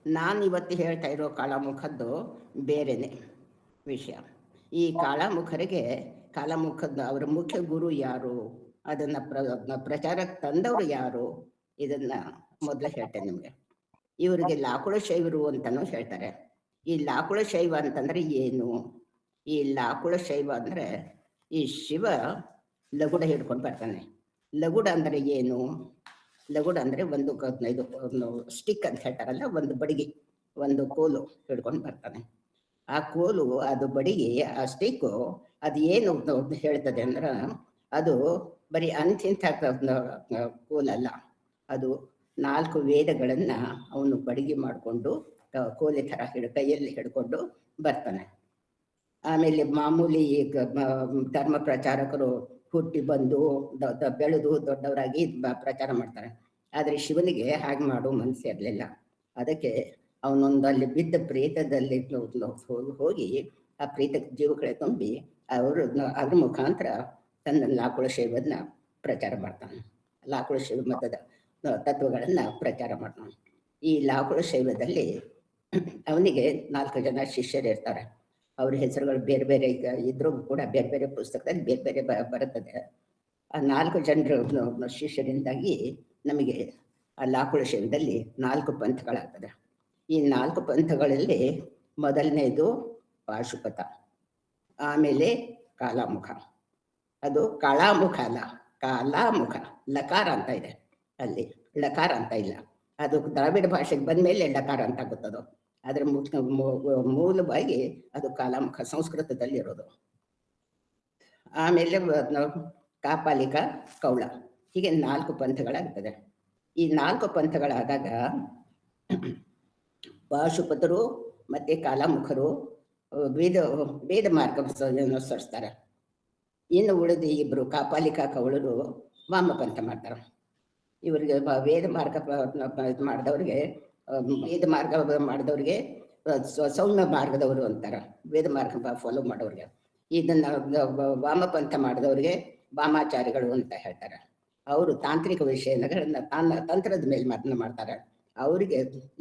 ನಾನು ಇವತ್ತು ಹೇಳ್ತಾ ಇರೋ ಕಾಳಾಮುಖದ್ದು ಬೇರೆನೆ ವಿಷಯ. ಈ ಕಾಳಾಮುಖರಿಗೆ ಕಾಳಾಮುಖದ ಅವರ ಮುಖ್ಯ ಗುರು ಯಾರು, ಅದನ್ನ ಪ್ರಚಾರಕ್ಕೆ ತಂದವರು ಯಾರು, ಇದನ್ನ ಮೊದಲು ಹೇಳ್ತೇನೆ ನಿಮಗೆ. ಇವರಿಗೆ ಲಾಕುಳ ಶೈವರು ಅಂತಾನು ಹೇಳ್ತಾರೆ. ಈ ಲಾಕುಳ ಶೈವ ಅಂತಂದ್ರೆ ಏನು? ಈ ಲಾಕುಳ ಶೈವ ಅಂದ್ರೆ ಈ ಶಿವ ಲಗುಡ ಹಿಡ್ಕೊಂಡು ಬರ್ತಾನೆ. ಲಗುಡ ಅಂದ್ರೆ ಏನು? ಲಗುಡ ಅಂದ್ರೆ ಒಂದು ಇದು ಸ್ಟಿಕ್ ಅಂತ ಹೇಳ್ತಾರಲ್ಲ, ಒಂದು ಬಡಿಗೆ, ಒಂದು ಕೋಲು ಹಿಡ್ಕೊಂಡು ಬರ್ತಾನೆ. ಆ ಕೋಲು, ಅದು ಬಡಿಗೆ, ಆ ಸ್ಟಿಕ್ಕು ಅದು ಏನು ಹೇಳ್ತದೆ ಅಂದ್ರೆ, ಅದು ಬರೀ ಅಂತಿಂತ ಕೋಲಲ್ಲ, ಅದು 4 ವೇದಗಳನ್ನ ಅವನು ಬಡಿಗೆ ಮಾಡಿಕೊಂಡು ಕೋಲಿ ಥರ ಕೈಯಲ್ಲಿ ಹಿಡ್ಕೊಂಡು ಬರ್ತಾನೆ. ಆಮೇಲೆ ಮಾಮೂಲಿ ಧರ್ಮ ಪ್ರಚಾರಕರು ಹುಟ್ಟಿ ಬಂದು ಬೆಳೆದು ದೊಡ್ಡವರಾಗಿ ಪ್ರಚಾರ ಮಾಡ್ತಾರೆ. ಆದರೆ ಶಿವನಿಗೆ ಹಾಗೆ ಮಾಡೋ ಮನಸ್ಸು ಇರಲಿಲ್ಲ. ಅದಕ್ಕೆ ಅವನೊಂದು ಅಲ್ಲಿ ಬಿದ್ದ ಪ್ರೇತದಲ್ಲಿ ಹೋಗಿ ಆ ಪ್ರೇತ ಜೀವಗಳೇ ತುಂಬಿ ಅದ್ರ ಮುಖಾಂತರ ತನ್ನ ಲಾಕುಳ ಶೈವನ್ನ ಪ್ರಚಾರ ಮಾಡ್ತಾನೆ. ಲಾಕುಳ ಶೈವ ಮತದ ತತ್ವಗಳನ್ನ ಪ್ರಚಾರ ಮಾಡ್ತಾನೆ. ಈ ಲಾಕುಳ ಶೈವದಲ್ಲಿ ಅವನಿಗೆ 4 ಜನ ಶಿಷ್ಯರು ಇರ್ತಾರೆ. ಅವ್ರ ಹೆಸರುಗಳು ಬೇರೆ ಬೇರೆ ಇದ್ರೂ ಕೂಡ ಬೇರೆ ಬೇರೆ ಪುಸ್ತಕದಲ್ಲಿ ಬೇರೆ ಬೇರೆ ಬರುತ್ತದೆ. ಆ 4 ಜನರ ಶಿಷ್ಯರಿಂದಾಗಿ ನಮಗೆ ಆ ಲಾಕುಳ ಶೈವದಲ್ಲಿ 4 ಪಂಥಗಳಾಗ್ತದೆ. ಈ 4 ಪಂಥಗಳಲ್ಲಿ ಮೊದಲನೇದು ಪಾಶುಪತ, ಆಮೇಲೆ ಕಾಲಾಮುಖ. ಅದು ಕಾಳಾಮುಖ ಅಲ್ಲ, ಕಾಲಾಮುಖ. ಲಕಾರ ಅಂತ ಇದೆ ಅಲ್ಲಿ, ಲಕಾರ ಅಂತ ಇಲ್ಲ. ಅದು ದ್ರಾವಿಡ ಭಾಷೆಗೆ ಬಂದ್ಮೇಲೆ ಲಕಾರ ಅಂತ ಆಗುತ್ತದು. ಅದರ ಮೂಲವಾಗಿ ಅದು ಕಾಲಾಮುಖ ಸಂಸ್ಕೃತದಲ್ಲಿ ಇರೋದು. ಆಮೇಲೆ ಕಾಪಾಲಿಕ, ಕೌಳ, ಹೀಗೆ 4 ಪಂಥಗಳಾಗ್ತದೆ. ಈ 4 ಪಂಥಗಳಾದಾಗ ಪಾಶುಪತರು ಮತ್ತೆ ಕಾಲಾಮುಖರು ವೇದ ಮಾರ್ಗ ಅನುಸರಿಸ್ತಾರೆ. ಇನ್ನು ಉಳಿದ ಇಬ್ಬರು ಕಾಪಾಲಿಕ, ಕೌಳರು ವಾಮಪಂಥ ಮಾಡ್ತಾರೆ. ಇವರಿಗೆ ವೇದ ಮಾರ್ಗ ಮಾಡಿದವ್ರಿಗೆ, ವೇದ ಮಾರ್ಗ ಮಾಡಿದವ್ರಿಗೆ ಸೌಮ್ಯ ಮಾರ್ಗದವರು ಅಂತಾರೆ. ವೇದ ಮಾರ್ಗ ಫಾಲೋ ಮಾಡೋರಿಗೆ. ಇದನ್ನ ವಾಮಪಂಥ ಮಾಡಿದವ್ರಿಗೆ ವಾಮಾಚಾರಿಗಳು ಅಂತ ಹೇಳ್ತಾರೆ. ಅವರು ತಾಂತ್ರಿಕ ವಿಷಯಗಳನ್ನ ತಂತ್ರದ ಮೇಲೆ ಮಾತನ್ನ ಮಾಡ್ತಾರೆ. ಅವರಿಗೆ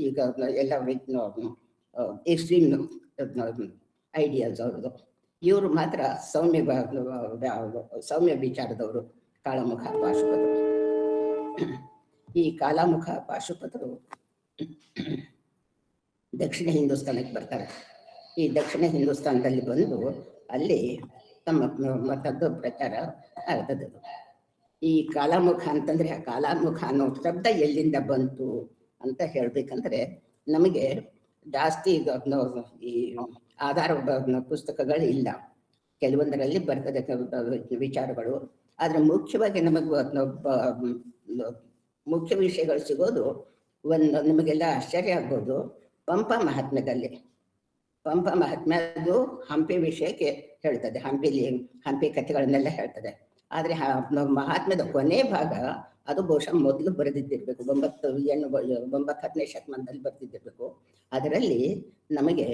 ಈಗ ಎಲ್ಲ ಎಕ್ಸ್ಟ್ರೀಮ್ ಐಡಿಯಾಸ್ ಅವ್ರದ್ದು. ಇವರು ಮಾತ್ರ ಸೌಮ್ಯ ವಿಚಾರದವರು ಕಾಳಾಮುಖ, ಪಾಶುಪತರು. ಈ ಕಾಲಾಮುಖ, ಪಾಶುಪತರು ದಕ್ಷಿಣ ಹಿಂದೂಸ್ತಾನಕ್ಕೆ ಬರ್ತಾರೆ. ಈ ದಕ್ಷಿಣ ಹಿಂದೂಸ್ತಾನದಲ್ಲಿ ಬಂದು ಅಲ್ಲಿ ತಮ್ಮ ಮತದ್ದು ಪ್ರಚಾರ ಆಗ್ತದೆ. ಈ ಕಾಲಾಮುಖ ಅಂತಂದ್ರೆ, ಆ ಕಾಲಾಮುಖ ಅನ್ನೋ ಶಬ್ದ ಎಲ್ಲಿಂದ ಬಂತು ಅಂತ ಹೇಳ್ಬೇಕಂದ್ರೆ, ನಮಗೆ ಜಾಸ್ತಿ ಈ ಆಧಾರ ಪುಸ್ತಕಗಳು ಇಲ್ಲ. ಕೆಲವೊಂದರಲ್ಲಿ ಬರ್ತದೆ ವಿಚಾರಗಳು. ಆದ್ರೆ ಮುಖ್ಯವಾಗಿ ನಮಗೆ ಮುಖ್ಯ ವಿಷಯಗಳು ಸಿಗೋದು ನಿಮಗೆಲ್ಲ ಆಶ್ಚರ್ಯ ಆಗ್ಬೋದು, ಪಂಪ ಮಹಾತ್ಮ್ಯದಲ್ಲಿ. ಪಂಪ ಮಹಾತ್ಮ್ಯದು ಹಂಪಿ ವಿಷಯಕ್ಕೆ ಹೇಳ್ತದೆ. ಹಂಪಿ ಕಥೆಗಳನ್ನೆಲ್ಲ ಹೇಳ್ತದೆ. ಆದ್ರೆ ಮಹಾತ್ಮ್ಯದ ಕೊನೆ ಭಾಗ ಅದು ಬಹುಶಃ ಮೊದಲು ಬರೆದಿದ್ದಿರ್ಬೇಕು, 9ನೇ ಶತಮಾನದಲ್ಲಿ ಬರೆದಿದ್ದಿರ್ಬೇಕು. ಅದರಲ್ಲಿ ನಮಗೆ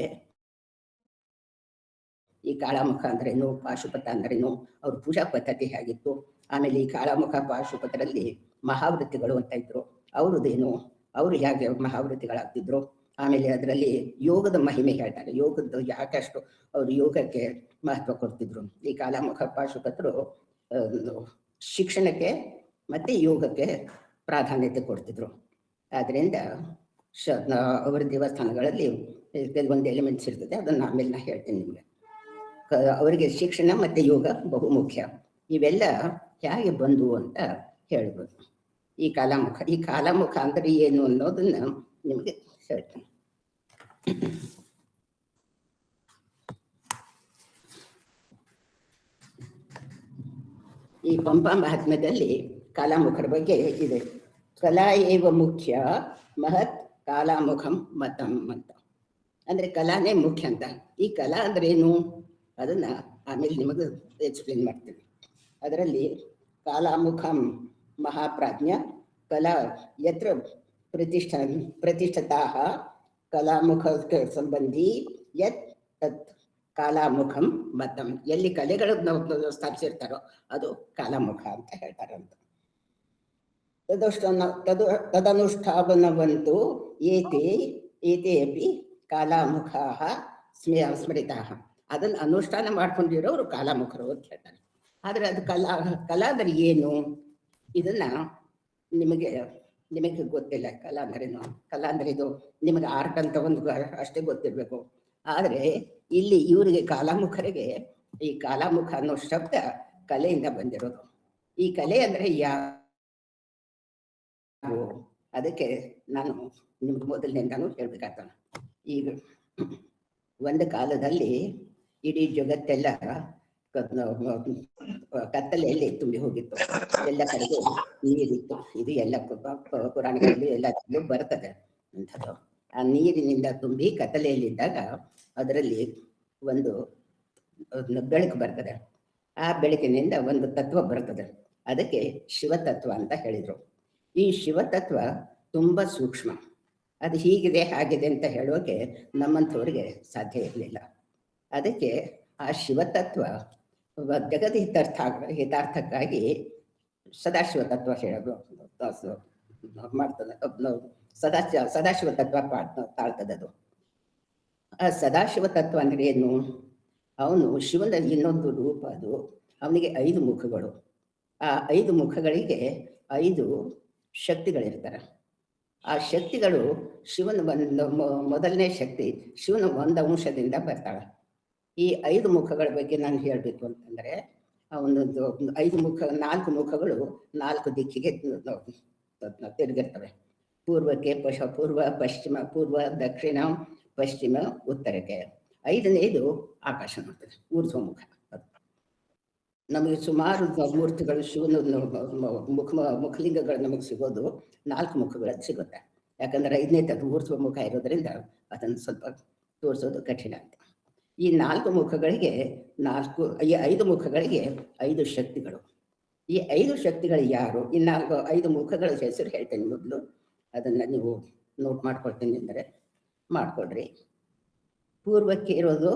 ಈ ಕಾಳಾಮುಖ ಅಂದ್ರೇನು, ಪಾಶುಪತ ಅಂದ್ರೇನು, ಅವ್ರ ಪೂಜಾ ಪದ್ಧತಿ ಹೇಗಿತ್ತು, ಆಮೇಲೆ ಈ ಕಾಳಾಮುಖ ಪಾಶುಪತರಲ್ಲಿ ಮಹಾವೃತ್ತಿಗಳು ಅಂತ ಇದ್ರು, ಅವ್ರದ್ದೇನು, ಅವರು ಹೇಗೆ ಮಹಾವೃತ್ತಿಗಳಾಗ್ತಿದ್ರು, ಆಮೇಲೆ ಅದರಲ್ಲಿ ಯೋಗದ ಮಹಿಮೆ ಹೇಳ್ತಾರೆ. ಯೋಗದ್ದು ಯಾಕಷ್ಟು ಅವರು ಯೋಗಕ್ಕೆ ಮಹತ್ವ ಕೊಡ್ತಿದ್ರು. ಈ ಕಾಳಾಮುಖ ಪಾಶುಪತರು ಶಿಕ್ಷಣಕ್ಕೆ ಮತ್ತೆ ಯೋಗಕ್ಕೆ ಪ್ರಾಧಾನ್ಯತೆ ಕೊಡ್ತಿದ್ರು. ಆದ್ರಿಂದ ಅವರ ದೇವಸ್ಥಾನಗಳಲ್ಲಿ ಕೆಲವೊಂದು ಎಲಿಮೆಂಟ್ಸ್ ಇರ್ತದೆ, ಅದನ್ನು ಆಮೇಲೆ ನಾ ಹೇಳ್ತೀನಿ ನಿಮಗೆ. ಅವರಿಗೆ ಶಿಕ್ಷಣ ಮತ್ತೆ ಯೋಗ ಬಹು ಮುಖ್ಯ. ಇವೆಲ್ಲ ಹೇಗೆ ಬಂದು ಅಂತ ಹೇಳ್ಬೋದು. ಈ ಕಾಲಾಮುಖ ಅಂದ್ರೆ ಏನು ಅನ್ನೋದನ್ನ ನಿಮಗೆ ಹೇಳ್ತೀನಿ. ಈ ಪಂಪ ಮಹಾತ್ಮ್ಯದಲ್ಲಿ ಕಾಲಾಮುಖರ ಬಗ್ಗೆ ಇದೆ. ಕಲಾ ಏವ ಮುಖ್ಯ ಮಹತ್ ಕಾಲಾಮುಖಂ ಮತಂ ಅಂತ. ಅಂದ್ರೆ ಕಲಾನೇ ಮುಖ್ಯ ಅಂತ. ಈ ಕಲಾ ಅಂದ್ರೆ ಏನು ಅದನ್ನ ಆಮೇಲೆ ನಿಮಗೆ ಎಕ್ಸ್ಪ್ಲೇನ್ ಮಾಡ್ತೀನಿ. ಅದರಲ್ಲಿ ಕಾಲಾಮುಖಂ ಮಹಾಪ್ರಾಜ್ಞ ಕಲಾ ಯತ್ರ ಪ್ರತಿಷ್ಠತಾ ಕಲಾಮುಖ ಸಂಬಂಧಿ ಯತ್ ತತ್ ಕಾಲಾಮುಖಂ ಮತಂ. ಎಲ್ಲಿ ಕಲೆಗಳನ್ನು ಸ್ಥಾಪಿಸಿರ್ತಾರೋ ಅದು ಕಾಲಾಮುಖ ಅಂತ ಹೇಳ್ತಾರಂತ. ತದನುಷ್ಠಾನವಂತೂ ಏತೆ ಏತೇಪಿ ಕಾಲಾಮುಖಾ ಸ್ಮೃತಾ. ಅದನ್ನು ಅನುಷ್ಠಾನ ಮಾಡ್ಕೊಂಡಿರೋರು ಕಾಲಾಮುಖರು ಅಂತ ಹೇಳ್ತಾರೆ. ಆದರೆ ಅದು ಕಲಾ ಅಂದರೆ ಏನು ಇದನ್ನ ನಿಮಗೆ ಗೊತ್ತಿಲ್ಲ. ಕಲಾ ಅಂದ್ರೇನು, ಕಲಾ ಅಂದ್ರೆ ಇದು ನಿಮಗೆ ಆರ್ಟ್ ಅಂತ ಒಂದು ಅಷ್ಟೇ ಗೊತ್ತಿರಬೇಕು. ಆದರೆ ಇಲ್ಲಿ ಇವರಿಗೆ ಕಾಲಾಮುಖರಿಗೆ ಈ ಕಾಲಾಮುಖ ಅನ್ನೋ ಶಬ್ದ ಕಲೆಯಿಂದ ಬಂದಿರೋದು. ಈ ಕಲೆ ಅಂದ್ರೆ ಯಾರು, ಅದಕ್ಕೆ ನಾನು ನಿಮ್ಗೆ ಮೊದಲಿನಿಂದಾನು ಹೇಳ್ಬೇಕಾಗ್ತಾನೆ. ಈಗ ಒಂದು ಕಾಲದಲ್ಲಿ ಇಡೀ ಜಗತ್ತೆಲ್ಲ ಕತ್ತಲೆಯಲ್ಲಿ ತುಂಬಿ ಹೋಗಿತ್ತು. ಎಲ್ಲ ಕಡೆಗೂ ನೀರಿತ್ತು. ಇದು ಎಲ್ಲ ಪುರಾಣಗಳಲ್ಲಿ ಎಲ್ಲ ಬರ್ತದೆ ಅಂಥದ್ದು. ಆ ನೀರಿನಿಂದ ತುಂಬಿ ಕತ್ತಲೆಯಲ್ಲಿದ್ದಾಗ ಅದರಲ್ಲಿ ಒಂದು ಬೆಳಕು ಬರ್ತದೆ. ಆ ಬೆಳಕಿನಿಂದ ಒಂದು ತತ್ವ ಬರ್ತದೆ. ಅದಕ್ಕೆ ಶಿವತತ್ವ ಅಂತ ಹೇಳಿದರು. ಈ ಶಿವತತ್ವ ತುಂಬ ಸೂಕ್ಷ್ಮ. ಅದು ಹೀಗಿದೆ ಹಾಗಿದೆ ಅಂತ ಹೇಳೋಕೆ ನಮ್ಮಂಥವ್ರಿಗೆ ಸಾಧ್ಯ ಇರಲಿಲ್ಲ. ಅದಕ್ಕೆ ಆ ಶಿವತತ್ವ ಜಗದ ಹಿತಾರ್ಥಕ್ಕಾಗಿ ಸದಾಶಿವ ತತ್ವ ಹೇಳೋದು ಮಾಡ್ತದೆ. ಸದಾಶಿವ ತತ್ವ ತಾಳ್ತದದು. ಆ ಸದಾಶಿವ ತತ್ವ ಅಂದ್ರೆ ಏನು? ಅವನು ಶಿವನ ಇನ್ನೊಂದು ರೂಪ. ಅದು ಅವನಿಗೆ 5 ಮುಖಗಳು. ಆ 5 ಮುಖಗಳಿಗೆ 5 ಶಕ್ತಿಗಳಿರ್ತಾರೆ. ಆ ಶಕ್ತಿಗಳು ಶಿವನ ಮೊದಲನೇ ಶಕ್ತಿ ಶಿವನ ಒಂದು ಅಂಶದಿಂದ ಬರ್ತಾಳೆ. ಈ 5 ಮುಖಗಳ ಬಗ್ಗೆ ನಾನು ಹೇಳಬೇಕು ಅಂತಂದರೆ, ಅವನೊಂದು 4 ಮುಖಗಳು 4 ದಿಕ್ಕಿಗೆ ತಿರುಗಿರ್ತವೆ. ಪೂರ್ವಕ್ಕೆ ಪೂರ್ವ, ಪಶ್ಚಿಮ, ಪೂರ್ವ, ದಕ್ಷಿಣ, ಪಶ್ಚಿಮ, ಉತ್ತರಕ್ಕೆ. 5ನೇದು ಆಕಾಶ ನೋಡ್ತದೆ, ಊರ್ಧ್ವಮುಖ. ನಮಗೆ ಸುಮಾರು ಮೂರ್ತಿಗಳು ಶಿವನ ಮುಖಲಿಂಗಗಳು ನಮಗೆ ಸಿಗೋದು 4 ಮುಖಗಳಲ್ಲಿ ಸಿಗುತ್ತೆ. ಯಾಕಂದ್ರೆ 5ನೇದು ಊರ್ಧ್ವಮುಖ ಇರೋದ್ರಿಂದ ಅದನ್ನು ಸ್ವಲ್ಪ ತೋರಿಸೋದು ಕಠಿಣ ಅಂತ. ಈ 4 ಮುಖಗಳಿಗೆ ಈ 5 ಮುಖಗಳಿಗೆ 5 ಶಕ್ತಿಗಳು. ಈ 5 ಶಕ್ತಿಗಳು ಯಾರು? ಈ 5 ಮುಖಗಳ ಹೆಸರು ಹೇಳ್ತೇನೆ ಮೊದಲು. ಅದನ್ನು ನೀವು ನೋಟ್ ಮಾಡ್ಕೊಳ್ತೀನಿ ಅಂದರೆ ಮಾಡ್ಕೊಡ್ರಿ. ಪೂರ್ವಕ್ಕೆ ಇರೋದು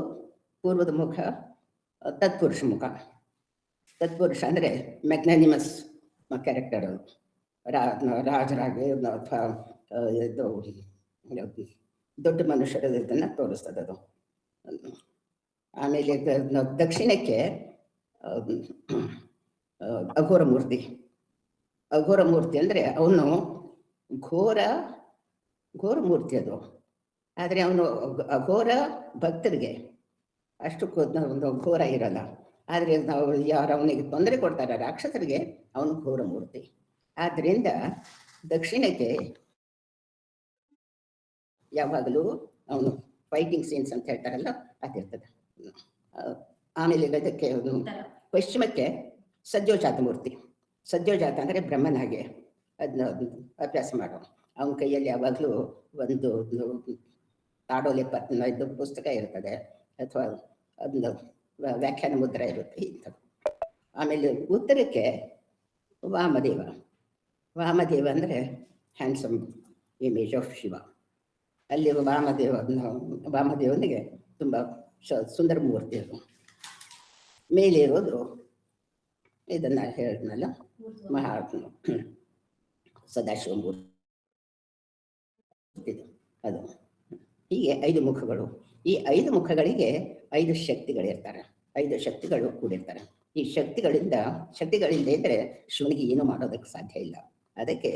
ಪೂರ್ವದ ಮುಖ ತತ್ಪುರುಷ ಮುಖ. ತತ್ಪುರುಷ ಅಂದರೆ ಮ್ಯಾಗ್ನಾನಿಮಸ್ ಕ್ಯಾರೆಕ್ಟರ್. ಅದು ರಾಜರಾಗಿ ಅಥವಾ ಇದು ದೊಡ್ಡ ಮನುಷ್ಯರ ಇದನ್ನು ತೋರಿಸ್ತದೆ ಅದು. ಆಮೇಲೆ ದಕ್ಷಿಣಕ್ಕೆ ಅಘೋರ ಮೂರ್ತಿ. ಅಘೋರ ಮೂರ್ತಿ ಅಂದರೆ ಅವನು ಘೋರ ಮೂರ್ತಿ ಅದು. ಆದರೆ ಅವನು ಅಘೋರ ಭಕ್ತರಿಗೆ ಅಷ್ಟು ಒಂದು ಘೋರ ಇರಲ್ಲ. ಆದರೆ ನಾವು ಯಾರು ಅವನಿಗೆ ತೊಂದರೆ ಕೊಡ್ತಾರೆ ರಾಕ್ಷಸರಿಗೆ, ಅವನು ಘೋರ ಮೂರ್ತಿ. ಆದ್ದರಿಂದ ದಕ್ಷಿಣಕ್ಕೆ ಯಾವಾಗಲೂ ಅವನು ಫೈಟಿಂಗ್ ಸೀನ್ಸ್ ಅಂತ ಹೇಳ್ತಾರಲ್ಲ ಅದಿರ್ತದೆ. ಆಮೇಲೆ ಅದಕ್ಕೆ ಪಶ್ಚಿಮಕ್ಕೆ ಸದ್ಯೋಜಾತ ಮೂರ್ತಿ. ಸದ್ಯೋಜಾತ ಅಂದರೆ ಬ್ರಹ್ಮನಾಗೆ ಅದನ್ನ ಅಭ್ಯಾಸ ಮಾಡೋ. ಅವನ ಕೈಯಲ್ಲಿ ಯಾವಾಗಲೂ ಒಂದು ತಾಡೋಲೆ ಇದು ಪುಸ್ತಕ ಇರ್ತದೆ, ಅಥವಾ ಅದನ್ನ ವ್ಯಾಖ್ಯಾನ ಮುದ್ರ ಇರುತ್ತೆ ಇಂಥದ್ದು. ಆಮೇಲೆ ಉತ್ತರಕ್ಕೆ ವಾಮದೇವ. ವಾಮದೇವ ಅಂದರೆ ಹ್ಯಾಂಡ್ಸಮ್ ಇಮೇಜ್ ಆಫ್ ಶಿವ. ಅಲ್ಲಿ ವಾಮದೇವನಿಗೆ ತುಂಬ ಸುಂದರ ಮೂರ್ತಿ ಅದು. ಮೇಲೆ ಇರೋದು ಇದನ್ನು ಹೇಳಿದ್ನಲ್ಲ, ಸದಾಶಿವ ಮೂರ್ತಿ ಅದು. ಹೀಗೆ 5 ಮುಖಗಳು. ಈ 5 ಮುಖಗಳಿಗೆ 5 ಶಕ್ತಿಗಳಿರ್ತಾರೆ. 5 ಶಕ್ತಿಗಳು ಕೂಡಿರ್ತಾರೆ. ಈ ಶಕ್ತಿಗಳಿಂದ ಇದ್ದರೆ ಶಿವನಿಗೆ ಏನು ಮಾಡೋದಕ್ಕೆ ಸಾಧ್ಯ ಇಲ್ಲ. ಅದಕ್ಕೆ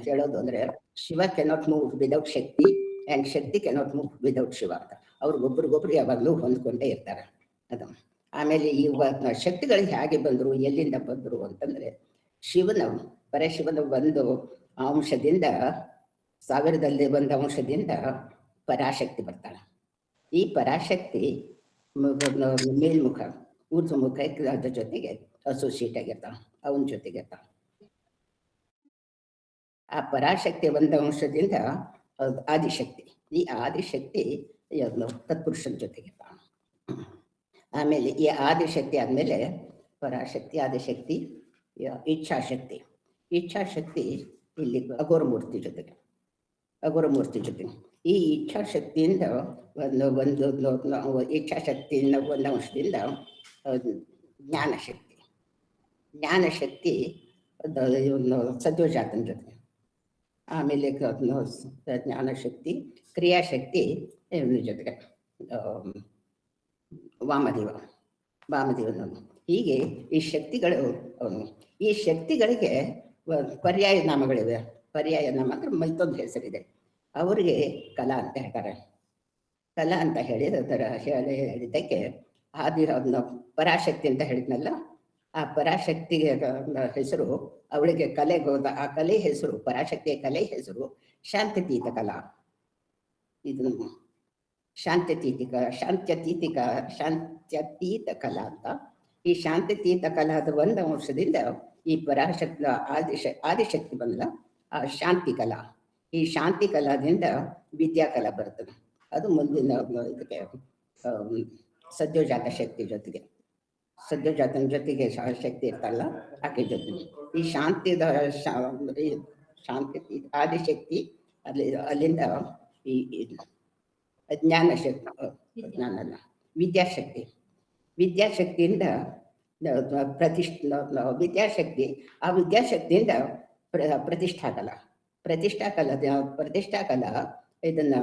ಹೇಳೋದು ಅಂದರೆ Shiva cannot move without Shakti and Shakti cannot move without Shiva ಅಂತ. ಅವ್ರಿಗೊಬ್ರಿಗೊಬ್ರು ಯಾವಾಗಲೂ ಹೊಂದ್ಕೊಂಡೇ ಇರ್ತಾರೆ ಅದು. ಆಮೇಲೆ ಈ ಶಕ್ತಿಗಳು ಹೇಗೆ ಬಂದರು, ಎಲ್ಲಿಂದ ಬಂದರು ಅಂತಂದರೆ, ಪರಶಿವನ ಒಂದು ಅಂಶದಿಂದ, 1000ರಲ್ಲಿ ಒಂದು ಅಂಶದಿಂದ ಪರಾಶಕ್ತಿ ಬರ್ತಾಳೆ. ಈ ಪರಾಶಕ್ತಿ ಮೇಲ್ಮುಖ ಊರ್ಧ್ವಮುಖ ಅದ್ರ ಜೊತೆಗೆ ಅಸೋಸಿಯೇಟ್ ಆಗಿರ್ತಾಳೆ, ಅವನ ಜೊತೆಗೆ ಇರ್ತಾಳೆ. ಆ ಪರಾಶಕ್ತಿ ಒಂದು ಅಂಶದಿಂದ ಆದಿಶಕ್ತಿ, ಈ ಆದಿಶಕ್ತಿ ತತ್ಪುರುಷನ ಜೊತೆಗೆ ಇರ್ತಾಳೆ. ಆಮೇಲೆ ಈ ಆದಿಶಕ್ತಿ ಆದಮೇಲೆ ಪರಾಶಕ್ತಿ, ಆದಿಶಕ್ತಿ, ಇಚ್ಛಾಶಕ್ತಿ ಇಲ್ಲಿ ಅಘೋರ ಮೂರ್ತಿ ಜೊತೆಗೆ. ಈ ಇಚ್ಛಾಶಕ್ತಿಯಿಂದ ಒಂದು ಇಚ್ಛಾಶಕ್ತಿಯಿಂದ ಒಂದು ಅಂಶದಿಂದ ಜ್ಞಾನಶಕ್ತಿ ಸದ್ಯೋಜಾತನ ಜೊತೆ. ಆಮೇಲೆ ಜ್ಞಾನಶಕ್ತಿ, ಕ್ರಿಯಾಶಕ್ತಿ ಇವ್ನ ಜೊತೆಗೆ ವಾಮದೇವ ವಾಮದೇವನವನು. ಹೀಗೆ ಈ ಶಕ್ತಿಗಳು ಅವನು. ಈ ಶಕ್ತಿಗಳಿಗೆ ಪರ್ಯಾಯ ನಾಮಗಳಿವೆ. ಪರ್ಯಾಯ ನಾಮ ಅಂದ್ರೆ ಮತ್ತೊಂದು ಹೆಸರಿದೆ. ಅವರಿಗೆ ಕಲಾ ಅಂತ ಹೇಳ್ತಾರೆ. ಕಲಾ ಅಂತ ಹೇಳಿ ಅದರ ಹೇಳಿದ್ದಕ್ಕೆ ಆದಿ ಪರಾಶಕ್ತಿ ಅಂತ ಹೇಳಿದ್ನಲ್ಲ, ಆ ಪರಾಶಕ್ತಿಗೆ ಹೆಸರು, ಅವಳಿಗೆ ಕಲೆಗೆ ಹೋದ ಆ ಕಲೆ ಹೆಸರು, ಪರಾಶಕ್ತಿಯ ಕಲೆ ಹೆಸರು ಶಾಂತ್ಯತೀತ ಕಲಾ. ಇದು ಶಾಂತ್ಯತೀತ ಕಲಾ ಅಂತ. ಈ ಶಾಂತ್ಯತೀತ ಕಲಾದ ಒಂದು ಅಂಶದಿಂದ ಈ ಪರಾಶಕ್ತಿ ಆದಿಶಕ್ತಿ ಬಂದ ಆ ಶಾಂತಿ ಕಲಾ. ಈ ಶಾಂತಿ ಕಲಾದಿಂದ ವಿದ್ಯಾಕಲಾ ಬರ್ತದೆ. ಅದು ಮುಂದಿನ ಇದಕ್ಕೆ ಸದ್ಯೋಜಾತ ಶಕ್ತಿ ಜೊತೆಗೆ, ಸದ್ಯೋಜಾತನ ಜೊತೆಗೆ ಶಕ್ತಿ ಇರ್ತಲ್ಲ, ಆಕೆ ಜೊತೆಗೆ ಈ ಶಾಂತಿದ ಶಾಂತಿ ಆದಿಶಕ್ತಿ ಅಲ್ಲಿಂದ ಈ ಜ್ಞಾನ ಶಕ್ತಿ, ಜ್ಞಾನ ಅಲ್ಲ, ವಿದ್ಯಾಶಕ್ತಿಯಿಂದ ವಿದ್ಯಾಶಕ್ತಿ, ಆ ವಿದ್ಯಾಶಕ್ತಿಯಿಂದ ಪ್ರತಿಷ್ಠಾಕಲಾ ಇದನ್ನ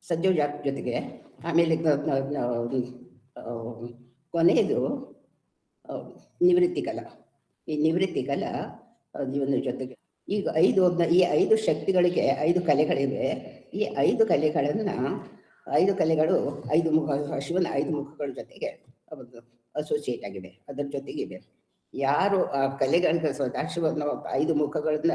ಸದ್ಯೋಜಾತ ಜೊತೆಗೆ. ಆಮೇಲೆ ಕೊನೆಯದು ನಿವೃತ್ತಿ ಕಲಾ. ಈ ನಿವೃತ್ತಿ ಕಲಾ ಇವನ ಜೊತೆಗೆ ಈಗ ಈ 5 ಶಕ್ತಿಗಳಿಗೆ 5 ಕಲೆಗಳಿವೆ. ಈ 5 ಕಲೆಗಳನ್ನ 5 ಕಲೆಗಳು 5 ಮುಖ, ಶಿವನ 5 ಮುಖಗಳ ಜೊತೆಗೆ ಅಸೋಸಿಯೇಟ್ ಆಗಿದೆ, ಅದರ ಜೊತೆಗಿವೆ. ಯಾರು ಆ ಕಲೆಗಳಿಗೆ ಸದಾಶಿವನ 5 ಮುಖಗಳನ್ನ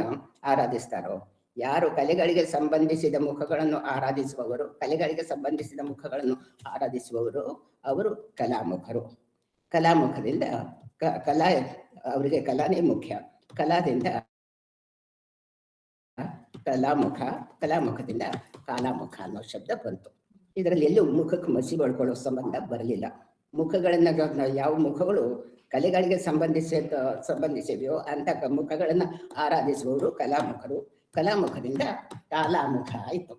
ಆರಾಧಿಸ್ತಾರೋ, ಯಾರು ಕಲೆಗಳಿಗೆ ಸಂಬಂಧಿಸಿದ ಮುಖಗಳನ್ನು ಆರಾಧಿಸುವವರು, ಕಲೆಗಳಿಗೆ ಸಂಬಂಧಿಸಿದ ಮುಖಗಳನ್ನು ಆರಾಧಿಸುವವರು ಅವರು ಕಲಾಮುಖರು. ಕಲಾಮುಖದಿಂದ ಕಲಾ, ಅವರಿಗೆ ಕಲಾನೇ ಮುಖ್ಯ. ಕಲಾದಿಂದ ಕಲಾಮುಖದಿಂದ ಕಾಲಾಮುಖ ಅನ್ನೋ ಶಬ್ದ ಬಂತು. ಇದರಲ್ಲಿ ಎಲ್ಲೂ ಮುಖಕ್ಕೆ ಮಸಿ ಬಳ್ಕೊಳ್ಳೋ ಸಂಬಂಧ ಬರಲಿಲ್ಲ. ಮುಖಗಳನ್ನ ಯಾವ ಮುಖಗಳು ಕಲೆಗಳಿಗೆ ಸಂಬಂಧಿಸಿವೆಯೋ ಅಂತ ಮುಖಗಳನ್ನ ಆರಾಧಿಸುವವರು ಕಲಾಮುಖರು. ಕಲಾಮುಖದಿಂದ ಕಾಲಾಮುಖ ಆಯ್ತು.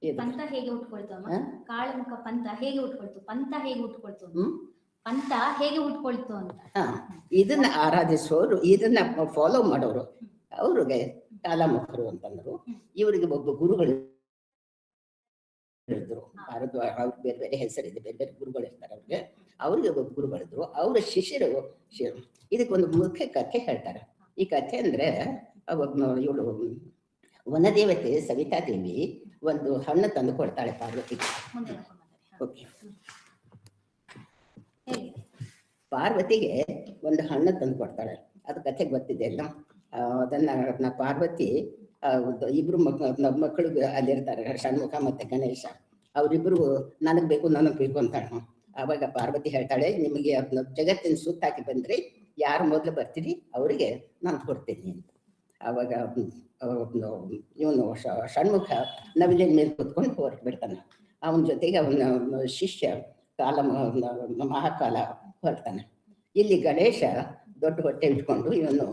ಪಂಥ ಹೇಗೆ ಹುಟ್ಕೊಳ್ತು? ಕಾಳಮುಖ ಪಂಥ ಹೇಗೆ ಹುಟ್ಕೊಳ್ತು? ಪಂಥ ಹೇಗೆ ಹುಟ್ಕೊಳ್ತು? ಪಂಥ ಹೇಗೆ ಹುಟ್ಕೊಳ್ತು ಅಂತ. ಇದನ್ನ ಆರಾಧಿಸುವವರು, ಇದನ್ನ ಫಾಲೋ ಮಾಡೋರು ಅವ್ರಿಗೆ ಕಾಲಾಮುಖರು ಅಂತಂದ್ರು. ಇವರಿಗೆ ಒಬ್ಬ ಗುರುಗಳು ಇದ್ರು. ಅವ್ರಿಗೆ ಬೇರೆ ಬೇರೆ ಹೆಸರಿದೆ, ಬೇರೆ ಬೇರೆ ಗುರುಗಳು ಇರ್ತಾರೆ ಅವ್ರಿಗೆ. ಅವ್ರಿಗೆ ಒಬ್ಬ ಗುರುಗಳಿದ್ರು. ಅವರ ಶಿಷ್ಯರು ಇದಕ್ಕೊಂದು ಮುಖ್ಯ ಕಥೆ ಹೇಳ್ತಾರೆ. ಈ ಕಥೆ ಅಂದ್ರೆ ಇವಳು ವನದೇವತೆ ಸವಿತಾದೇವಿ ಒಂದು ಹಣ್ಣು ತಂದು ಕೊಡ್ತಾಳೆ ಪಾರ್ವತಿಗೆ. ಓಕೆ, ಪಾರ್ವತಿಗೆ ಒಂದು ಹಣ್ಣು ತಂದು ಕೊಡ್ತಾಳೆ. ಅದು ಕಥೆ ಗೊತ್ತಿದೆ ಅಲ್ಲ. ಅದನ್ನ ಪಾರ್ವತಿ ಇಬ್ರು ಮಕ್ಕಳು ಅಲ್ಲಿರ್ತಾರೆ, ಷಣ್ಮುಖ ಮತ್ತೆ ಗಣೇಶ. ಅವರಿಬ್ರು ನನಗ್ ಬೇಕು ಅಂತಾಳೆ. ಆವಾಗ ಪಾರ್ವತಿ ಹೇಳ್ತಾಳೆ, ನಿಮಗೆ ಜಗತ್ತಿನ ಸುತ್ತಾಕಿ ಬಂದ್ರಿ, ಯಾರು ಮೊದಲು ಬರ್ತೀರಿ ಅವರಿಗೆ ನಾನು ಕೊಡ್ತೀನಿ ಅಂತ. ಆವಾಗ ಇವನು ಷಣ್ಮುಖ ನವಿಲಿನ ಮೇಲೆ ಕೂತ್ಕೊಂಡು ಹೊರಟು ಬಿಡ್ತಾನೆ. ಅವನ ಜೊತೆಗೆ ಅವನ ಶಿಷ್ಯ ಮಹಾಕಾಲ ಹೊರಡ್ತಾನೆ. ಇಲ್ಲಿ ಗಣೇಶ ದೊಡ್ಡ ಹೊಟ್ಟೆ ಇಟ್ಕೊಂಡು ಇವನು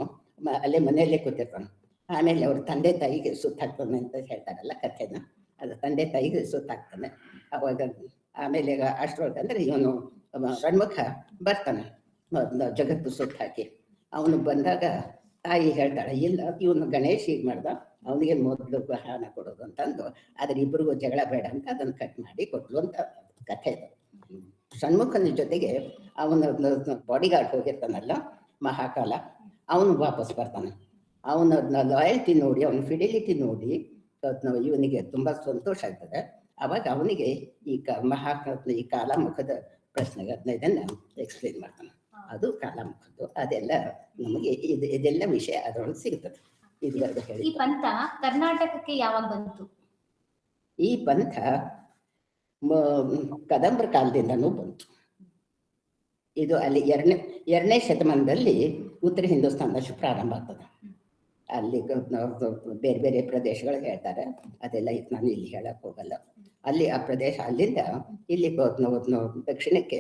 ಅಲ್ಲೇ ಮನೆಯಲ್ಲೇ ಕೂತಿರ್ತಾನೆ. ಆಮೇಲೆ ಅವ್ರ ತಂದೆ ತಾಯಿಗೆ ಸುತ್ತಾಕ್ತಾನೆ ಅಂತ ಹೇಳ್ತಾರಲ್ಲ ಕಥೆನ, ಅದು ತಂದೆ ತಾಯಿಗೆ ಸುತ್ತಾಕ್ತಾನೆ. ಅವಾಗ ಆಮೇಲೆ ಅಷ್ಟರೊಳಗೆ ಅಂದ್ರೆ ಇವನು ಷಣ್ಮುಖ ಬರ್ತಾನೆ ಜಗತ್ತು ಸುತ್ತಾಕಿ. ಅವನು ಬಂದಾಗ ತಾಯಿ ಹೇಳ್ತಾಳೆ, ಇಲ್ಲ ಇವನು ಗಣೇಶ್ ಹೀಗೆ ಮಾಡ್ದ, ಅವನಿಗೆ ಮೊದಲು ಹಣ ಕೊಡೋದು ಅಂತಂದು, ಆದ್ರೆ ಇಬ್ಬರಿಗೂ ಜಗಳ ಬೇಡ ಅಂತ ಅದನ್ನು ಕಟ್ ಮಾಡಿ ಕೊಟ್ಲು ಅಂತ ಕಥೆ ಇದು. ಷಣ್ಮುಖನ ಜೊತೆಗೆ ಅವನ ಬಾಡಿಗಾರ್ಡ್ ಹೋಗಿರ್ತಾನಲ್ಲ ಮಹಾಕಾಲ, ಅವನು ವಾಪಸ್ ಬರ್ತಾನೆ. ಅವನ ಲಾಯಲ್ಟಿ ನೋಡಿ, ಅವನ ಫಿಡಿಲಿಟಿ ನೋಡಿ ಇವನಿಗೆ ತುಂಬಾ ಸಂತೋಷ ಆಗ್ತದೆ. ಅವಾಗ ಅವನಿಗೆ ಈ ಈ ಕಾಲಾಮುಖದ ಪ್ರಶ್ನೆಗಳನ್ನ ಇದನ್ನ ಎಕ್ಸ್ಪ್ಲೇನ್ ಮಾಡ್ತಾನೆ. ಅದು ಕಾಲಾಮುಖದ್ದು. ಅದೆಲ್ಲ ನಮಗೆ ಇದೆಲ್ಲ ವಿಷಯ ಅದರೊಳಗೆ ಸಿಗ್ತದೆ. ಇದುವರೆಗೆ ಹೇಳಿ. ಈ ಪಂಥ ಕರ್ನಾಟಕಕ್ಕೆ ಯಾವಾಗ ಬಂತು? ಈ ಪಂಥ ಕದಂಬರ ಕಾಲದಿಂದನೂ ಬಂತು. ಇದು ಅಲ್ಲಿ ಎರಡನೇ ಶತಮಾನದಲ್ಲಿ ಉತ್ತರ ಹಿಂದೂಸ್ತಾನದಷ್ಟು ಪ್ರಾರಂಭ ಆಗ್ತದೆ. ಅಲ್ಲಿ ಬೇರೆ ಬೇರೆ ಪ್ರದೇಶಗಳು ಹೇಳ್ತಾರೆ, ಅದೆಲ್ಲ ನಾನು ಇಲ್ಲಿ ಹೇಳಕ್ ಹೋಗಲ್ಲ. ಅಲ್ಲಿ ಆ ಪ್ರದೇಶ, ಅಲ್ಲಿಂದ ಇಲ್ಲಿ ದಕ್ಷಿಣಕ್ಕೆ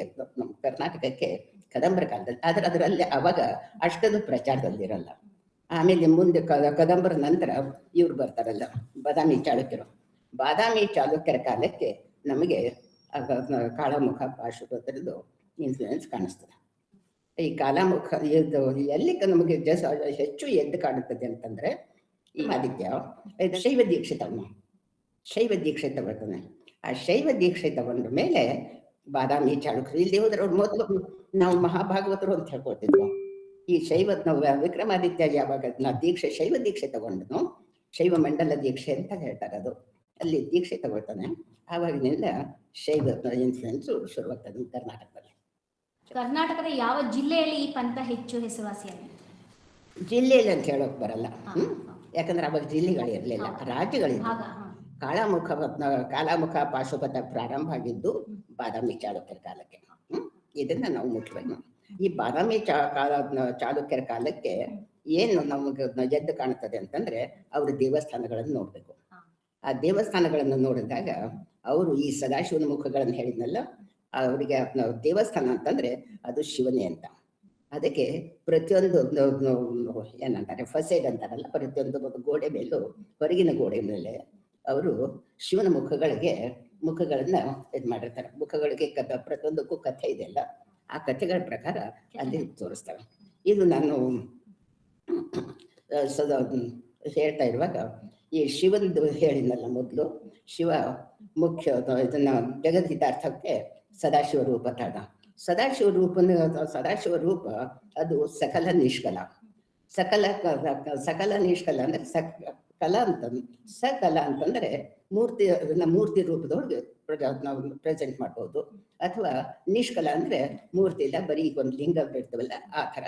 ಕರ್ನಾಟಕಕ್ಕೆ ಕದಂಬರ ಕಾಲದಲ್ಲಿ, ಆದ್ರೆ ಅದರಲ್ಲಿ ಅವಾಗ ಅಷ್ಟೊಂದು ಪ್ರಚಾರದಲ್ಲಿರಲ್ಲ. ಆಮೇಲೆ ಮುಂದೆ ಕದಂಬರ ನಂತರ ಇವ್ರು ಬರ್ತಾರಲ್ಲ ಬಾದಾಮಿ ಚಾಲುಕ್ಯರ ಕಾಲಕ್ಕೆ ನಮಗೆ ಕಾಳಮುಖ ಪಾಶುಪತ್ರದ್ದು ಇನ್ಫ್ಲೂಯೆನ್ಸ್ ಕಾಣಿಸ್ತದೆ. ಈ ಕಾಲಾಮುಖ ಇದು ಎಲ್ಲಿ ನಮಗೆ ಹೆಚ್ಚು ಎದ್ದು ಕಾಣುತ್ತದೆ ಅಂತಂದ್ರೆ ಈ ಆದಿತ್ಯ ಇದು ಶೈವ ದೀಕ್ಷೆ ತಗೊಳ್ತಾನೆ. ಆ ಶೈವ ದೀಕ್ಷೆ ತಗೊಂಡ ಮೇಲೆ ಬಾದಾಮಿ ಚಾಳುಕ್ಯರು ಇಲ್ಲಿ ಹೋದ್ರೆ ಅವ್ರು ಮೊದಲು ನಾವು ಮಹಾಭಾಗವತರು ಅಂತ ಹೇಳ್ಕೊಳ್ತಿದ್ವು. ಈ ನಾವು ವಿಕ್ರಮಾದಿತ್ಯ ಯಾವಾಗ ಶೈವ ದೀಕ್ಷೆ ತಗೊಂಡನು, ಶೈವ ಮಂಡಲ ದೀಕ್ಷೆ ಅಂತ ಹೇಳ್ತಾರೆ, ಅದು ಅಲ್ಲಿ ದೀಕ್ಷೆ ತಗೊಳ್ತಾನೆ. ಆವಾಗಿನಿಂದ ಶೈವ ಇನ್ಫ್ಲುಯೆನ್ಸ್ ಶುರುವಾಗ್ತದೆ ಕರ್ನಾಟಕದಲ್ಲಿ. ಕರ್ನಾಟಕದ ಯಾವ ಜಿಲ್ಲೆಯಲ್ಲಿ ಈ ಪಂಥ ಹೆಚ್ಚು ಹೆಸರುವಾಸಿಯಾಗಿದೆ? ಜಿಲ್ಲೆಯಲ್ಲಿ ಅಂತ ಹೇಳೋಕ್ ಬರಲ್ಲ. ಯಾಕಂದ್ರೆ ಅವಾಗ ಜಿಲ್ಲೆಗಳಿರ್ಲಿಲ್ಲ, ರಾಜ್ಯಗಳಿದ್ವು. ಕಾಲಾಮುಖ ಪಾಶುಪತ ಪ್ರಾರಂಭ ಆಗಿದ್ದು ಬಾದಾಮಿ ಚಾಲುಕ್ಯರ ಕಾಲಕ್ಕೆ. ಇದನ್ನ ನಾವು ಮುಖ್ಯವಾಗಿ ಈ ಬಾದಾಮಿ ಚಾಲುಕ್ಯರ ಕಾಲಕ್ಕೆ ಏನು ನಮಗೆ ಎದ್ದು ಕಾಣ್ತದೆ ಅಂತಂದ್ರೆ ಅವ್ರ ದೇವಸ್ಥಾನಗಳನ್ನು ನೋಡ್ಬೇಕು. ಆ ದೇವಸ್ಥಾನಗಳನ್ನು ನೋಡಿದಾಗ ಅವರು ಈ ಸದಾಶಿವನ ಮುಖಗಳನ್ನು ಹೇಳಿದ್ನಲ್ಲ, ಅವರಿಗೆ ದೇವಸ್ಥಾನ ಅಂತಂದ್ರೆ ಅದು ಶಿವನೇ ಅಂತ. ಅದಕ್ಕೆ ಪ್ರತಿಯೊಂದು ಏನಂತಾರೆ ಫಸೇಡ್ ಅಂತಾರಲ್ಲ, ಪ್ರತಿಯೊಂದು ಗೋಡೆ ಮೇಲೂ, ಹೊರಗಿನ ಗೋಡೆ ಮೇಲೆ ಅವರು ಶಿವನ ಮುಖಗಳನ್ನ ಇದು ಮಾಡಿರ್ತಾರೆ. ಮುಖಗಳಿಗೆ ಪ್ರತಿಯೊಂದಕ್ಕೂ ಕಥೆ ಇದೆಯಲ್ಲ, ಆ ಕಥೆಗಳ ಪ್ರಕಾರ ಅಲ್ಲಿ ತೋರಿಸ್ತಾರೆ. ಇದು ನಾನು ಹೇಳ್ತಾ ಇರುವಾಗ ಈ ಶಿವಂದು ಹೇಳಿದ್ನಲ್ಲ, ಮೊದಲು ಶಿವ ಮುಖ್ಯ ಇದನ್ನ ಜಗದ್ಹಿತಾರ್ಥಕ್ಕೆ ಸದಾಶಿವ ರೂಪ ತಾಡ. ಸದಾಶಿವ ರೂಪ ಅದು ಸಕಲ ನಿಷ್ಕಲ. ಸಕಲ ನಿಷ್ಕಲ ಅಂದ್ರೆ ಸಕಲ ಅಂತಂದ್ರೆ ಮೂರ್ತಿ ರೂಪದೊಳಗೆ ನಾವು ಪ್ರೆಸೆಂಟ್ ಮಾಡ್ಬೋದು. ಅಥವಾ ನಿಷ್ಕಲ ಅಂದ್ರೆ ಮೂರ್ತಿ ಇಲ್ಲ, ಬರೀ ಒಂದು ಲಿಂಗ ಬಿಡ್ತೀವಲ್ಲ, ಆ ಥರ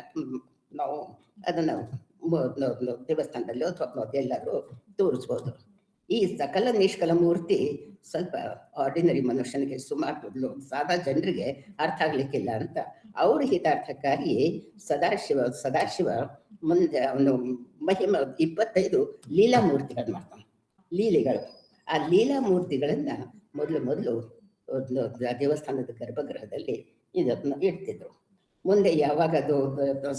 ನಾವು ಅದನ್ನ ದೇವಸ್ಥಾನದಲ್ಲಿ ಅಥವಾ ಎಲ್ಲರೂ ತೋರಿಸ್ಬೋದು. ಈ ಸಕಲ ನಿಷ್ಕಲ ಮೂರ್ತಿ ಸ್ವಲ್ಪ ಆರ್ಡಿನರಿ ಮನುಷ್ಯನಿಗೆ, ಸುಮಾರು ಸಾದಾ ಜನರಿಗೆ ಅರ್ಥ ಆಗ್ಲಿಕ್ಕಿಲ್ಲ ಅಂತ ಅವ್ರ ಹಿತಾರ್ಥಕ್ಕಾಗಿ ಸದಾಶಿವ ಮುಂದೆ ಅವನು ಮಹಿಮ 25 ಲೀಲಾ ಮೂರ್ತಿಗಳು ಮಾಡ್ತಾನೆ. ಲೀಲೆಗಳು, ಆ ಲೀಲಾ ಮೂರ್ತಿಗಳನ್ನ ಮೊದಲು ದೇವಸ್ಥಾನದ ಗರ್ಭಗೃಹದಲ್ಲಿ ಇದನ್ನ ಇಡ್ತಿದ್ರು. ಮುಂದೆ ಯಾವಾಗ ಅದು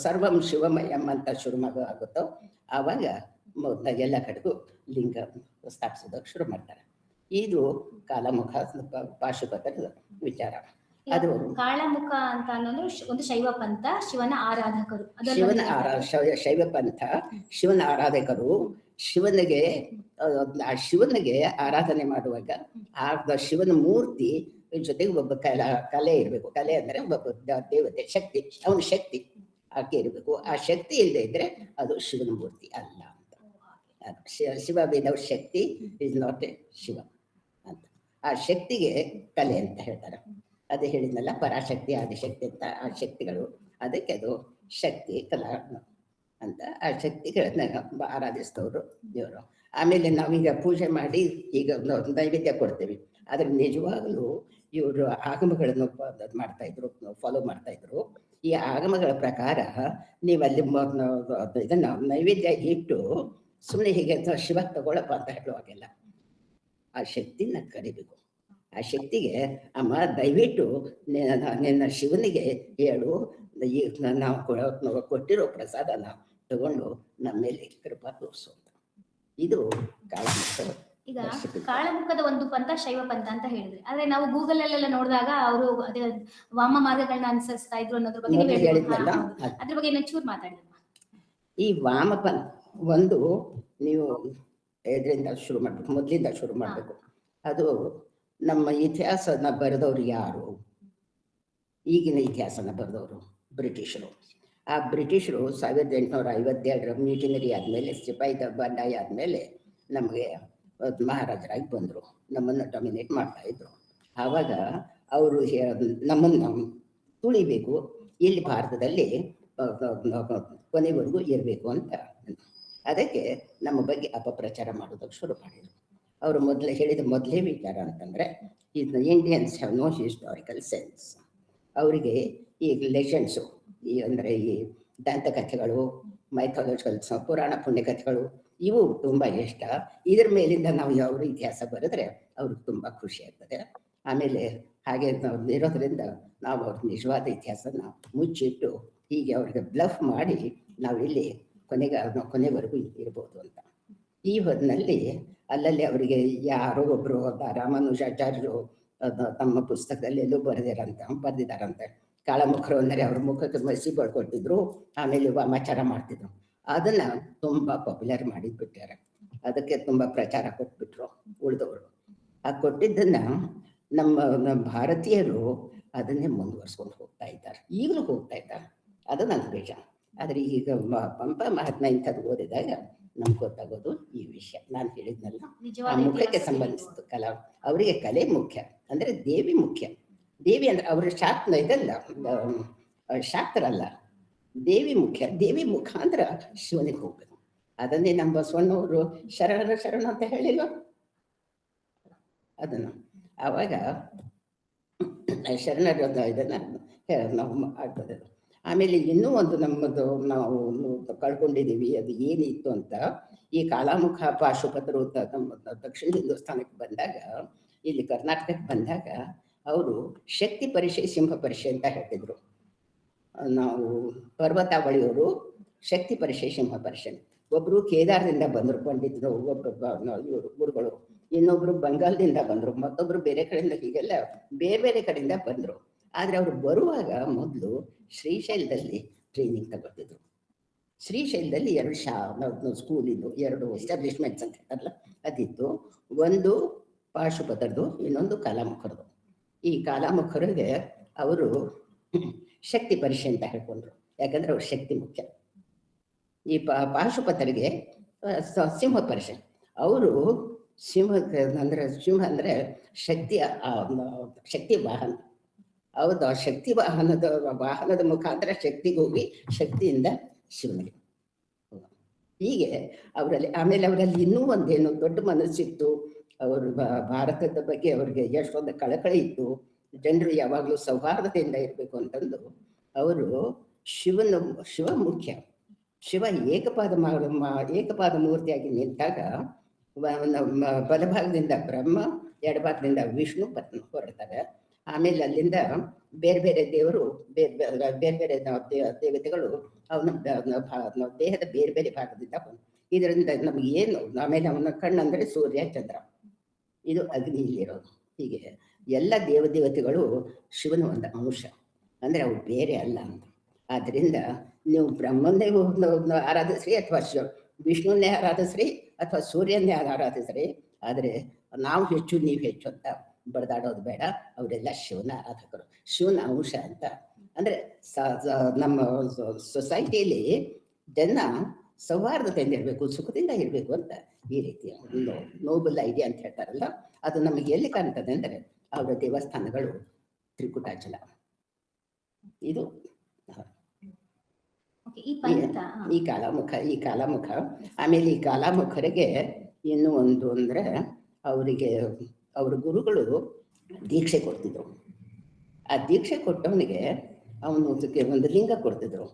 ಸರ್ವಂ ಶಿವಮಯಂ ಅಂತ ಶುರು ಆಗುತ್ತೋ ಆವಾಗ ಎಲ್ಲ ಕಡೆಗೂ ಲಿಂಗ ಸ್ಥಾಪಿಸೋದಕ್ಕೆ ಶುರು ಮಾಡ್ತಾರೆ. ಇದು ಕಾಲಾಮುಖ ಪಾಶುಪತರ ವಿಚಾರ. ಅದು ಕಾಳಮುಖ ಅಂತ ಅನ್ನೋದು ಒಂದು ಶೈವ ಪಂಥ, ಶಿವನ ಆರಾಧಕರು. ಶೈವ ಪಂಥ ಶಿವನ ಆರಾಧಕರು. ಶಿವನಿಗೆ ಆರಾಧನೆ ಮಾಡುವಾಗ ಆ ಶಿವನ ಮೂರ್ತಿ ಜೊತೆಗೆ ಒಬ್ಬ ಕಲೆ ಇರಬೇಕು. ಕಲೆ ಅಂದ್ರೆ ಒಬ್ಬ ದೇವತೆ, ಶಕ್ತಿ, ಅವನ ಶಕ್ತಿ ಆಕೆ ಇರಬೇಕು. ಆ ಶಕ್ತಿ ಇಲ್ಲದೆ ಇದ್ರೆ ಅದು ಶಿವನ ಮೂರ್ತಿ ಅಲ್ಲ ಅಂತ. Shiva without Shakti is not A Shiva ಅಂತ. ಆ ಶಕ್ತಿಗೆ ಕಲೆ ಅಂತ ಹೇಳ್ತಾರೆ. ಅದೇ ಹೇಳಿದ್ನಲ್ಲ, ಪರಾಶಕ್ತಿ ಆದಿಶಕ್ತಿ ಅಂತ ಆ ಶಕ್ತಿಗಳು, ಅದಕ್ಕೆ ಅದು ಶಕ್ತಿ ಕಲಾ ಅಂತ. ಆ ಶಕ್ತಿಗಳನ್ನ ಆರಾಧಿಸ್ತವ್ರು ದೇವರು. ಆಮೇಲೆ ನಾವೀಗ ಪೂಜೆ ಮಾಡಿ ಈಗ ನೈವೇದ್ಯ ಕೊಡ್ತೀವಿ, ಆದ್ರೆ ನಿಜವಾಗಲೂ ಇವರು ಆಗಮಗಳನ್ನು ಮಾಡ್ತಾ ಇದ್ರು, ಫಾಲೋ ಮಾಡ್ತಾ ಇದ್ರು. ಈ ಆಗಮಗಳ ಪ್ರಕಾರ ನೀವಲ್ಲಿ ಇದನ್ನ ನೈವೇದ್ಯ ಇಟ್ಟು ಸುಮ್ಮನೆ ಹೀಗೆ ಶಿವ ತಗೊಳಪ್ಪ ಅಂತ ಹೇಳುವಾಗೆಲ್ಲ ಆ ಶಕ್ತಿನ ಕರಿಬೇಕು. ಆ ಶಕ್ತಿಗೆ ಅಮ್ಮ ದಯವಿಟ್ಟು ನಿನ್ನ ಶಿವನಿಗೆ ಹೇಳು, ನಾವು ಕೊಟ್ಟಿರೋ ಪ್ರಸಾದನ ತಗೊಂಡು ನಮ್ಮ ಮೇಲೆ ಕೃಪಾ ತೋರಿಸು ಅಂತ. ಇದು ಕಾಳಮುಖ. ಈಗ ಕಾಳಮುಖದ ಒಂದು ಪಂಥ ಶೈವ ಪಂಥ ಅಂತ ಹೇಳಿದ್ರಿ, ಆದ್ರೆ ನಾವು ಗೂಗಲ್ ಅಲ್ಲೆಲ್ಲ ನೋಡಿದಾಗ ಅವರು ಅದೇ ವಾಮ ಮಾರ್ಗಗಳನ್ನ ಅನುಸರಿಸ್ತಾ ಇದ್ರು ಅನ್ನೋದ್ರ ಬಗ್ಗೆ ಹೇಳಿದ್ನಲ್ಲ, ಅದ್ರ ಬಗ್ಗೆ ಇನ್ನೊಂಚೂರು ಮಾತಾಡಿ. ಈ ವಾಮ ಪಂಥ ಒಂದು ನೀವು ಇದರಿಂದ ಶುರು ಮಾಡ್ಬೇಕು, ಮೊದಲಿಂದ ಶುರು ಮಾಡ್ಬೇಕು. ಅದು ನಮ್ಮ ಇತಿಹಾಸನ ಬರೆದವ್ರು ಯಾರು? ಈಗಿನ ಇತಿಹಾಸನ ಬರೆದವರು ಬ್ರಿಟಿಷರು. ಆ ಬ್ರಿಟಿಷರು 1852 ಮ್ಯೂಟಿನರಿ ಆದಮೇಲೆ, ಸಿಪಾಯಿ ಬಂಡಾಯ ಆದಮೇಲೆ ನಮಗೆ ಮಹಾರಾಜರಾಗಿ ಬಂದರು, ನಮ್ಮನ್ನು ಡಾಮಿನೇಟ್ ಮಾಡ್ತಾ ಇದ್ರು. ಆವಾಗ ಅವರು ನಮ್ಮನ್ನು ತುಳಿಬೇಕು, ಇಲ್ಲಿ ಭಾರತದಲ್ಲಿ ಕೊನೆವರೆಗೂ ಇರಬೇಕು ಅಂತ. ಅದಕ್ಕೆ ನಮ್ಮ ಬಗ್ಗೆ ಅಪಪ್ರಚಾರ ಮಾಡೋದಕ್ಕೆ ಶುರು ಮಾಡಿದರು. ಅವರು ಹೇಳಿದ ಮೊದಲೇ ವಿಚಾರ ಅಂತಂದರೆ, ಇದು Indians have no historical sense. ಅವರಿಗೆ ಈ ಲೆಜೆಂಡ್ಸು, ಅಂದರೆ ಈ ದಂತಕಥೆಗಳು, ಮೈಥಾಲಜಿಕಲ್ಸ್, ಪುರಾಣ ಪುಣ್ಯಕಥೆಗಳು, ಇವು ತುಂಬ ಇಷ್ಟ. ಇದ್ರ ಮೇಲಿಂದ ನಾವು ಯಾವ ಇತಿಹಾಸ ಬರೆದ್ರೆ ಅವ್ರಿಗೆ ತುಂಬ ಖುಷಿ ಆಗ್ತದೆ. ಆಮೇಲೆ ಹಾಗೆ ನಾವು ಇರೋದ್ರಿಂದ ನಾವು ಅವ್ರ ನಿಜವಾದ ಇತಿಹಾಸನ ಮುಚ್ಚಿಟ್ಟು ಹೀಗೆ ಅವ್ರಿಗೆ ಬ್ಲಫ್ ಮಾಡಿ ನಾವಿಲ್ಲಿ ಕೊನೆವರೆಗೂ ಇರ್ಬೋದು ಅಂತ. ಈ ಹೊತ್ತಿನಲ್ಲಿ ಅಲ್ಲಲ್ಲಿ ಅವರಿಗೆ ಯಾರೋ ಒಬ್ಬರು ರಾಮಾನುಜಾಚಾರ್ಯರು ತಮ್ಮ ಪುಸ್ತಕದಲ್ಲಿ ಎಲ್ಲೂ ಬರೆದಿದ್ದಾರಂತೆ. ಕಾಳಮುಖರು ಅಂದರೆ ಅವ್ರ ಮುಖಕ್ಕೆ ಮಸಿ ಬಳ್ಕೊಟ್ಟಿದ್ರು, ಆಮೇಲೆ ವಾಮಾಚಾರ ಮಾಡ್ತಿದ್ರು. ಅದನ್ನ ತುಂಬಾ ಪಾಪ್ಯುಲರ್ ಮಾಡಿಬಿಟ್ಟಾರೆ, ಅದಕ್ಕೆ ತುಂಬಾ ಪ್ರಚಾರ ಕೊಟ್ಬಿಟ್ರು ಉಳಿದವರು. ಆ ಕೊಟ್ಟಿದ್ದನ್ನ ನಮ್ಮ ಭಾರತೀಯರು ಅದನ್ನೇ ಮುಂದುವರ್ಸ್ಕೊಂಡು ಹೋಗ್ತಾ ಇದ್ದಾರೆ, ಈಗಲೂ ಹೋಗ್ತಾ ಇದ್ದಾರೆ. ಅದು ನನ್ನ ಬೇಜ. ಆದರೆ ಈಗ ಪಂಪ ಮಹಾತ್ಮ ಇಂಥದ್ದು ಓದಿದಾಗ ನಮ್ಗೆ ಗೊತ್ತಾಗೋದು ಈ ವಿಷಯ ನಾನು ಹೇಳಿದ್ನಲ್ಲ, ಆ ಮುಖಕ್ಕೆ ಸಂಬಂಧಿಸಿದ ಕಲಾ. ಅವರಿಗೆ ಕಲೆ ಮುಖ್ಯ, ಅಂದ್ರೆ ದೇವಿ ಮುಖ್ಯ. ದೇವಿ ಅಂದ್ರೆ ಅವ್ರ ಶಾಸ್ತ್ರ ಇದಲ್ಲ, ಶಾಸ್ತ್ರ ಅಲ್ಲ, ದೇವಿ ಮುಖ್ಯ. ದೇವಿ ಮುಖಾಂತರ ಶಿವನಿಗೆ ಹೋಗ್ಬೇಕು. ಅದನ್ನೇ ನಮ್ಮ ಬಸವಣ್ಣವರು ಶರಣ ಅಂತ ಹೇಳಿಲ್ವ, ಅದನ್ನು ಆವಾಗ ಶರಣರ ಇದನ್ನ ನಾವು ಆಗ್ತದೆ. ಆಮೇಲೆ ಇನ್ನೂ ಒಂದು ನಮ್ಮದು ನಾವು ಕಳ್ಕೊಂಡಿದ್ದೀವಿ, ಅದು ಏನಿತ್ತು ಅಂತ. ಈ ಕಾಲಾಮುಖ ಪಾಶುಪತರು ನಮ್ಮ ದಕ್ಷಿಣ ಹಿಂದೂಸ್ತಾನಕ್ಕೆ ಬಂದಾಗ, ಇಲ್ಲಿ ಕರ್ನಾಟಕಕ್ಕೆ ಬಂದಾಗ ಅವರು ಶಕ್ತಿ ಪರೀಕ್ಷೆ ಸಿಂಹ ಪರೀಕ್ಷೆ ಅಂತ ಹೇಳ್ತಿದ್ರು. ನಾವು ಪರ್ವತಾವಳಿಯವರು ಶಕ್ತಿ ಪರೀಕ್ಷೆ ಸಿಂಹ ಪರೀಕ್ಷೆ. ಒಬ್ರು ಕೇದಾರದಿಂದ ಬಂದರು ಪಂಡಿತರು, ಇವರು ಗುರುಗಳು, ಇನ್ನೊಬ್ರು ಬಂಗಾಲದಿಂದ ಬಂದರು, ಮತ್ತೊಬ್ರು ಬೇರೆ ಕಡೆಯಿಂದ, ಹೀಗೆಲ್ಲ ಬೇರೆ ಬೇರೆ ಕಡೆಯಿಂದ ಬಂದರು. ಆದ್ರೆ ಅವರು ಬರುವಾಗ ಮೊದಲು ಶ್ರೀಶೈಲದಲ್ಲಿ ಟ್ರೈನಿಂಗ್ ತಗೊಳ್ತಿದ್ರು. ಶ್ರೀಶೈಲದಲ್ಲಿ 2 ಸ್ಕೂಲ್ ಇದ್ದು, 2 ಎಸ್ಟಾಬ್ಲಿಷ್ಮೆಂಟ್ಸ್ ಅಂತ ಹೇಳ್ತಾರಲ್ಲ ಅದಿತ್ತು. ಒಂದು ಪಾಶುಪತರದು, ಇನ್ನೊಂದು ಕಾಲಾಮುಖರದು. ಈ ಕಾಲಾಮುಖರಿಗೆ ಅವರು ಶಕ್ತಿ ಪರೀಕ್ಷೆ ಅಂತ ಹೇಳ್ಕೊಂಡ್ರು, ಯಾಕಂದ್ರೆ ಅವ್ರ ಶಕ್ತಿ ಮುಖ್ಯ. ಈ ಪಾಶುಪತರಿಗೆ ಸಿಂಹ ಪರೀಕ್ಷೆ. ಅವರು ಸಿಂಹ ಅಂದ್ರೆ ಶಕ್ತಿ ವಾಹನ. ಹೌದು, ಆ ಶಕ್ತಿ ವಾಹನದ ಮುಖಾಂತರ ಶಕ್ತಿಗೆ ಹೋಗಿ ಶಕ್ತಿಯಿಂದ ಶಿವನಿಗೆ. ಹೀಗೆ ಅವರಲ್ಲಿ. ಆಮೇಲೆ ಅವರಲ್ಲಿ ಇನ್ನೂ ಒಂದೇನು ದೊಡ್ಡ ಮನಸ್ಸಿತ್ತು, ಅವರು ಭಾರತದ ಬಗ್ಗೆ ಅವ್ರಿಗೆ ಎಷ್ಟೊಂದು ಕಳಕಳಿ ಇತ್ತು. ಜನರು ಯಾವಾಗಲೂ ಸೌಹಾರ್ದತೆಯಿಂದ ಇರಬೇಕು ಅಂತಂದು ಅವರು ಶಿವ ಮುಖ್ಯ. ಶಿವ ಏಕಪಾದ ಮೂರ್ತಿಯಾಗಿ ನಿಂತಾಗ ಬಲಭಾಗದಿಂದ ಬ್ರಹ್ಮ, ಎಡಭಾಗದಿಂದ ವಿಷ್ಣು ಹೊರಡ್ತಾರೆ. ಆಮೇಲೆ ಅಲ್ಲಿಂದ ಬೇರೆ ಬೇರೆ ದೇವರು, ಬೇರೆ ಬೇರೆ ದೇವತೆಗಳು ಅವನ ದೇಹದ ಬೇರೆ ಬೇರೆ ಭಾಗದಿಂದ ಇದರಿಂದ ನಮ್ಗೆ ಏನು. ಆಮೇಲೆ ಅವನ ಕಣ್ಣಂದ್ರೆ ಸೂರ್ಯ, ಚಂದ್ರ, ಇದು ಅಗ್ನಿ ಇಲ್ಲಿರೋದು. ಹೀಗೆ ಎಲ್ಲ ದೇವತೆಗಳು ಶಿವನ ಒಂದು ಅಂಶ, ಅಂದ್ರೆ ಅವ್ರು ಬೇರೆ ಅಲ್ಲ ಅಂತ. ಆದ್ರಿಂದ ನೀವು ಬ್ರಹ್ಮನ್ನೇ ಆರಾಧಿಸ್ರಿ, ಅಥವಾ ವಿಷ್ಣುವನ್ನೇ ಆರಾಧಿಸ್ರಿ, ಅಥವಾ ಸೂರ್ಯನ್ನೇ ಆರಾಧಿಸ್ರಿ. ಆದರೆ ನಾವು ಹೆಚ್ಚು ನೀವು ಹೆಚ್ಚು ಅಂತ ಬಡ್ದಾಡೋದು ಬೇಡ. ಅವರೆಲ್ಲ ಶಿವನ ಆರಾಧಕರು, ಶಿವನ ಅಂಶ ಅಂತ. ಅಂದ್ರೆ ನಮ್ಮ ಸೊಸೈಟಿಯಲ್ಲಿ ಜನ ಸೌಹಾರ್ದತೆಯಿಂದ ಇರಬೇಕು, ಸುಖದಿಂದ ಇರಬೇಕು ಅಂತ ಈ ರೀತಿಯ ಒಂದು ನೋಬಲ್ ಐಡಿಯಾ ಅಂತ ಹೇಳ್ತಾರಲ್ಲ, ಅದು ನಮಗೆ ಎಲ್ಲಿ ಕಾಣ್ತದೆ ಅಂದರೆ ಅವರ ದೇವಸ್ಥಾನಗಳು, ತ್ರಿಕುಟಾಚಲ, ಇದು ಈ ಕಾಲಾಮುಖ. ಆಮೇಲೆ ಈ ಕಾಲಾಮುಖರಿಗೆ ಇನ್ನೂ ಒಂದು ಅಂದ್ರೆ, ಅವರಿಗೆ ಅವ್ರ ಗುರುಗಳು ದೀಕ್ಷೆ ಕೊಡ್ತಿದ್ರು. ಆ ದೀಕ್ಷೆ ಕೊಟ್ಟವನಿಗೆ ಅವನು ಒಂದು ಲಿಂಗ ಕೊಡ್ತಿದ್ರು.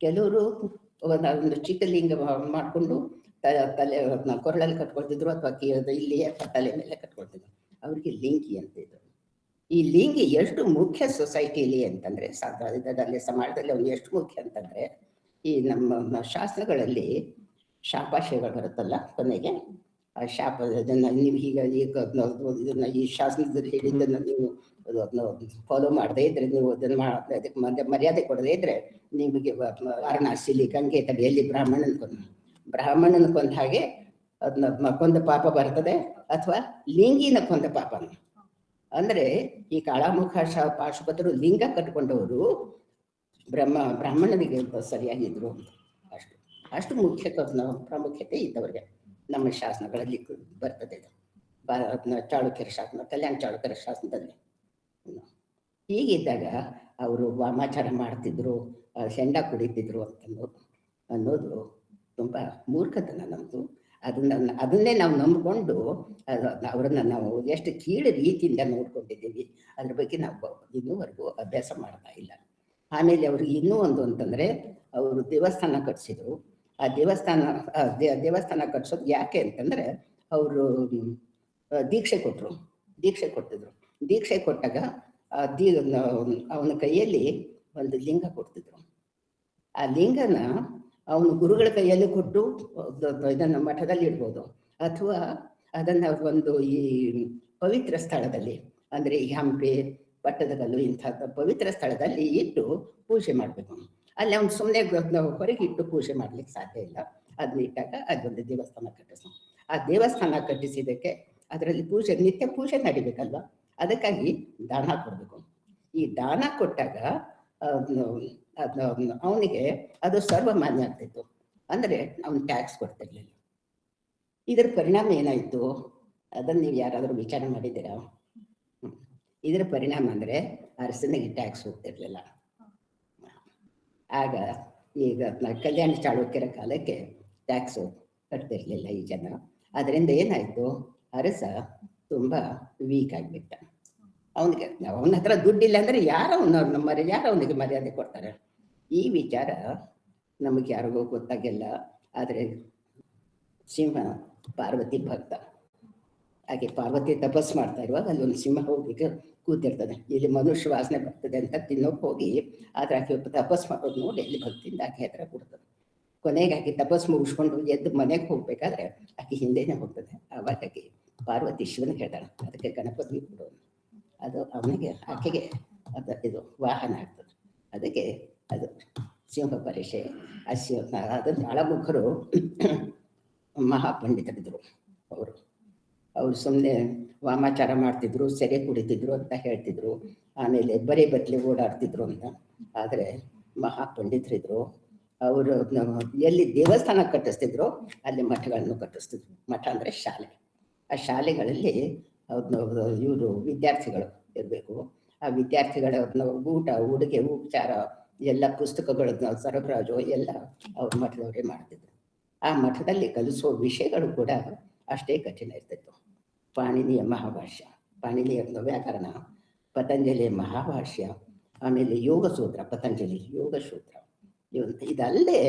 ಕೆಲವರು ಒಂದು ಚಿಕ್ಕ ಲಿಂಗ ಮಾಡಿಕೊಂಡು ತಲೆ ಕೊರಳಲ್ಲಿ ಕಟ್ಕೊಳ್ತಿದ್ರು, ಅಥವಾ ಇಲ್ಲಿ ತಲೆ ಮೇಲೆ ಕಟ್ಕೊಳ್ತಿದ್ರು. ಅವ್ರಿಗೆ ಲಿಂಗಿ ಅಂತಿದ್ರು. ಈ ಲಿಂಗಿ ಎಷ್ಟು ಮುಖ್ಯ ಸೊಸೈಟಿಲಿ ಅಂತಂದ್ರೆ, ಇದರಲ್ಲಿ ಸಮಾಜದಲ್ಲಿ ಅವನು ಎಷ್ಟು ಮುಖ್ಯ ಅಂತಂದ್ರೆ, ಈ ನಮ್ಮ ಶಾಸ್ತ್ರಗಳಲ್ಲಿ ಶಾಪಾಶಯಗಳು ಬರುತ್ತಲ್ಲ ಕೊನೆಗೆ, ಆ ಶಾಪ ನೀವು ಇದನ್ನ ಈ ಶಾಸ್ತ್ರದಲ್ಲಿ ಹೇಳಿದ್ದನ್ನು ನೀವು ಫಾಲೋ ಮಾಡದೇ ಇದ್ರೆ, ನೀವು ಅದನ್ನ ಅದಕ್ಕೆ ಮರ್ಯಾದೆ ಕೊಡದೇ ಇದ್ರೆ, ನಿಮಗೆ ವಾರಣಾಸಿಲಿ ಗಂಗೆ ತಡೆಯಲ್ಲಿ ಬ್ರಾಹ್ಮಣನ ಕೊಂದ ಹಾಗೆ ಅದನ್ನ ಕೊಂದ ಪಾಪ ಬರ್ತದೆ, ಅಥವಾ ಲಿಂಗಿನ ಕೊಂದ ಪಾಪ. ಅಂದ್ರೆ ಈ ಕಾಳಾಮುಖ ಪಾಶುಪತರು ಲಿಂಗ ಕಟ್ಕೊಂಡವರು ಬ್ರಾಹ್ಮಣನಿಗೆ ಸರಿಯಾಗಿದ್ರು. ಅಷ್ಟು ಪ್ರಾಮುಖ್ಯತೆ ಇದ್ದವರಿಗೆ ನಮ್ಮ ಶಾಸನಗಳಲ್ಲಿ ಬರ್ತದೆ. ಚಾಳುಕ್ಯರ ಶಾಸನ, ಕಲ್ಯಾಣ ಚಾಳುಕ್ಯರ ಶಾಸನದಲ್ಲಿ. ಹೀಗಿದ್ದಾಗ ಅವರು ವಾಮಾಚಾರ ಮಾಡ್ತಿದ್ರು, ಹೆಂಡ ಕುಡಿತಿದ್ರು ಅನ್ನೋದು ತುಂಬಾ ಮೂರ್ಖತನ ನಮ್ದು. ಅದನ್ನೇ ನಾವು ನಂಬಿಕೊಂಡು ಅವರನ್ನ ನಾವು ಎಷ್ಟು ಕೀಳು ರೀತಿಯಿಂದ ನೋಡ್ಕೊಂಡಿದ್ದೀವಿ. ಅದ್ರ ಬಗ್ಗೆ ನಾವು ಇನ್ನೂವರೆಗೂ ಅಭ್ಯಾಸ ಮಾಡ್ತಾ ಇಲ್ಲ. ಆಮೇಲೆ ಅವ್ರಿಗೆ ಇನ್ನೂ ಒಂದು ಅಂತಂದ್ರೆ, ಅವರು ದೇವಸ್ಥಾನ ಕಟ್ಸಿದ್ರು. ಆ ದೇವಸ್ಥಾನ ಕಟ್ಸೋದು ಯಾಕೆ ಅಂತಂದ್ರೆ, ಅವರು ದೀಕ್ಷೆ ಕೊಡ್ತಿದ್ರು. ದೀಕ್ಷೆ ಕೊಟ್ಟಾಗ ಅವನ ಕೈಯಲ್ಲಿ ಒಂದು ಲಿಂಗ ಕೊಡ್ತಿದ್ರು. ಆ ಲಿಂಗನ ಅವನು ಗುರುಗಳ ಕೈಯಲ್ಲಿ ಕೊಟ್ಟು ಇದನ್ನ ಮಠದಲ್ಲಿ ಇಡ್ಬೋದು, ಅಥವಾ ಅದನ್ನ ಒಂದು ಈ ಪವಿತ್ರ ಸ್ಥಳದಲ್ಲಿ, ಅಂದ್ರೆ ಈ ಹಂಪೆ ಪಟ್ಟದ ಕಲ್ಲು ಇಂಥ ಪವಿತ್ರ ಸ್ಥಳದಲ್ಲಿ ಇಟ್ಟು ಪೂಜೆ ಮಾಡಬೇಕು. ಅಲ್ಲಿ ಅವ್ನು ಸುಮ್ಮನೆ ಹೊರಗೆ ಇಟ್ಟು ಪೂಜೆ ಮಾಡ್ಲಿಕ್ಕೆ ಸಾಧ್ಯ ಇಲ್ಲ. ಅದನ್ನ ಇಟ್ಟಾಗ ಅದೊಂದು ದೇವಸ್ಥಾನ ಕಟ್ಟಿಸೋಣ. ಆ ದೇವಸ್ಥಾನ ಕಟ್ಟಿಸಿದ್ದಕ್ಕೆ ಅದರಲ್ಲಿ ಪೂಜೆ, ನಿತ್ಯ ಪೂಜೆ ನಡಿಬೇಕಲ್ವ, ಅದಕ್ಕಾಗಿ ದಾನ ಕೊಡಬೇಕು. ಈ ದಾನ ಕೊಟ್ಟಾಗ ಅವನಿಗೆ ಅದು ಸರ್ವಮಾನ್ಯ ಆಗ್ತಿತ್ತು. ಅಂದರೆ ಅವನು ಟ್ಯಾಕ್ಸ್ ಕೊಡ್ತಿರ್ಲಿಲ್ಲ. ಇದರ ಪರಿಣಾಮ ಏನಾಯಿತು ಅದನ್ನು ನೀವು ಯಾರಾದರೂ ವಿಚಾರ ಮಾಡಿದ್ದೀರಾ? ಇದರ ಪರಿಣಾಮ ಅಂದರೆ ಅರಸನಿಗೆ ಟ್ಯಾಕ್ಸ್ ಹೋಗ್ತಿರ್ಲಿಲ್ಲ. ಆಗ ಈಗ ಕಲ್ಯಾಣ ಚಾಳುಕ್ಯರ ಕಾಲಕ್ಕೆ ಟ್ಯಾಕ್ಸು ಕಟ್ತಿರ್ಲಿಲ್ಲ ಈ ಜನ. ಅದರಿಂದ ಏನಾಯಿತು, ಅರಸ ತುಂಬ ವೀಕ್ ಆಗಿಬಿಟ್ಟ. ಅವನ ಹತ್ರ ದುಡ್ಡಿಲ್ಲ ಅಂದರೆ ಯಾರು ಅವನಿಗೆ ಮರ್ಯಾದೆ ಕೊಡ್ತಾರೆ? ಈ ವಿಚಾರ ನಮಗೆ ಯಾರಿಗೂ ಗೊತ್ತಾಗಿಲ್ಲ. ಆದರೆ ಸಿಂಹ ಪಾರ್ವತಿ ಭಕ್ತ. ಹಾಗೆ ಪಾರ್ವತಿ ತಪಸ್ ಮಾಡ್ತಾ ಇರುವಾಗ ಅಲ್ಲೊಂದು ಸಿಂಹ ಹೋಗಿ ಕೂತಿರ್ತದೆ. ಇಲ್ಲಿ ಮನುಷ್ಯ ವಾಸನೆ ಬರ್ತದೆ ಅಂತ ತಿನ್ನೋಕೆ ಹೋಗಿ, ಆದರೆ ಆಕೆ ತಪಸ್ ಮಾಡೋದು ನೋಡಿ ಅಲ್ಲಿ ಭಕ್ತಿಯಿಂದ ಆಕೆ ಹತ್ರ ಕೊಡ್ತದೆ. ಕೊನೆಗೆ ಆಕೆ ತಪಸ್ ಮುಗಿಸ್ಕೊಂಡು ಎದ್ದು ಮನೆಗೆ ಹೋಗ್ಬೇಕಾದ್ರೆ ಆಕೆ ಹಿಂದೆನೇ ಹೋಗ್ತದೆ. ಆವಾಗ ಆಕೆ ಪಾರ್ವತಿ ಶಿವನಿಗೆ ಹೇಳ್ತಾಳೆ, ಅದಕ್ಕೆ ಗಣಪತಿ ಕೊಡೋನು, ಅದು ಅವನಿಗೆ ಆಕೆಗೆ ಇದು ವಾಹನ ಆಗ್ತದೆ. ಅದಕ್ಕೆ ಅದು ಸಿಂಹ ಪರೀಕ್ಷೆ. ಅದನ್ನು ಆಳಮುಖರು ಮಹಾಪಂಡಿತರಿದ್ದರು. ಅವರು ಸುಮ್ಮನೆ ವಾಮಾಚಾರ ಮಾಡ್ತಿದ್ರು, ಸೆರೆ ಕುಡಿತಿದ್ರು ಅಂತ ಹೇಳ್ತಿದ್ರು, ಆಮೇಲೆ ಬರೀ ಬತ್ಲೆ ಓಡಾಡ್ತಿದ್ರು ಅಂತ. ಆದರೆ ಮಹಾಪಂಡಿತರಿದ್ರು. ಅವರು ಎಲ್ಲಿ ದೇವಸ್ಥಾನ ಕಟ್ಟಿಸ್ತಿದ್ರು ಅಲ್ಲಿ ಮಠಗಳನ್ನು ಕಟ್ಟಿಸ್ತಿದ್ರು. ಮಠ ಅಂದರೆ ಶಾಲೆ. ಆ ಶಾಲೆಗಳಲ್ಲಿ ಇವರು ವಿದ್ಯಾರ್ಥಿಗಳು ಇರಬೇಕು. ಆ ವಿದ್ಯಾರ್ಥಿಗಳ ಊಟ, ಉಡುಗೆ, ಉಪಚಾರ ಎಲ್ಲ ಪುಸ್ತಕಗಳನ್ನ ಸರಬರಾಜು ಎಲ್ಲ ಅವ್ರ ಮಠದವರೇ ಮಾಡ್ತಿದ್ರು. ಆ ಮಠದಲ್ಲಿ ಕಲಿಸೋ ವಿಷಯಗಳು ಕೂಡ ಅಷ್ಟೇ ಕಠಿಣ ಇರ್ತಿತ್ತು. ಪಾಣಿನಿಯ ಮಹಾಭಾಷ್ಯ, ಪಾಣಿನಿಯ ವ್ಯಾಕರಣ, ಪತಂಜಲಿಯ ಮಹಾಭಾಷ್ಯ, ಆಮೇಲೆ ಯೋಗಸೂತ್ರ, ಪತಂಜಲಿ ಯೋಗಸೂತ್ರ, ಇದಲ್ಲದೆ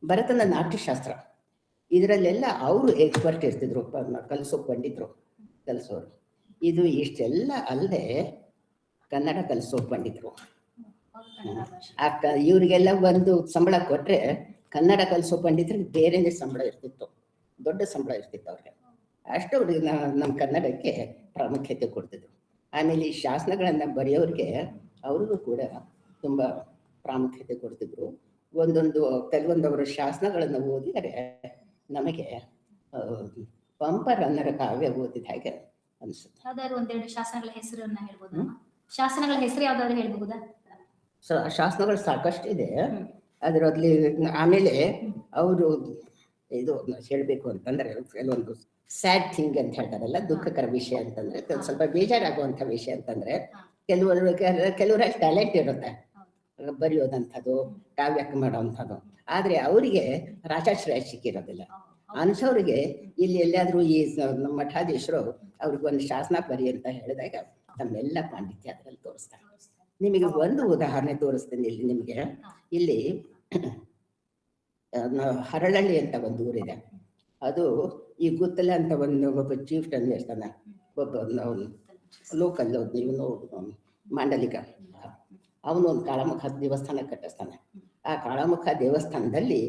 ಭರತನ ನಾಟ್ಯಶಾಸ್ತ್ರ, ಇದರಲ್ಲೆಲ್ಲ ಅವರು ಎಕ್ಸ್ಪರ್ಟ್ ಇರ್ತಿದ್ರು, ಕಲಿಸೋ ಪಂಡಿತರು ಕಲಿಸೋರು. ಇದು ಇಷ್ಟೆಲ್ಲ ಅಲ್ಲದೆ ಕನ್ನಡ ಕಲಿಸೋ ಪಂಡಿತರು. ಇವರಿಗೆಲ್ಲ ಒಂದು ಸಂಬಳ ಕೊಟ್ಟರೆ ಕನ್ನಡ ಕಲಿಸೋ ಪಂಡಿತರಿಗೆ ಬೇರೆನೇ ಸಂಬಳ ಇರ್ತಿತ್ತು, ದೊಡ್ಡ ಸಂಬಳ ಇರ್ತಿತ್ತು ಅವ್ರಿಗೆ. ಅಷ್ಟು ನಮ್ಮ ಕನ್ನಡಕ್ಕೆ ಪ್ರಾಮುಖ್ಯತೆ ಕೊಡ್ತಿದ್ರು. ಆಮೇಲೆ ಈ ಶಾಸನಗಳನ್ನು ಬರೆಯೋರಿಗೆ ಅವ್ರಿಗೂ ಕೂಡ ತುಂಬ ಪ್ರಾಮುಖ್ಯತೆ ಕೊಡ್ತಿದ್ರು. ಕೆಲವೊಂದವರ ಶಾಸನಗಳನ್ನು ಓದಿದರೆ ನಮಗೆ ಪಂಪರನ್ನರ ಕಾವ್ಯ ಓದಿದ ಹಾಗೆ ಅನಿಸುತ್ತೆ. ಯಾವ್ದಾದ್ರು ಒಂದೆರಡು ಶಾಸನಗಳ ಹೆಸರನ್ನ ಹೇಳ್ಬೋದಾ? ಶಾಸನಗಳ ಹೆಸರು ಯಾವ್ದಾದ್ರು ಹೇಳ್ಬಹುದಾ? ಶಾಸನಗಳು ಸಾಕಷ್ಟು ಇದೆ ಅದರಲ್ಲಿ. ಆಮೇಲೆ ಅವರು ಇದು ಹೇಳಬೇಕು ಅಂತಂದ್ರೆ ಕೆಲವೊಂದು ಸ್ಯಾಡ್ ಥಿಂಗ್ ಅಂತ ಹೇಳ್ತಾರಲ್ಲ, ದುಃಖಕರ ವಿಷಯ ಅಂತಂದ್ರೆ, ಸ್ವಲ್ಪ ಬೇಜಾರಾಗುವಂಥ ವಿಷಯ ಅಂತಂದ್ರೆ, ಕೆಲವರಲ್ಲಿ ಟ್ಯಾಲೆಂಟ್ ಇರುತ್ತೆ ಬರೆಯೋದಂಥದ್ದು, ಕಾವ್ಯಕ್ಕೆ ಮಾಡೋವಂಥದ್ದು. ಆದರೆ ಅವರಿಗೆ ರಾಜಾಶ್ರಯ ಸಿಕ್ಕಿರೋದಿಲ್ಲ. ಅಂಥವ್ರಿಗೆ ಇಲ್ಲಿ ಎಲ್ಲಾದರೂ ಈ ನಮ್ಮ ಮಠಾಧೀಶರು ಅವ್ರಿಗೆ ಒಂದು ಶಾಸನ ಬರಿ ಅಂತ ಹೇಳಿದಾಗ ತಮ್ಮೆಲ್ಲ ಪಾಂಡಿತ್ಯ ಅದರಲ್ಲಿ ತೋರಿಸ್ತಾರೆ. ನಿಮಗೆ ಒಂದು ಉದಾಹರಣೆ ತೋರಿಸ್ತೀನಿ ಇಲ್ಲಿ ನಿಮಗೆ. ಇಲ್ಲಿ ಹರಳಳ್ಳಿ ಅಂತ ಒಂದು ಊರಿದೆ. ಅದು ಈ ಗುತ್ತಲ ಅಂತ ಒಬ್ಬ ಚೀಫ್ಟನ್ ಇರ್ತಾನೆ, ಒಬ್ಬ ಲೋಕಲ್ ಇವನು ಮಾಂಡಲಿಕ. ಅವನು ಒಂದು ಕಾಳಮುಖ ದೇವಸ್ಥಾನ ಕಟ್ಟಿಸ್ತಾನೆ. ಆ ಕಾಳಮುಖ ದೇವಸ್ಥಾನದಲ್ಲಿ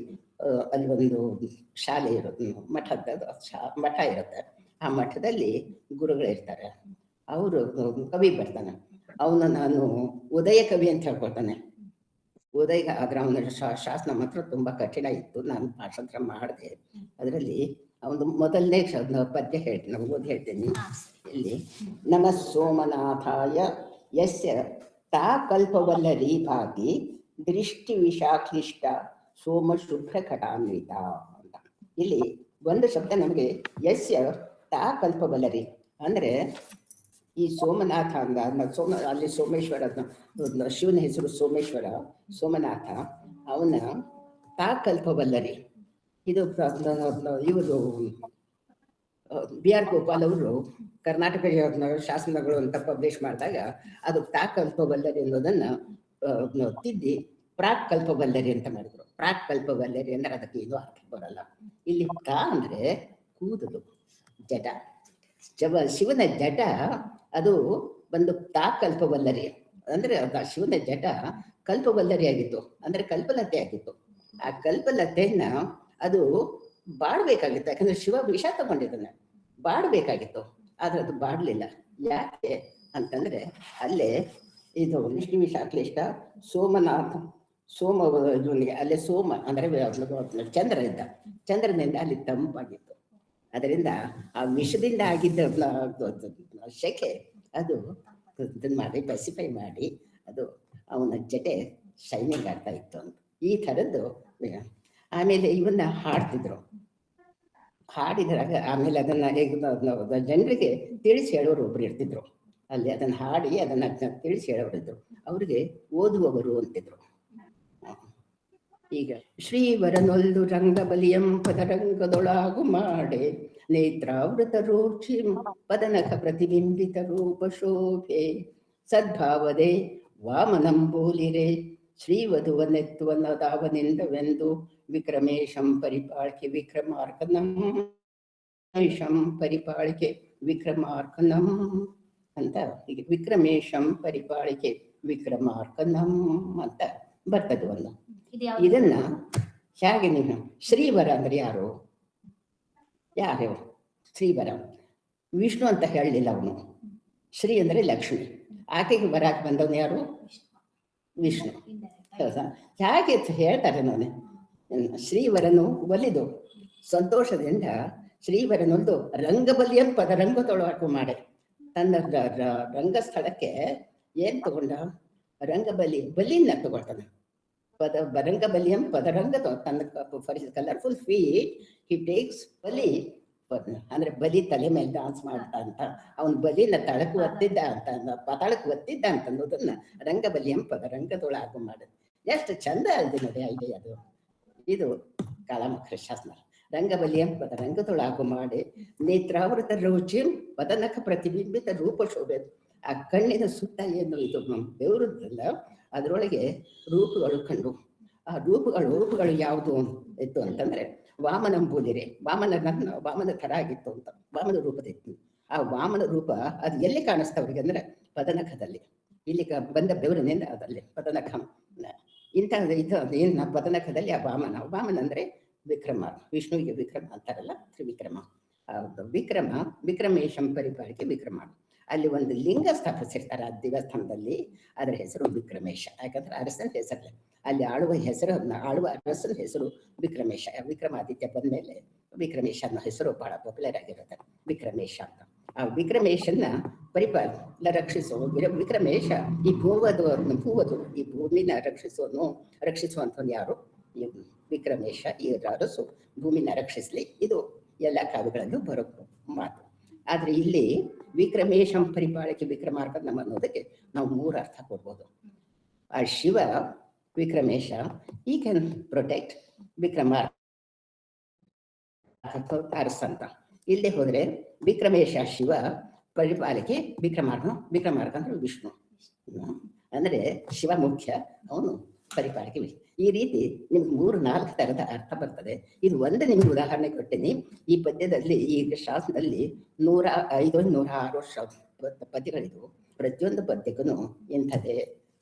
ಅಲ್ಲಿ ಒಂದು ಶಾಲೆ ಇರುತ್ತೆ, ಮಠ ಇರುತ್ತೆ. ಆ ಮಠದಲ್ಲಿ ಗುರುಗಳಿರ್ತಾರೆ. ಅವರು ಕವಿ ಬರ್ತಾನೆ. ಅವನು ನಾನು ಉದಯ ಕವಿ ಅಂತ ಹೇಳ್ಕೊಳ್ತಾನೆ. ಉದಯ ಆದ್ರೆ ಅವನ ಶಾಸನ ಮಾತ್ರ ತುಂಬ ಕಠಿಣ ಇತ್ತು. ನಾನು ಪಾಠಾಂತರ ಮಾಡಿದೆ. ಅದರಲ್ಲಿ ಅವನು ಮೊದಲನೇ ಪದ್ಯ ನಾನು ಓದಿ ಹೇಳ್ತೇನೆ ಇಲ್ಲಿ. ನಮ ಸೋಮನಾಥಾಯ ಯಸ್ಯ ತಾ ಕಲ್ಪವಲ್ಲರಿ ಭಾತಿ ದೃಷ್ಟಿ ವಿಷಾಕ್ಲಿಷ್ಟ ಸೋಮ ಶುಭ್ರ ಘಟಾನ್ವಿತ ಅಂತ. ಇಲ್ಲಿ ಒಂದು ಶಬ್ದ ನಮಗೆ ಯಸ್ಯ ತಾ ಕಲ್ಪವಲ್ಲರಿ ಅಂದರೆ ಈ ಸೋಮನಾಥ ಅಂದ ಅಲ್ಲಿ ಸೋಮೇಶ್ವರ, ಶಿವನ ಹೆಸರು ಸೋಮೇಶ್ವರ, ಸೋಮನಾಥ. ಅವನ ತಾ ಕಲ್ಪವಲ್ಲರಿ. ಇದು ಇವರು BR ಗೋಪಾಲ್ ಅವರು ಕರ್ನಾಟಕ ಶಾಸನಗಳು ಅಂತ ಪಬ್ಲಿಷ್ ಮಾಡಿದಾಗ ಅದು ತಾ ಕಲ್ಪವಲ್ಲರಿ ಅನ್ನೋದನ್ನ ತಿದ್ದಿ ಪ್ರಾಕ್ ಕಲ್ಪವಲ್ಲರಿ ಅಂತ ಮಾಡಿದ್ರು. ಪ್ರಾಕ್ ಕಲ್ಪವಲ್ಲರಿ ಅಂದ್ರೆ ಅದಕ್ಕೆ ಇದು ಅರ್ಥ ಬರಲ್ಲ. ಇಲ್ಲಿ ತಾ ಅಂದ್ರೆ ಕೂದಲು, ಜಟ, ಶಿವನ ಜಟ. ಅದು ಒಂದು ತಾ ಕಲ್ಪವಲ್ಲರಿ ಅಂದ್ರೆ ಶಿವನ ಜಟ ಕಲ್ಪವಲ್ಲರಿ ಆಗಿತ್ತು, ಅಂದ್ರೆ ಕಲ್ಪಲತೆ ಆಗಿತ್ತು. ಆ ಕಲ್ಪಲತೆಯನ್ನ ಅದು ಬಾಡ್ಬೇಕಾಗಿತ್ತು. ಯಾಕಂದ್ರೆ ಶಿವ ವಿಷ ತಗೊಂಡಿದ್ದಾನೆ, ಬಾಡ್ಬೇಕಾಗಿತ್ತು. ಆದ್ರೆ ಅದು ಬಾಡ್ಲಿಲ್ಲ. ಯಾಕೆ? ಅಂತಂದ್ರೆ ಅಲ್ಲೇ ಇದು ವಿಷ್ಣು ವಿಶಾಖಲಿಷ್ಟ ಸೋಮನಾಥ ಸೋಮ ಇವನಿಗೆ ಅಲ್ಲೇ ಸೋಮ ಅಂದ್ರೆ ಚಂದ್ರ ಇದ್ದ, ಚಂದ್ರನಿಂದ ಅಲ್ಲಿ ತಂಪಾಗಿತ್ತು. ಅದರಿಂದ ಆ ವಿಷದಿಂದ ಆಗಿದ್ದ ಶೆಕೆ ಅದು ಇದನ್ನ ಮಾಡಿ ಪೆಸಿಫೈ ಮಾಡಿ ಅದು ಅವನ ಜೊತೆ ಶೈನಿಂಗ್ ಆಗ್ತಾ ಇತ್ತು ಅಂತ ಈ ಥರದ್ದು. ಆಮೇಲೆ ಇವನ್ನ ಹಾಡ್ತಿದ್ರು, ಹಾಡಿದ್ರಾಗ ಆಮೇಲೆ ಅದನ್ನ ಜನರಿಗೆ ತಿಳಿಸಿ ಹೇಳೋರು ಒಬ್ರು ಇರ್ತಿದ್ರು ಅಲ್ಲಿ. ಅದನ್ನ ಹಾಡಿ ಅದನ್ನ ತಿಳಿಸಿ ಹೇಳೋರು ಇದ್ರು, ಅವ್ರಿಗೆ ಓದುವವರು ಅಂತಿದ್ರು. ಈಗ ಶ್ರೀವರನೊಲ್ದು ರಂಗಬಲಿಯಂ ಪದರಂಗದೊಳಗು ಮಾಡೆ ನೇತ್ರಾವೃತ ರೋಕ್ಷಿ ಪದನಖ ಪ್ರತಿಬಿಂಬಿತ ರೂಪ ಶೋಭೆ ಸದ್ಭಾವದೆ ವಾಮನಂಬೋಲಿರೆ ಶ್ರೀವಧುವನೆತ್ತುವನದಾವನಿಂದವೆಂದು ವಿಕ್ರಮೇಶಂ ಪರಿಪಾಳ್ಕೆ ವಿಕ್ರಮಾರ್ಕನಂ ಪರಿಪಾಳಿಕೆ ವಿಕ್ರಮಾರ್ಕನಂ ಅಂತ ಹೀಗೆ ವಿಕ್ರಮೇಶಂ ಪರಿಪಾಳಿಕೆ ವಿಕ್ರಮಾರ್ಕನಂ ಅಂತ ಬರ್ತದೆ ಒಂದು. ಇದನ್ನ ಹೇಗೆ ನೀನು ಶ್ರೀವರ ಅಂದ್ರೆ ಯಾರು ಶ್ರೀವರ ವಿಷ್ಣು ಅಂತ ಹೇಳಲಿಲ್ಲ ಅವನು. ಶ್ರೀ ಅಂದ್ರೆ ಲಕ್ಷ್ಮಿ, ಆಕೆಗೆ ಬರಾಕ್ ಬಂದವನು ಯಾರು ವಿಷ್ಣು. ಹೇಗೆ ಹೇಳ್ತಾರೆ ನೋಡಿ, ಶ್ರೀವರನು ಒಲಿದು ಸಂತೋಷದಿಂದ ಶ್ರೀವರನೊಂದು ರಂಗಬಲಿಯ ಪದರಂಗದೊಳಗು ಮಾಡೆ ತನ್ನ ರಂಗಸ್ಥಳಕ್ಕೆ ಏನ್ ತಗೊಂಡ ಬಲಿಯನ್ನ ತಗೊಳ್ತಾನೆ. ರಂಗಬಲಿಯಂ ಪದರಂಗ ತನ್ನ ಕಲರ್ಫುಲ್ ಫೀಟ್ ಹಿ ಟೇಕ್ಸ್ ಬಲಿ ಅಂದ್ರೆ ಬಲಿ ತಲೆ ಮೇಲೆ ಡಾನ್ಸ್ ಮಾಡ್ತಾ ಅಂತ ಅವನ್ ಬಲಿನ ತಳಕು ಒತ್ತಿದ್ದ ಅಂತ ಪಾತಾಳಕ್ಕೆ ಒತ್ತಿದ್ದ ಅಂತ ಅನ್ನೋದನ್ನ ರಂಗಬಲಿಯಂ ಪದರಂಗದೊಳಗು ಮಾಡುದು. ಎಷ್ಟು ಚಂದ ಇದೆ ನೋಡಿ ಐಡಿಯಾ ಅದು. ಇದು ಕಾಳಮುಖ ಶಾಸನ. ರಂಗಬಲಿಯಂ ಪದರಂಗದೊಳಗು ಮಾಡಿ ನೇತ್ರಾವೃತ ರೋಚಿಂ ಪದನಖ ಪ್ರತಿಬಿಂಬಿತ ರೂಪ ಶೋಭೆ. ಆ ಕಣ್ಣಿನ ಸುತ್ತ ಏನು ಇದು ಬೆವರುದಲ್ಲ, ಅದರೊಳಗೆ ರೂಪಗಳು ಕಂಡು. ಆ ರೂಪಗಳು ಯಾವುದು ಇತ್ತು ಅಂತಂದ್ರೆ ವಾಮನಂಬೂದಿರೆ, ವಾಮನ ಥರ ಆಗಿತ್ತು ಅಂತ, ವಾಮನ ರೂಪದಿತ್ತು. ಆ ವಾಮನ ರೂಪ ಅದು ಎಲ್ಲಿ ಕಾಣಿಸ್ತಾ ಅವ್ರಿಗೆ ಅಂದ್ರೆ ಪದನಖದಲ್ಲಿ, ಇಲ್ಲಿ ಬಂದ ಬೆವರಿನಿಂದ ಅದಲ್ಲಿ ಪದನಖ ಇಂಥ ಇದು ಏನ ಪದನಖದಲ್ಲಿ ಆ ವಾಮನ ಅಂದ್ರೆ ವಿಕ್ರಮ, ವಿಷ್ಣುವಿಗೆ ವಿಕ್ರಮ ಅಂತಾರಲ್ಲ, ತ್ರಿವಿಕ್ರಮ. ವಿಕ್ರಮೇಶಂ ಪರಿಪಾಲಿಕೆ ವಿಕ್ರಮ. ಅಲ್ಲಿ ಒಂದು ಲಿಂಗ ಸ್ಥಾಪಿಸಿರ್ತಾರೆ ಆ ದೇವಸ್ಥಾನದಲ್ಲಿ, ಅದರ ಹೆಸರು ವಿಕ್ರಮೇಶ. ಯಾಕಂದ್ರೆ ಅರಸನ ಹೆಸರಲ್ಲ, ಅಲ್ಲಿ ಆಳುವ ಅರಸನ ಹೆಸರು ವಿಕ್ರಮೇಶ. ವಿಕ್ರಮಾದಿತ್ಯ ಬಂದ್ಮೇಲೆ ವಿಕ್ರಮೇಶ ಅನ್ನೋ ಹೆಸರು ಬಹಳ ಪಾಪ್ಯುಲರ್ ಆಗಿರುತ್ತೆ, ವಿಕ್ರಮೇಶ ಅಂತ. ಆ ವಿಕ್ರಮೇಶನ್ನ ರಕ್ಷಿಸೋ ವಿಕ್ರಮೇಶ ಈ ಭೂವದು ಈ ಭೂಮಿನ ರಕ್ಷಿಸುವಂಥವ್ನು ಯಾರು? ಈ ವಿಕ್ರಮೇಶ. ಈ ಅರಸು ಭೂಮಿನ ರಕ್ಷಿಸ್ಲಿ, ಇದು ಎಲ್ಲ ಕಾವ್ಯಗಳಲ್ಲೂ ಬರೋ ಮಾತು. ಆದ್ರೆ ಇಲ್ಲಿ ವಿಕ್ರಮೇಶಂ ಪರಿಪಾಲಕ್ಕೆ ವಿಕ್ರಮಾರ್ಕ ನಮ್ಮ ಅನ್ನೋದಕ್ಕೆ ನಾವು 3 ಅರ್ಥ ಕೊಡ್ಬೋದು. ಆ ಶಿವ ವಿಕ್ರಮೇಶ, ಈ ಕ್ಯಾನ್ ಪ್ರೊಟೆಕ್ಟ್ ವಿಕ್ರಮಾರ್ಕ ಅರಸ ಅಂತ. ಇಲ್ಲೇ ಹೋದ್ರೆ ವಿಕ್ರಮೇಶ ಶಿವ, ಪರಿಪಾಲಕ್ಕೆ ವಿಕ್ರಮಾರ್ಕ ಅಂದ್ರೆ ವಿಷ್ಣು. ಅಂದ್ರೆ ಶಿವ ಮುಖ್ಯ, ಅವನು ಪರಿಪಾಲಕ್ಕೆ ವಿಷ್ಣು. ಈ ರೀತಿ ನಿಮ್ಗೆ 3-4 ತರದ ಅರ್ಥ ಬರ್ತದೆ. ಇದು ಒಂದು ನಿಮ್ಗೆ ಉದಾಹರಣೆ ಕೊಟ್ಟಿನಿ. ಈ ಪದ್ಯದಲ್ಲಿ, ಈ ಶಾಸನದಲ್ಲಿ 105-106 ಪದ್ಯಗಳಿದ್ವು. ಪ್ರತಿಯೊಂದು ಪದ್ಯಕ್ಕೂ ಇಂಥದ್ದೇ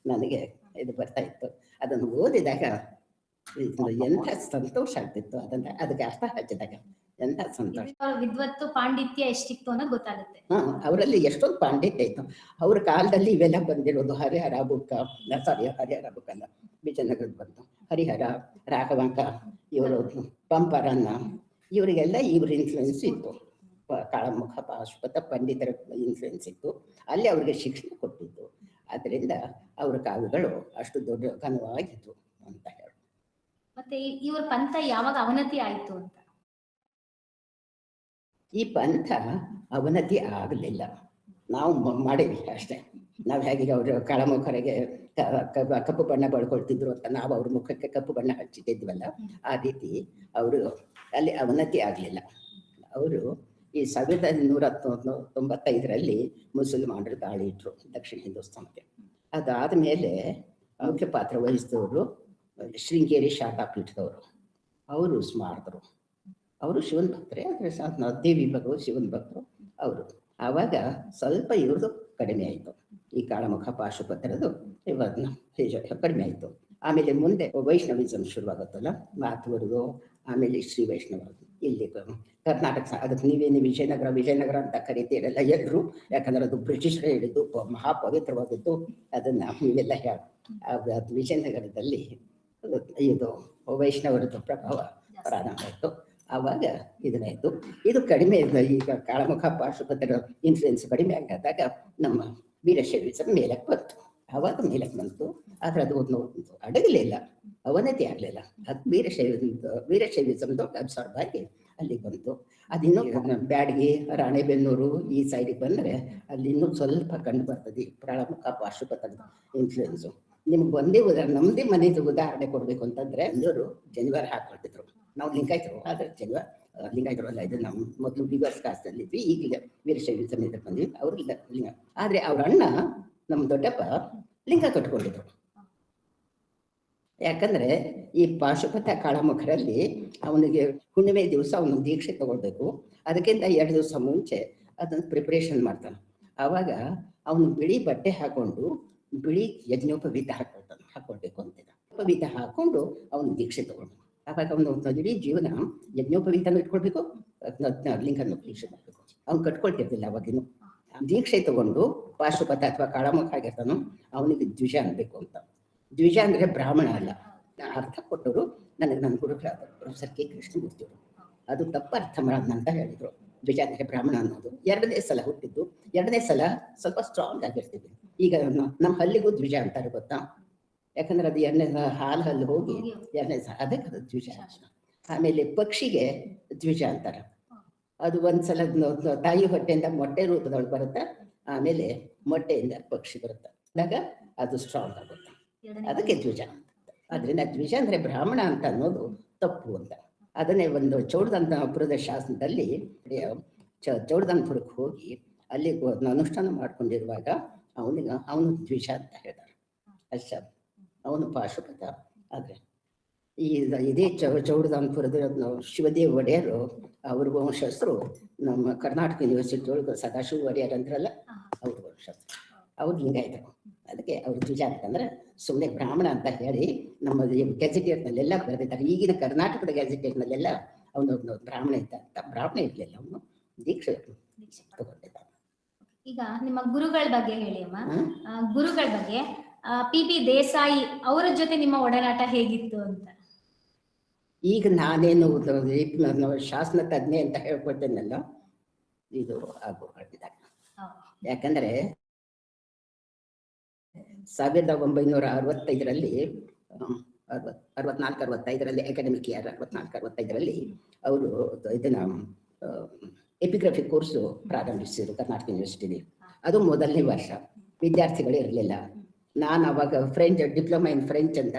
ನನಗೆ ಇದು ಬರ್ತಾ ಇತ್ತು. ಅದನ್ನು ಓದಿದಾಗ ಎಂಥ ಸಂತೋಷ ಆಗ್ತಿತ್ತು, ಅದಕ್ಕೆ ಅರ್ಥ ಹಚ್ಚಿದಾಗ ಎಂಥ ಸಂತೋಷ. ವಿದ್ವತ್ತು ಪಾಂಡಿತ್ಯ ಎಷ್ಟಿತ್ತು ಅನ್ನೋದು ಗೊತ್ತಾಗುತ್ತೆ. ಅವರಲ್ಲಿ ಎಷ್ಟೊಂದು ಪಾಂಡಿತ್ಯ ಇತ್ತು. ಅವ್ರ ಕಾಲದಲ್ಲಿ ಇವೆಲ್ಲ ಬಂದಿರೋದು. ಹರಿಹರ ಬುಕ್ಕ ಅಲ್ಲ, ವಿಜಯನಗರದ ಬಂತು. ಹರಿಹರ, ರಾಘವಾಂಕ, ಇವರು ಪಂಪರನ್ನ, ಇವರಿಗೆಲ್ಲ ಇವ್ರ ಇನ್ಫ್ಲುಯೆನ್ಸ್ ಇತ್ತು. ಕಾಳಮುಖ, ಪಾಶುಪತ ಪಂಡಿತರ ಇನ್ಫ್ಲುಯೆನ್ಸ್ ಇತ್ತು. ಅಲ್ಲಿ ಅವ್ರಿಗೆ ಶಿಕ್ಷಣ ಕೊಟ್ಟಿದ್ದು. ಅದರಿಂದ ಅವ್ರ ಕಾವ್ಯಗಳು ಅಷ್ಟು ದೊಡ್ಡ ಘನವಾಗಿತ್ತು ಅಂತ ಹೇಳಿ. ಮತ್ತೆ ಇವ್ರ ಪಂಥ ಯಾವಾಗ ಅವನತಿ ಆಯ್ತು ಅಂತ? ಈ ಪಂಥ ಅವನತಿ ಆಗಲಿಲ್ಲ, ನಾವು ಮಾಡೀವಿ ಅಷ್ಟೇ. ನಾವು ಹೇಗೆ ಅವರು ಕಾಳಮುಖರಿಗೆ ಕಪ್ಪು ಬಣ್ಣ ಬಳ್ಕೊಳ್ತಿದ್ರು ಅಂತ ನಾವು ಅವ್ರ ಮುಖಕ್ಕೆ ಕಪ್ಪು ಬಣ್ಣ ಹಚ್ಚಿಟ್ಟಿದ್ವಲ್ಲ, ಆ ರೀತಿ ಅವರು ಅಲ್ಲಿ ಅವನತಿ ಆಗಲಿಲ್ಲ. ಅವರು ಈ 1195ರಲ್ಲಿ ಮುಸಲ್ಮಾನರು ದಾಳಿ ಇಟ್ರು ದಕ್ಷಿಣ ಹಿಂದೂಸ್ತಾನಕ್ಕೆ. ಅದಾದ ಮೇಲೆ ಮುಖ್ಯ ಪಾತ್ರ ವಹಿಸಿದವರು ಶೃಂಗೇರಿ ಶಾಖಾ ಪೀಠದವರು. ಅವರು ಸ್ಮಾರಕರು, ಅವರು ಶಿವನ್ ಭಕ್ತರೇ, ಆದರೆ ದೇವಿ ಭಕ್ತರು, ಶಿವನ್ ಭಕ್ತರು ಅವರು. ಆವಾಗ ಸ್ವಲ್ಪ ಇವ್ರದ್ದು ಕಡಿಮೆ ಆಯಿತು, ಈ ಕಾಳಮುಖ ಪಾಶುಪತ್ರದು ಇವತ್ತು ಕಡಿಮೆ ಆಯಿತು. ಆಮೇಲೆ ಮುಂದೆ ವೈಷ್ಣವಿಸಮ್ ಶುರುವಾಗುತ್ತಲ್ಲ, ಮಾತುವರೆಗೂ, ಆಮೇಲೆ ಶ್ರೀ ವೈಷ್ಣವ ಇಲ್ಲಿ ಕರ್ನಾಟಕ ಅದಕ್ಕೆ ನೀವೇನು ವಿಜಯನಗರ ಅಂತ ಕರಿತೀರಲ್ಲ ಎಲ್ಲರೂ, ಯಾಕಂದ್ರೆ ಅದು ಬ್ರಿಟಿಷರೇ ಹೇಳಿದ್ದು ಮಹಾಪವಿತ್ರವಾದದ್ದು. ಅದನ್ನ ನೀವೆಲ್ಲ ಹೇಳಿ ಅದು ವಿಜಯನಗರದಲ್ಲಿ ಇದು ವೈಷ್ಣವರದ್ದು ಪ್ರಭಾವ ಪ್ರಾರಂಭ ಆಯಿತು. ಆವಾಗ ಇದನ್ನಾಯಿತು. ಇದು ಕಡಿಮೆ ಈಗ ಕಾಳಮುಖ ಪಾಶುಪತರ ಇನ್ಫ್ಲುಯೆನ್ಸ್ ಕಡಿಮೆ ಆದಾಗ ನಮ್ಮ ವೀರಶೈವಿಸಂ ಮೇಲಕ್ಕೆ ಬಂತು. ಆವಾಗ ಮೇಲಕ್ಕೆ ಬಂತು, ಆದರೆ ಅದು ಒಂದು ಅಡಗಲಿಲ್ಲ, ಅವನತಿ ಆಗಲಿಲ್ಲ. ಅದು ವೀರಶೈವಿಸಂ ದೊಡ್ಡ ಅಬ್ಸಾರ್ಬ್ ಆಗಿ ಅಲ್ಲಿಗೆ ಬಂತು. ಅದಿನ್ನೂ ಬ್ಯಾಡಗಿ, ರಾಣೆಬೆನ್ನೂರು ಈ ಸೈಡಿಗೆ ಬಂದರೆ ಅಲ್ಲಿ ಇನ್ನೂ ಸ್ವಲ್ಪ ಕಂಡು ಬರ್ತದೆ ಕಾಳಮುಖ ಪಾಶುಪತದ ಇನ್ಫ್ಲುಯೆನ್ಸು. ನಿಮ್ಗೆ ಒಂದೇ ಉದಾಹರಣೆ, ನಮ್ಮದೇ ಮನೆದು ಉದಾಹರಣೆ ಕೊಡಬೇಕು ಅಂತಂದರೆ ಎಲ್ಲರೂ ಜನಿವಾರ ಹಾಕೊಳ್ತಿದ್ರು. ನಾವು ಲಿಂಗಾಯತರು, ಆದರೆ ಲಿಂಗಾಯತರು ಅಲ್ಲ, ಇದು ನಾವು ಮೊದಲು ಬಿಗರ್ಸ್ ಕಾಸ್ಟಲ್ಲಿದ್ವಿ, ಈಗ ವೀರಶೈವಿಸಂ ಇದಕ್ಕೆ ಬಂದ್ವಿ. ಅವ್ರು ಲಿಂಗ, ಆದರೆ ಅವ್ರ ಅಣ್ಣ ನಮ್ಮ ದೊಡ್ಡಪ್ಪ ಲಿಂಗ ಕಟ್ಕೊಂಡಿದ್ರು. ಯಾಕಂದ್ರೆ ಈ ಪಾಶುಪತ ಕಾಳಮುಖರಲ್ಲಿ ಅವನಿಗೆ ಹುಣ್ಣಿಮೆ ದಿವಸ ಅವನು ದೀಕ್ಷೆ ತಗೊಳ್ಬೇಕು. ಅದಕ್ಕಿಂತ 2 ದಿವಸ ಮುಂಚೆ ಅದನ್ನು ಪ್ರಿಪ್ರೇಷನ್ ಮಾಡ್ತಾನೆ. ಆವಾಗ ಅವನು ಬಿಳಿ ಬಟ್ಟೆ ಹಾಕೊಂಡು ಬಿಳಿ ಯಜ್ಞೋಪವೀತ ಹಾಕೊಳ್ಬೇಕು ಅಂತಿದ್ದ. ಉಪವೀತ ಹಾಕೊಂಡು ಅವನು ದೀಕ್ಷೆ ತಗೊಳ್ಬೇಕು. ಆವಾಗ ಅವನು ಇಡೀ ಜೀವನ ಯಜ್ಞೋಪವೀತನೂ ಇಟ್ಕೊಳ್ಬೇಕು, ಲಿಂಗನೂ ದೀಕ್ಷೆ ಮಾಡಬೇಕು. ಅವ್ನು ಕಟ್ಕೊಳ್ತಿರ್ಲಿಲ್ಲ ಅವಾಗಿನ್ನು. ದೀಕ್ಷೆ ತಗೊಂಡು ಪಾಶುಪತ ಅಥವಾ ಕಾಳಮುಖ ಆಗಿರ್ತಾನೋ ಅವನಿಗೆ ದ್ವಿಜ ಅನ್ಬೇಕು ಅಂತ. ದ್ವಿಜ ಅಂದ್ರೆ ಬ್ರಾಹ್ಮಣ ಅಲ್ಲ. ಅರ್ಥ ಕೊಟ್ಟರು ನನಗೆ ನನ್ನ ಗುರುಗಳಾದ ಪ್ರೊಫೆಸರ್ ಕೆ ಕೃಷ್ಣಮೂರ್ತಿಯವರು. ಅದು ತಪ್ಪು ಅರ್ಥ ಅಂತ ಹೇಳಿದ್ರು. ದ್ವಿಜ ಅಂದ್ರೆ ಬ್ರಾಹ್ಮಣ ಅನ್ನೋದು. 2ನೇ ಸಲ ಹುಟ್ಟಿದ್ದು, 2ನೇ ಸಲ ಸ್ವಲ್ಪ ಸ್ಟ್ರಾಂಗ್ ಆಗಿರ್ತೀವಿ. ಈಗ ನಮ್ಮ ಹಲ್ಲಿಗೂ ದ್ವಿಜ ಅಂತಾರೆ ಗೊತ್ತಾ? ಯಾಕಂದ್ರೆ ಅದು 2ನೇ ಹಾಲು ಹಲ್ಲು ಹೋಗಿ 2ನೇ ಸಲ ಅದಕ್ಕೆ ಅದು ದ್ವಿಜ. ಆಮೇಲೆ ಪಕ್ಷಿಗೆ ದ್ವಿಜ ಅಂತಾರೆ. ಅದು ಒಂದ್ಸಲ ತಾಯಿ ಹೊಟ್ಟೆಯಿಂದ ಮೊಟ್ಟೆ ರೂಪದೊಳಗೆ ಬರುತ್ತೆ, ಆಮೇಲೆ ಮೊಟ್ಟೆಯಿಂದ ಪಕ್ಷಿ ಬರುತ್ತೆ. ಆಗ ಅದು ಸ್ಟ್ರಾಂಗ್ ಆಗುತ್ತೆ, ಅದಕ್ಕೆ ದ್ವಿಜ ಅಂತ. ಆದ್ರಿಂದ ದ್ವಿಜ ಅಂದ್ರೆ ಬ್ರಾಹ್ಮಣ ಅಂತ ಅನ್ನೋದು ತಪ್ಪು ಅಂತ. ಅದನ್ನೇ ಒಂದು ಚೌಡದಂತಪುರದ ಶಾಸನದಲ್ಲಿ ಚೌಡದಂತಪುರಕ್ಕೆ ಹೋಗಿ ಅಲ್ಲಿ ಅನುಷ್ಠಾನ ಮಾಡ್ಕೊಂಡಿರುವಾಗ ಅವನು ದ್ವಿಜ ಅಂತ ಹೇಳ್ತಾರೆ. ಅಷ್ಟ ಅವನು ಪಾಶುಪತ. ಆದರೆ ಇದೇ ಚೌಡದಂತಪುರದ ಶಿವದೇವ್ ಒಡೆಯರು ಅವ್ರ ವಂಶಸ್ಥರು ನಮ್ಮ ಕರ್ನಾಟಕ ಯೂನಿವರ್ಸಿಟಿ ಒಳಗೆ ಸದಾಶಿವ ಒಡೆಯರ್ ಅಂದ್ರಲ್ಲ, ಅವ್ರ ವಂಶಸ್ಥರು. ಅವ್ರು ಲಿಂಗಾಯತರು. ಅದಕ್ಕೆ ಅವ್ರು ದ್ವಿಜ ಅಂತಂದ್ರೆ ಸುಮ್ಮನೆ ಬ್ರಾಹ್ಮಣ ಅಂತ ಹೇಳಿ ನಮ್ಮ ಗೆಜೆಟಿಯರ್ನಲ್ಲೆಲ್ಲ ಬರೆದಿದ್ದಾರೆ. ಈಗಿನ ಕರ್ನಾಟಕದ ಗೆಜೆಟಿಯರ್ನಲ್ಲೆಲ್ಲ ಅವನು ಬ್ರಾಹ್ಮಣ ಇದ್ದ ಅಂತ. ಬ್ರಾಹ್ಮಣ ಇರಲಿಲ್ಲ, ಅವನು ದೀಕ್ಷೆ ತಗೊಂಡಿದ್ದ. ಈಗ ನಿಮ್ಮ ಗುರುಗಳ ಬಗ್ಗೆ ಹೇಳಿ ಅಮ್ಮ. ಗುರುಗಳ ಬಗ್ಗೆ PB ದೇಸಾಯಿ ಅವರ ಜೊತೆ ನಿಮ್ಮ ಒಡನಾಟ ಹೇಗಿತ್ತು ಅಂತ. ಈಗ ನಾನೇನು ಶಾಸನ ತಜ್ಞೆ ಅಂತ ಹೇಳ್ಕೊಳ್ತೇನಲ್ಲ, ಇದು ಆಗಿದ್ದಾಗ. ಯಾಕಂದ್ರೆ 1965ರಲ್ಲಿ 64-65ರಲ್ಲಿ ಅಕಾಡೆಮಿಕ್ ಇಯರ್ 64-65ರಲ್ಲಿ ಅವರು ಇದನ್ನ ಎಪಿಗ್ರಫಿ ಕೋರ್ಸು ಪ್ರಾರಂಭಿಸಿದರು ಕರ್ನಾಟಕ ಯೂನಿವರ್ಸಿಟಿಲಿ. ಅದು ಮೊದಲನೇ ವರ್ಷ, ವಿದ್ಯಾರ್ಥಿಗಳು ಇರಲಿಲ್ಲ. ನಾನು ಅವಾಗ ಡಿಪ್ಲೊಮಾ ಇನ್ ಫ್ರೆಂಚ್ ಅಂತ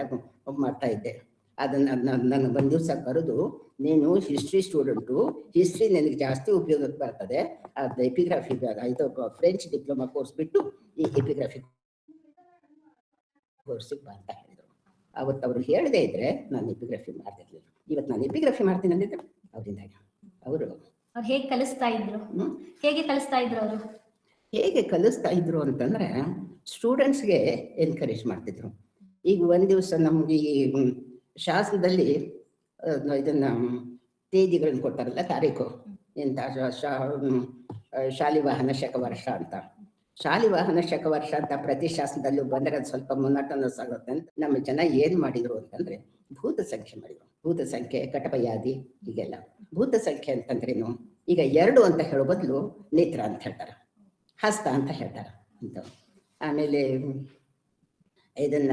ಮಾಡ್ತಾ ಇದ್ದೆ. ಅದನ್ನ ನನ್ನ ಒಂದು ದಿವಸ ಕರೆದು, ನೀನು ಹಿಸ್ಟ್ರಿ ಸ್ಟೂಡೆಂಟು, ಹಿಸ್ಟ್ರಿ ನನಗೆ ಜಾಸ್ತಿ ಉಪಯೋಗಕ್ಕೆ ಬರ್ತದೆ, ಅದು ಎಪಿಗ್ರಫಿ ಇದು ಫ್ರೆಂಚ್ ಡಿಪ್ಲೊಮಾ ಕೋರ್ಸ್ ಬಿಟ್ಟು ಈ ಎಪಿಗ್ರಫಿ ಕೋರ್ಸಿಗೆ ಬಾ ಅಂತ ಹೇಳಿದರು. ಅವತ್ತು ಅವರು ಹೇಳದೇ ಇದ್ರೆ ನಾನು ಎಪಿಗ್ರಫಿ ಮಾಡ್ತಿರ್ಲಿಲ್ಲ. ಇವತ್ತು ನಾನು ಎಪಿಗ್ರಫಿ ಮಾಡ್ತೀನಿ ಅಂದಿದ್ದೆ ಅವರಿಂದಾಗ. ಅವರು ಹೇಗೆ ಕಲಿಸ್ತಾ ಇದ್ರು? ಹೇಗೆ ಕಲಿಸ್ತಾ ಇದ್ರು ಅವರು? ಹೇಗೆ ಕಲಿಸ್ತಾ ಇದ್ರು ಅಂತಂದ್ರೆ ಸ್ಟೂಡೆಂಟ್ಸ್ಗೆ ಎನ್ಕರೇಜ್ ಮಾಡ್ತಿದ್ರು. ಈಗ ಒಂದು ದಿವಸ ನಮ್ಗೆ ಈ ಶಾಸನದಲ್ಲಿ ಇದನ್ನ ತೇದಿಗಳನ್ನ ಕೊಡ್ತಾರಲ್ಲ, ತಾರೀಕು ಎಂತ ಶಾಲಿವಾಹನ ಶಕವರ್ಷ ಅಂತ. ಶಾಲಿವಾಹನ ಶಕವರ್ಷ ಅಂತ ಪ್ರತಿ ಶಾಸನದಲ್ಲೂ ಬಂದರೆ ಅದು ಸ್ವಲ್ಪ ಮೊನಟನಸ್ ಆಗುತ್ತೆ ಅಂತ ನಮ್ಮ ಜನ ಏನ್ ಮಾಡಿದ್ರು ಅಂತಂದ್ರೆ ಭೂತ ಸಂಖ್ಯೆ ಮಾಡಿದ್ರು. ಭೂತ ಸಂಖ್ಯೆ, ಕಟಪಯಾದಿ, ಹೀಗೆಲ್ಲ. ಭೂತ ಸಂಖ್ಯೆ ಅಂತಂದ್ರೇನು? ಈಗ 2 ಅಂತ ಹೇಳೋ ಬದಲು ನೇತ್ರ ಅಂತ ಹೇಳ್ತಾರೆ, ಹಸ್ತ ಅಂತ ಹೇಳ್ತಾರೆ ಅಂತ. ಆಮೇಲೆ ಇದನ್ನ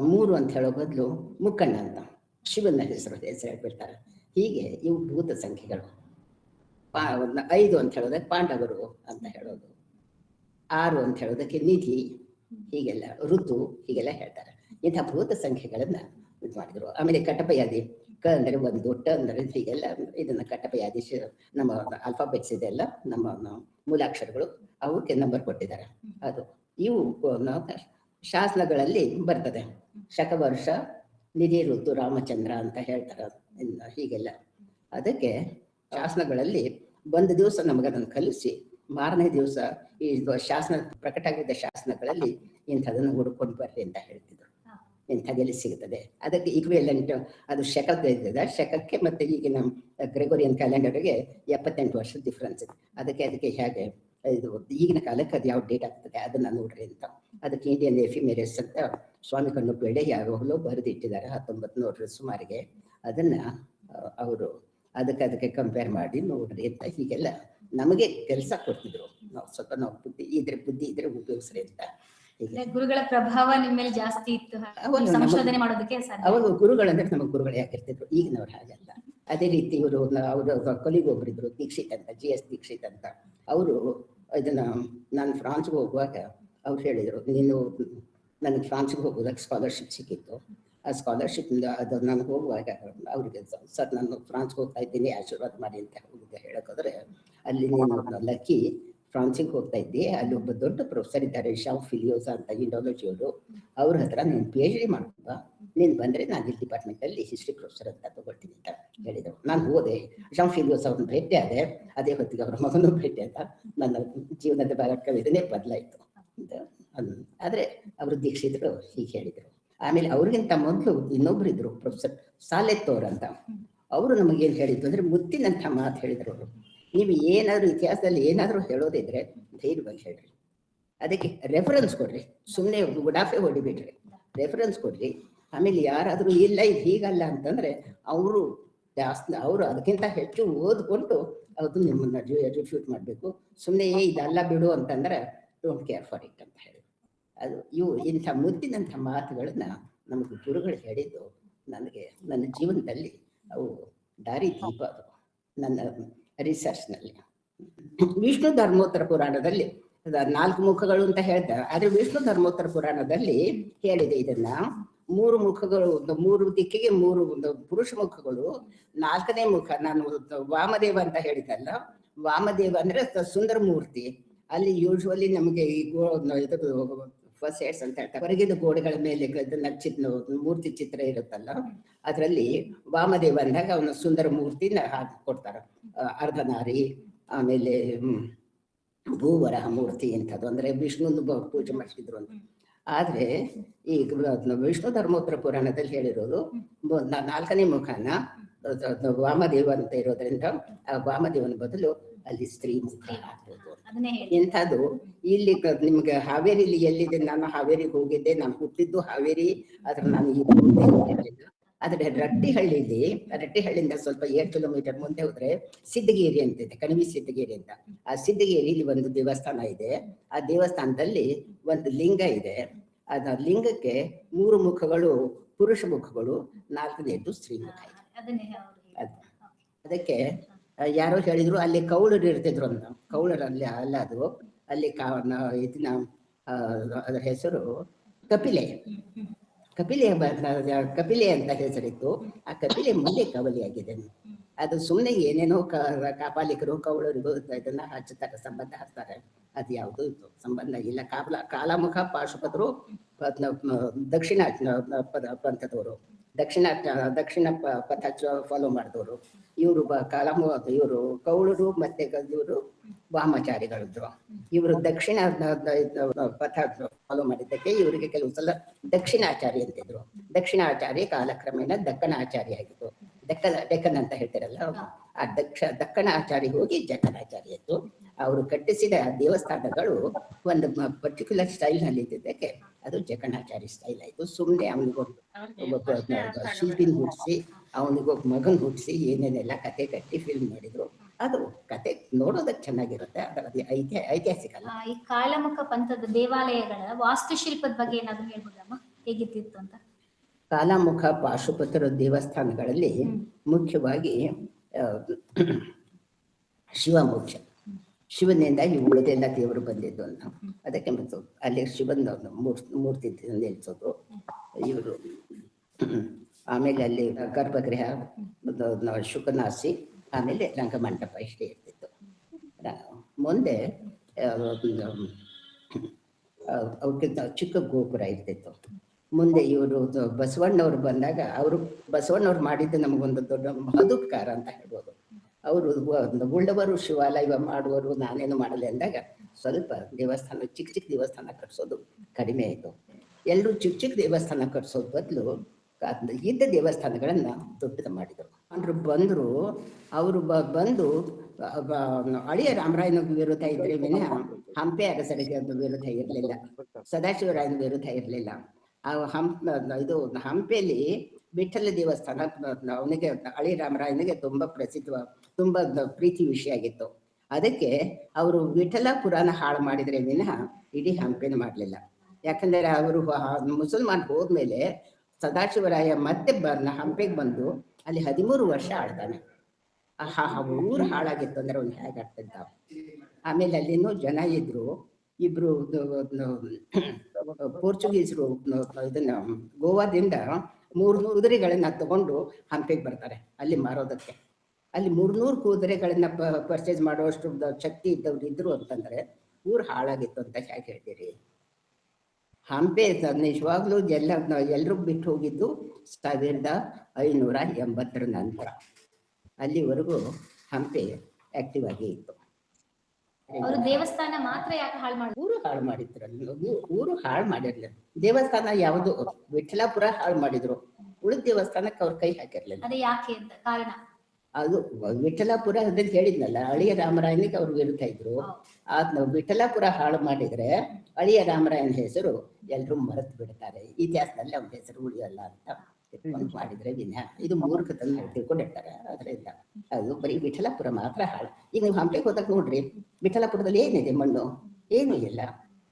3 ಅಂತ ಹೇಳೋ ಬದಲು ಮುಕ್ಕಣ್ಣ ಅಂತ ಶಿವನ ಹೆಸರು ಹೇಳ್ಬಿಡ್ತಾರೆ. ಹೀಗೆ ಇವು ಭೂತ ಸಂಖ್ಯೆಗಳು. 5 ಅಂತ ಹೇಳೋದಕ್ಕೆ ಪಾಂಡವರು ಅಂತ ಹೇಳೋದು, 6 ಅಂತ ಹೇಳೋದಕ್ಕೆ ನಿಧಿ, ಹೀಗೆಲ್ಲ ಋತು, ಹೀಗೆಲ್ಲ ಹೇಳ್ತಾರೆ. ಇಂಥ ಭೂತ ಸಂಖ್ಯೆಗಳನ್ನ ಇದು ಮಾಡಿದ್ರು. ಆಮೇಲೆ ಕಟಪಯಾದಿ, ಕ ಅಂದರೆ 1, ಟ ಅಂದರೆ ಹೀಗೆಲ್ಲ ಇದನ್ನ ಕಟಪಯಾದಿ ನಮ್ಮ ಆಲ್ಫಾಬೆಟ್ಸ್ ಇದೆಲ್ಲ ನಮ್ಮ ಮೂಲಾಕ್ಷರಗಳು, ಅವಕ್ಕೆ ನಂಬರ್ ಕೊಟ್ಟಿದ್ದಾರೆ. ಅದು ಇವು ಶಾಸನಗಳಲ್ಲಿ ಬರ್ತದೆ. ಶಕವರ್ಷ, ನಿಧಿ, ಋತು, ರಾಮಚಂದ್ರ ಅಂತ ಹೇಳ್ತಾರೆ, ಹೀಗೆಲ್ಲ. ಅದಕ್ಕೆ ಶಾಸನಗಳಲ್ಲಿ ಒಂದು ದಿವಸ ನಮಗದನ್ನು ಕಲಿಸಿ ಮಾರನೇ ದಿವಸ ಈ ಶಾಸನ ಪ್ರಕಟ ಆಗಿದ್ದ ಶಾಸನಗಳಲ್ಲಿ ಇಂಥದನ್ನು ಹುಡ್ಕೊಂಡು ಬರ್ರಿ ಅಂತ ಹೇಳ್ತಿದ್ರು. ಇಂಥದ್ದೆಲ್ಲಿ ಸಿಗುತ್ತದೆ. ಅದಕ್ಕೆ ಈಕ್ವಿವೆಲೆಂಟ್ ಅದು ಶಕಕ್ಕೆ ಮತ್ತು ಈಗಿನ ಗ್ರೆಗೋರಿಯನ್ ಕ್ಯಾಲೆಂಡರ್ಗೆ 78 ವರ್ಷದ ಡಿಫ್ರೆನ್ಸ್ ಇದೆ. ಅದಕ್ಕೆ ಹೇಗೆ ಇದು ಈಗಿನ ಕಾಲಕ್ಕೆ ಅದು ಯಾವ ಡೇಟ್ ಆಗ್ತದೆ ಅದನ್ನು ನೋಡ್ರಿ ಅಂತ. ಅದಕ್ಕೆ ಇಂಡಿಯನ್ ಎಫಿಮೆರಿಸ್ ಅಂತ ಸ್ವಾಮಿ ಕಣ್ಣುಬೇಳೆ ಯಾವಾಗಲೂ ಬರೆದಿಟ್ಟಿದ್ದಾರೆ 1900 ಸುಮಾರಿಗೆ. ಅದನ್ನು ಅವರು ಅದಕ್ಕೆ ಕಂಪೇರ್ ಮಾಡಿ ನೋಡ್ರಿ ಅಂತ ಹೀಗೆಲ್ಲ ನಮಗೆ ಕೆಲಸ ಕೊಡ್ತಿದ್ರು. ನಾವು ಬುದ್ಧಿ ಇದ್ರೆ ಉಪಯೋಗಿಸ್ರಿ ಅಂತ. ಗುರುಗಳ ಪ್ರಭಾವ ನಿಮ್ಮ ಮೇಲೆ ಜಾಸ್ತಿ ಇತ್ತು, ಸಂಶೋಧನೆ ಮಾಡೋದಕ್ಕೆ ಸಾಧ್ಯ. ಅವಾಗ ಗುರುಗಳಂದ್ರೆ ನಮಗೆ ಗುರುಗಳೇ ಆಗಿರ್ತಿದ್ರು, ಈಗಿನವ್ರು ಹಾಗಲ್ಲ. ಅದೇ ರೀತಿ ಇವರು ಅವರ ಕೊಲಿಗೊಬ್ಬರಿದ್ರು ದೀಕ್ಷಿತ್ ಅಂತ, GS ದೀಕ್ಷಿತ್ ಅಂತ. ಅವರು ಇದನ್ನ ನಾನು ಫ್ರಾನ್ಸ್ಗೆ ಹೋಗುವಾಗ ಅವ್ರು ಹೇಳಿದರು, ನೀನು ನನಗೆ ಫ್ರಾನ್ಸ್ಗೆ ಹೋಗೋದಕ್ಕೆ ಸ್ಕಾಲರ್ಶಿಪ್ ಸಿಕ್ಕಿತ್ತು. ಆ ಸ್ಕಾಲರ್ಶಿಪ್ನಿಂದ ಅದು ನಾನು ಹೋಗುವಾಗ ಅವ್ರಿಗೆ ಸರ್ ನಾನು ಫ್ರಾನ್ಸ್ಗೆ ಹೋಗ್ತಾ ಇದ್ದೀನಿ ಆಶೀರ್ವಾದ ಮಾಡಿ ಅಂತ ಹೋಗಿದ್ದೆ. ಹೇಳೋಕ್ಕೋದ್ರೆ ಅಲ್ಲಿ ನೀನು ಲಕ್ಕಿ ಫ್ರಾನ್ಸಿಗೆ ಹೋಗ್ತಾ ಇದ್ದಿ, ಅಲ್ಲಿ ಒಬ್ಬ ದೊಡ್ಡ ಪ್ರೊಫೆಸರ್ ಇದ್ದಾರೆ ಶಾವ್ ಫಿಲಿಯೋಸಾ ಅಂತ ಇಂಡಾಲಜಿಯವರು. ಅವ್ರ ಹತ್ರ ನೀನು PhD ಮಾಡ್ಬೋದಾ, ನೀನು ಬಂದರೆ ನಾನು ಇಲ್ಲಿ ಡಿಪಾರ್ಟ್ಮೆಂಟಲ್ಲಿ ಹಿಸ್ಟ್ರಿ ಪ್ರೊಫೆಸರ್ ಅಂತ ತಗೊಳ್ತೀನಿ ಅಂತ ಹೇಳಿದರು. ನಾನು ಹೋದೆ, ಶಾವ್ ಫಿಲಿಯೋಸ್ ಅವ್ರನ್ನ ಭೇಟಿ ಆದೆ. ಅದೇ ಹೊತ್ತಿಗೆ ಅವರ ಮಗನೂ ಭೇಟಿ ಆದ. ನನ್ನ ಜೀವನದ ಭಾಗವಿದನೇ ಬದಲಾಯಿತು ಅಂತ. ಆದರೆ ಅವರು ದೀಕ್ಷಿತರು ಹೀಗೆ ಹೇಳಿದರು. ಆಮೇಲೆ ಅವ್ರಿಗಿಂತ ಮೊದಲು ಇನ್ನೊಬ್ರು ಇದ್ರು ಪ್ರೊಫೆಸರ್ ಸಾಲೆತ್ತೋರ್ ಅಂತ. ಅವರು ನಮಗೇನು ಹೇಳಿದ್ದು ಅಂದರೆ ಮುತ್ತಿನಂಥ ಮಾತು ಹೇಳಿದರು ಅವರು. ನೀವು ಏನಾದರೂ ಇತಿಹಾಸದಲ್ಲಿ ಏನಾದರೂ ಹೇಳೋದಿದ್ರೆ ಧೈರ್ಯವಾಗಿ ಹೇಳ್ರಿ, ಅದಕ್ಕೆ ರೆಫರೆನ್ಸ್ ಕೊಡ್ರಿ, ಸುಮ್ಮನೆ ಗುಡಾಫೆ ಹೊಡಿಬಿಡ್ರಿ, ರೆಫರೆನ್ಸ್ ಕೊಡ್ರಿ. ಆಮೇಲೆ ಯಾರಾದರೂ ಇಲ್ಲ ಇದು ಹೀಗಲ್ಲ ಅಂತಂದರೆ ಅವರು ಅದಕ್ಕಿಂತ ಹೆಚ್ಚು ಓದ್ಕೊಂಡು ಅದು ನಿಮ್ಮನ್ನು ರಿಫ್ಯೂಟ್ ಮಾಡಬೇಕು. ಸುಮ್ಮನೆ ಇದೆಲ್ಲ ಬಿಡು ಅಂತಂದರೆ ಡೋಂಟ್ ಕೇರ್ ಫಾರ್ ಇಟ್ ಅಂತ ಹೇಳಿ. ಅದು ಇಂಥ ಮುದ್ದಿನಂಥ ಮಾತುಗಳನ್ನ ನಮಗೆ ಗುರುಗಳು ಹೇಳಿದ್ದು ನನಗೆ ನನ್ನ ಜೀವನದಲ್ಲಿ ಅವು ದಾರಿ ದೀಪ. ಅದು ನನ್ನ ರಿಸರ್ಚ್ನಲ್ಲಿ ವಿಷ್ಣು ಧರ್ಮೋತ್ತರ ಪುರಾಣದಲ್ಲಿ 4 ಮುಖಗಳು ಅಂತ ಹೇಳ್ತಾರೆ. ಆದರೆ ವಿಷ್ಣು ಧರ್ಮೋತ್ತರ ಪುರಾಣದಲ್ಲಿ ಹೇಳಿದೆ ಇದನ್ನ 3 ಮುಖಗಳು, 3 ದಿಕ್ಕಿಗೆ 3 ಪುರುಷ ಮುಖಗಳು, 4ನೇ ಮುಖ ನಾನು ವಾಮದೇವ ಅಂತ ಹೇಳಿದಲ್ಲ. ವಾಮದೇವ ಅಂದ್ರೆ ಸುಂದರ ಮೂರ್ತಿ. ಅಲ್ಲಿ ಯೂಶ್ವಲಿ ನಮಗೆ ಇದು ಫಸ್ಟ್ ಏಡ್ಸ್ ಅಂತ ಹೇಳ್ತಾರೆ, ಹೊರಗಿದ ಗೋಡೆಗಳ ಮೇಲೆ ಮೂರ್ತಿ ಚಿತ್ರ ಇರುತ್ತಲ್ಲ, ಅದರಲ್ಲಿ ವಾಮದೇವ ಅಂದಾಗ ಅವನ ಸುಂದರ ಮೂರ್ತಿನ ಹಾಕಿ ಕೊಡ್ತಾರೆ. ಅರ್ಧನಾರಿ, ಆಮೇಲೆ ಭೂವರಹ ಮೂರ್ತಿ ಇಂಥದ್ದು, ಅಂದ್ರೆ ವಿಷ್ಣುನ ಪೂಜೆ ಮಾಡಿಸಿದ್ರು ಅಂತ. ಆದ್ರೆ ಈ ವಿಷ್ಣು ಧರ್ಮೋತ್ತರ ಪುರಾಣದಲ್ಲಿ ಹೇಳಿರೋದು 4ನೇ ಮುಖನ ವಾಮದೇವ ಅಂತ ಇರೋದ್ರಿಂದ ಆ ವಾಮದೇವನ ಬದಲು ಅಲ್ಲಿ ಸ್ತ್ರೀ ಮುಖ ಆಗ್ಬೋದು. ಎಂಥದ್ದು ಇಲ್ಲಿ ನಿಮ್ಗೆ ಹಾವೇರಿಲಿ ಎಲ್ಲಿದೆ, ನಾನು ಹಾವೇರಿಗೆ ಹೋಗಿದ್ದೆ, ನಾನು ಹುಟ್ಟಿದ್ದು ಹಾವೇರಿ. ಆದ್ರೆ ನಾನು ಈಗ ಆದ್ರೆ ರಟ್ಟಿಹಳ್ಳಿಯಿಂದ ಸ್ವಲ್ಪ 7 ಕಿಲೋಮೀಟರ್ ಮುಂದೆ ಹೋದ್ರೆ ಸಿದ್ದಗಿರಿ ಅಂತಿದೆ, ಕಣಿವಿ ಸಿದ್ದಗಿರಿ ಅಂತ. ಆ ಸಿದ್ದಗಿರಿಲಿ ಒಂದು ದೇವಸ್ಥಾನ ಇದೆ. ಆ ದೇವಸ್ಥಾನದಲ್ಲಿ ಒಂದು ಲಿಂಗ ಇದೆ. ಅದ ಲಿಂಗಕ್ಕೆ 3 ಮುಖಗಳು ಪುರುಷ ಮುಖಗಳು, 4ನೇದು ಸ್ತ್ರೀ ಮುಖ ಇದೆ. ಅದಕ್ಕೆ ಯಾರೋ ಹೇಳಿದ್ರು ಅಲ್ಲಿ ಕೌಳರು ಇರ್ತಿದ್ರು ಅಂತ. ಕೌಳರಲ್ಲಿ ಅಲ್ಲ ಅದು, ಅಲ್ಲಿ ಇದನ್ನ ಅದರ ಹೆಸರು ಕಪಿಲೆ ಅಂತ ಹೆಸರಿತ್ತು. ಆ ಕಪಿಲೆ ಮುಂದೆ ಕವಲಿಯಾಗಿದೆ. ಅದು ಸುಮ್ಮನೆ ಏನೇನೋ ಕಾಪಾಲಿಕರು ಕೌಳರಿಗೂ ಇದನ್ನ ಹಚ್ಚುತ್ತಾರೆ, ಸಂಬಂಧ ಹಚ್ತಾರೆ. ಅದು ಯಾವುದು ಸಂಬಂಧ ಇಲ್ಲ. ಕಾಲಮುಖ ಪಾಶುಪತರು ದಕ್ಷಿಣ ಪಂಥದವರು, ದಕ್ಷಿಣ ಪಥ ಫಾಲೋ ಮಾಡಿದವರು. ಇವರು ಇವರು ಕೌಳರು ಮತ್ತೆ ಇವರು ವಾಮಾಚಾರಿಗಳಿದ್ರು. ಇವರು ದಕ್ಷಿಣ ಪಥ ಫಾಲೋ ಮಾಡಿದ್ದಕ್ಕೆ ಇವರಿಗೆ ಕೆಲವು ಸಲ ದಕ್ಷಿಣಾಚಾರಿ ಅಂತಿದ್ರು. ದಕ್ಷಿಣಾಚಾರಿ ಕಾಲಕ್ರಮೇಣ ದಕ್ಕನಾಚಾರಿ ಆಗಿತ್ತು. ಡೆಕ್ಕನ್ ಅಂತ ಹೇಳ್ತಾರಲ್ಲ, ಆ ದಕ್ಕನಾಚಾರಿ ಹೋಗಿ ಜಕ್ಕನಾಚಾರಿ ಆಯ್ತು. ಅವರು ಕಟ್ಟಿಸಿದ ದೇವಸ್ಥಾನಗಳು ಒಂದು ಪರ್ಟಿಕ್ಯುಲರ್ ಸ್ಟೈಲ್ ನಲ್ಲಿ ಇದ್ದಿದ್ದಕ್ಕೆ ಅದು ಜಕ್ಕನಾಚಾರಿ ಸ್ಟೈಲ್ ಆಯ್ತು. ಸುಮ್ಮನೆ ಅವನಿಗೊಬ್ಬ ಶಿಲ್ಪಿನ ಹುಟ್ಟಿಸಿ, ಅವನಿಗೊಬ್ಬ ಮಗನ್ ಹುಟ್ಟಿಸಿ ಏನೇನೆಲ್ಲ ಕತೆ ಕಟ್ಟಿ ಫಿಲ್ಮ್ ಮಾಡಿದ್ರು. ಅದು ಕತೆ ನೋಡೋದಕ್ಕೆ ಚೆನ್ನಾಗಿರುತ್ತೆ, ಅದರ ಐತಿಹಾಸಿಕ ಅಲ್ಲ. ಈ ಕಾಲಮುಖ ಪಂಥದ ದೇವಾಲಯಗಳ ವಾಸ್ತುಶಿಲ್ಪದ ಬಗ್ಗೆ ಏನಾದ್ರು ಹೇಳ್ಬೋದಮ್ಮ, ಹೇಗಿತ್ತಿತ್ತು ಅಂತ? ಕಾಲಮುಖ ಪಾಶುಪತರ ದೇವಸ್ಥಾನಗಳಲ್ಲಿ ಮುಖ್ಯವಾಗಿ ಶಿವ ಮುಖ್ಯ. ಶಿವನಿಂದಾಗಿ ಉಳಿದೆಲ್ಲ ದೇವರು ಬಂದಿದ್ದು ಅಂತ. ಅದಕ್ಕೆ ಮತ್ತು ಅಲ್ಲಿ ಶಿವನ ಮೂರ್ತಿ ನಿಲ್ಲಿಸೋದು ಇವರು. ಆಮೇಲೆ ಅಲ್ಲಿ ಗರ್ಭಗೃಹ, ಶುಕನಾಸಿ, ಆಮೇಲೆ ರಂಗಮಂಟಪ ಇಷ್ಟೇ ಇರ್ತಿತ್ತು. ಮುಂದೆ ಅವ್ರಿಗಿಂತ ಚಿಕ್ಕ ಗೋಪುರ ಇರ್ತಿತ್ತು. ಮುಂದೆ ಇವರು ಬಸವಣ್ಣವ್ರು ಬಂದಾಗ ಬಸವಣ್ಣವ್ರು ಮಾಡಿದ್ದು ನಮಗೊಂದು ದೊಡ್ಡ ಮಹದುಪಕಾರ ಅಂತ ಹೇಳ್ಬೋದು. ಅವರು ಉಳ್ಳವರು ಶಿವಾಲಯ ಮಾಡುವರು, ನಾನೇನು ಮಾಡಲಿ ಅಂದಾಗ ಸ್ವಲ್ಪ ದೇವಸ್ಥಾನ ಚಿಕ್ಕ ದೇವಸ್ಥಾನ ಕಟ್ಸೋದು ಕಡಿಮೆ ಆಯಿತು. ಎಲ್ಲರೂ ಚಿಕ್ಕ ಚಿಕ್ಕ ದೇವಸ್ಥಾನ ಕಟ್ಸೋದ್ ಬದಲು ಇದ್ದ ದೇವಸ್ಥಾನಗಳನ್ನ ದೊಡ್ಡದು ಮಾಡಿದರು. ಅಂದ್ರೆ ಬಂದರು, ಅವರು ಬಂದು ಅಳಿಯ ರಾಮರಾಯನ ವಿರುದ್ಧ ಇದ್ರೆ ವಿನಃ ಹಂಪೆ ಅರಸರಿಗೆ ವಿರುದ್ಧ ಇರಲಿಲ್ಲ, ಸದಾಶಿವರಾಯನ ವಿರುದ್ಧ ಇರಲಿಲ್ಲ. ಆ ಇದು ಹಂಪೆಯಲ್ಲಿ ವಿಠ್ಠಲ ದೇವಸ್ಥಾನ ಅವನಿಗೆ ಅಳಿಯ ರಾಮರಾಯನಿಗೆ ತುಂಬಾ ಪ್ರಸಿದ್ಧ, ತುಂಬಾ ಪ್ರೀತಿ ವಿಷಯ ಆಗಿತ್ತು. ಅದಕ್ಕೆ ಅವರು ವಿಠಲಪುರಾನ ಹಾಳು ಮಾಡಿದ್ರೆ ವಿನಃ ಇಡೀ ಹಂಪೆನ ಮಾಡಲಿಲ್ಲ. ಯಾಕಂದ್ರೆ ಅವರು ಮುಸಲ್ಮಾನ್ ಹೋದ್ಮೇಲೆ ಸದಾಶಿವರಾಯ ಮತ್ತೆ ಹಂಪೆಗೆ ಬಂದು ಅಲ್ಲಿ 13 ವರ್ಷ ಆಳ್ತಾನೆ. ಊರು ಹಾಳಾಗಿತ್ತು ಅಂದ್ರೆ ಅವ್ನು ಹೇಗೆ ಆಗ್ತಿದ್ದ. ಆಮೇಲೆ ಅಲ್ಲಿನೂ ಜನ ಇದ್ರು, ಇಬ್ರು ಪೋರ್ಚುಗೀಸರು ಇದನ್ನ ಗೋವಾದಿಂದ 300 ಕುದುರೆಗಳನ್ನ ತಗೊಂಡು ಹಂಪೆಗೆ ಬರ್ತಾರೆ ಅಲ್ಲಿ ಮಾರೋದಕ್ಕೆ. ಅಲ್ಲಿ 300 ಕುದುರೆಗಳನ್ನ ಪರ್ಚೇಸ್ ಮಾಡುವಷ್ಟು ಶಕ್ತಿ ಇದ್ದವ್ರು ಇದ್ರು ಅಂತಂದ್ರೆ ಊರು ಹಾಳಾಗಿತ್ತು ಅಂತ ಹೇಗೆ ಹೇಳ್ತೀರಿ? ಹಂಪೆ ನಿಜವಾಗ್ಲೂ ಎಲ್ರೂ ಬಿಟ್ಟು ಹೋಗಿದ್ದು 1580 ನಂತರ. ಅಲ್ಲಿವರೆಗೂ ಹಂಪೆ ಆಕ್ಟಿವ್ ಆಗಿ ಇತ್ತು. ಅವರು ದೇವಸ್ಥಾನ ಮಾತ್ರ ಯಾಕೆ ಹಾಳು ಮಾಡಿದ್ರು? ಊರು ಹಾಳು ಮಾಡಿದ್ರಲ್ಲ, ಊರು ಹಾಳು ಮಾಡಿರ್ಲಿಲ್ಲ. ದೇವಸ್ಥಾನ ಯಾವುದು ವಿಠಲಾಪುರ ಹಾಳು ಮಾಡಿದ್ರು, ಉಳಿದ ದೇವಸ್ಥಾನಕ್ಕೆ ಅವ್ರ ಕೈ ಹಾಕಿರ್ಲಿಲ್ಲ. ಅದೇ ಯಾಕೆ ಅಂತ ಕಾರಣ? ಅದು ವಿಠಲಾಪುರ ಅದನ್ನ ಹೇಳಿದ್ನಲ್ಲ, ಅಳಿಯ ರಾಮರಾಯನಿಗೆ ಅವ್ರು ವಿರುದ್ಧ ಇದ್ರು. ವಿಠಲಾಪುರ ಹಾಳು ಮಾಡಿದ್ರೆ ಅಳಿಯ ರಾಮರಾಯನ ಹೆಸರು ಎಲ್ರೂ ಮರೆತು ಬಿಡ್ತಾರೆ, ಇತಿಹಾಸದಲ್ಲಿ ಅವ್ನ ಹೆಸರು ಉಳಿಯಲ್ಲ ಅಂತ ಮಾಡಿದ್ರೆ ವಿನಃ ಇದು ಮೂರ್ಖತನ ತಿಳ್ಕೊಂಡಿರ್ತಾರೆ. ಅದರಿಂದ ಅದು ಬರೀ ವಿಠಲಾಪುರ ಮಾತ್ರ ಹಾಳು. ಈಗ ನೀವು ಹಂಪೆಗೆ ಹೋದಾಗ ನೋಡ್ರಿ, ವಿಠಲಾಪುರದಲ್ಲಿ ಏನಿದೆ? ಮಣ್ಣು ಏನೂ ಇಲ್ಲ.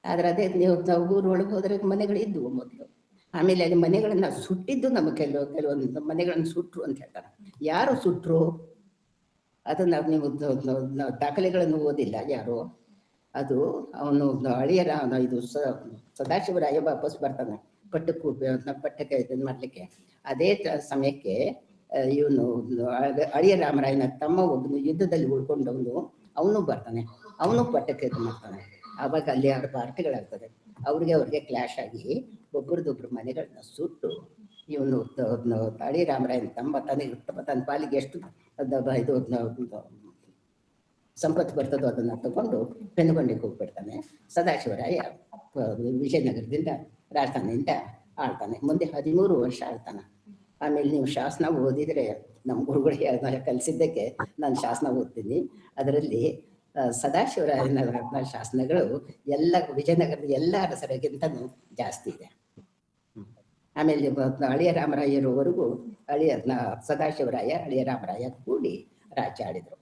ಆದ್ರೆ ಅದೇ ನೀವು ಊರು ಒಳಗೆ ಹೋದ್ರೆ ಮನೆಗಳು ಇದ್ವು ಮೊದಲು. ಆಮೇಲೆ ಅಲ್ಲಿ ಮನೆಗಳನ್ನ ಸುಟ್ಟಿದ್ದು ನಮ್ಮ ಕೆಲವೊಂದು ಮನೆಗಳನ್ನ ಸುಟ್ರು ಅಂತ ಹೇಳ್ತಾರೆ. ಯಾರು ಸುಟ್ರು ಅದನ್ನ ನೀವು ದಾಖಲೆಗಳನ್ನು ಓದಿಲ್ಲ ಯಾರು. ಅದು ಅವನು ಅಳಿಯರ ಇದು ಸದಾಶಿವರಾಯ ವಾಪಸ್ ಬರ್ತಾನೆ ಪಟ್ಟಕ್ಕೆ ಇದನ್ನ ಮಾಡ್ಲಿಕ್ಕೆ. ಅದೇ ಸಮಯಕ್ಕೆ ಇವನು ಅಳಿಯ ರಾಮರಾಯನ ತಮ್ಮ ಒಬ್ಬನು ಯುದ್ಧದಲ್ಲಿ ಉಳ್ಕೊಂಡವನು ಅವನು ಬರ್ತಾನೆ, ಅವನು ಪಟ್ಟಕ್ಕೆ ಇದು ಮಾಡ್ತಾನೆ. ಆವಾಗ ಅಲ್ಲಿ 2 ಪಾರ್ಟಿಗಳಾಗ್ತದೆ. ಅವ್ರಿಗೆ ಕ್ಲಾಶ್ ಆಗಿ ಒಬ್ಬರದೊಬ್ರು ಮನೆಗಳನ್ನ ಸುಟ್ಟು ಇವನು ಅಳಿಯ ರಾಮರಾಯನ ತನ್ನ ಪಾಲಿಗೆ ಎಷ್ಟು ಇದು ಸಂಪತ್ತು ಬರ್ತದೋ ಅದನ್ನ ತಗೊಂಡು ಪೆನುಗೊಂಡಿಗೆ ಹೋಗ್ಬಿಡ್ತಾನೆ. ಸದಾಶಿವರಾಯ ವಿಜಯನಗರದಿಂದ ರಾಜಧಾನಿಯಿಂದ ಆಳ್ತಾನೆ. ಮುಂದೆ 13 ವರ್ಷ ಆಳ್ತಾನೆ. ಆಮೇಲೆ ನೀವು ಶಾಸನ ಓದಿದ್ರೆ, ನಮ್ಮ ಗುರುಗಳಿಗೆ ಕಲಿಸಿದ್ದಕ್ಕೆ ನಾನು ಶಾಸನ ಓದ್ತೀನಿ. ಅದರಲ್ಲಿ ಸದಾಶಿವರಾಯನ ಶಾಸನಗಳು ಎಲ್ಲ ವಿಜಯನಗರದ ಎಲ್ಲ ಅರಸರಿಗಿಂತನೂ ಜಾಸ್ತಿ ಇದೆ. ಆಮೇಲೆ ಅಳಿಯ ರಾಮರಾಯರವರೆಗೂ ಸದಾಶಿವರಾಯ ಅಳಿಯ ರಾಮರಾಯ ಕೂಡಿ ರಾಜ್ಯ ಆಳಿದ್ರು.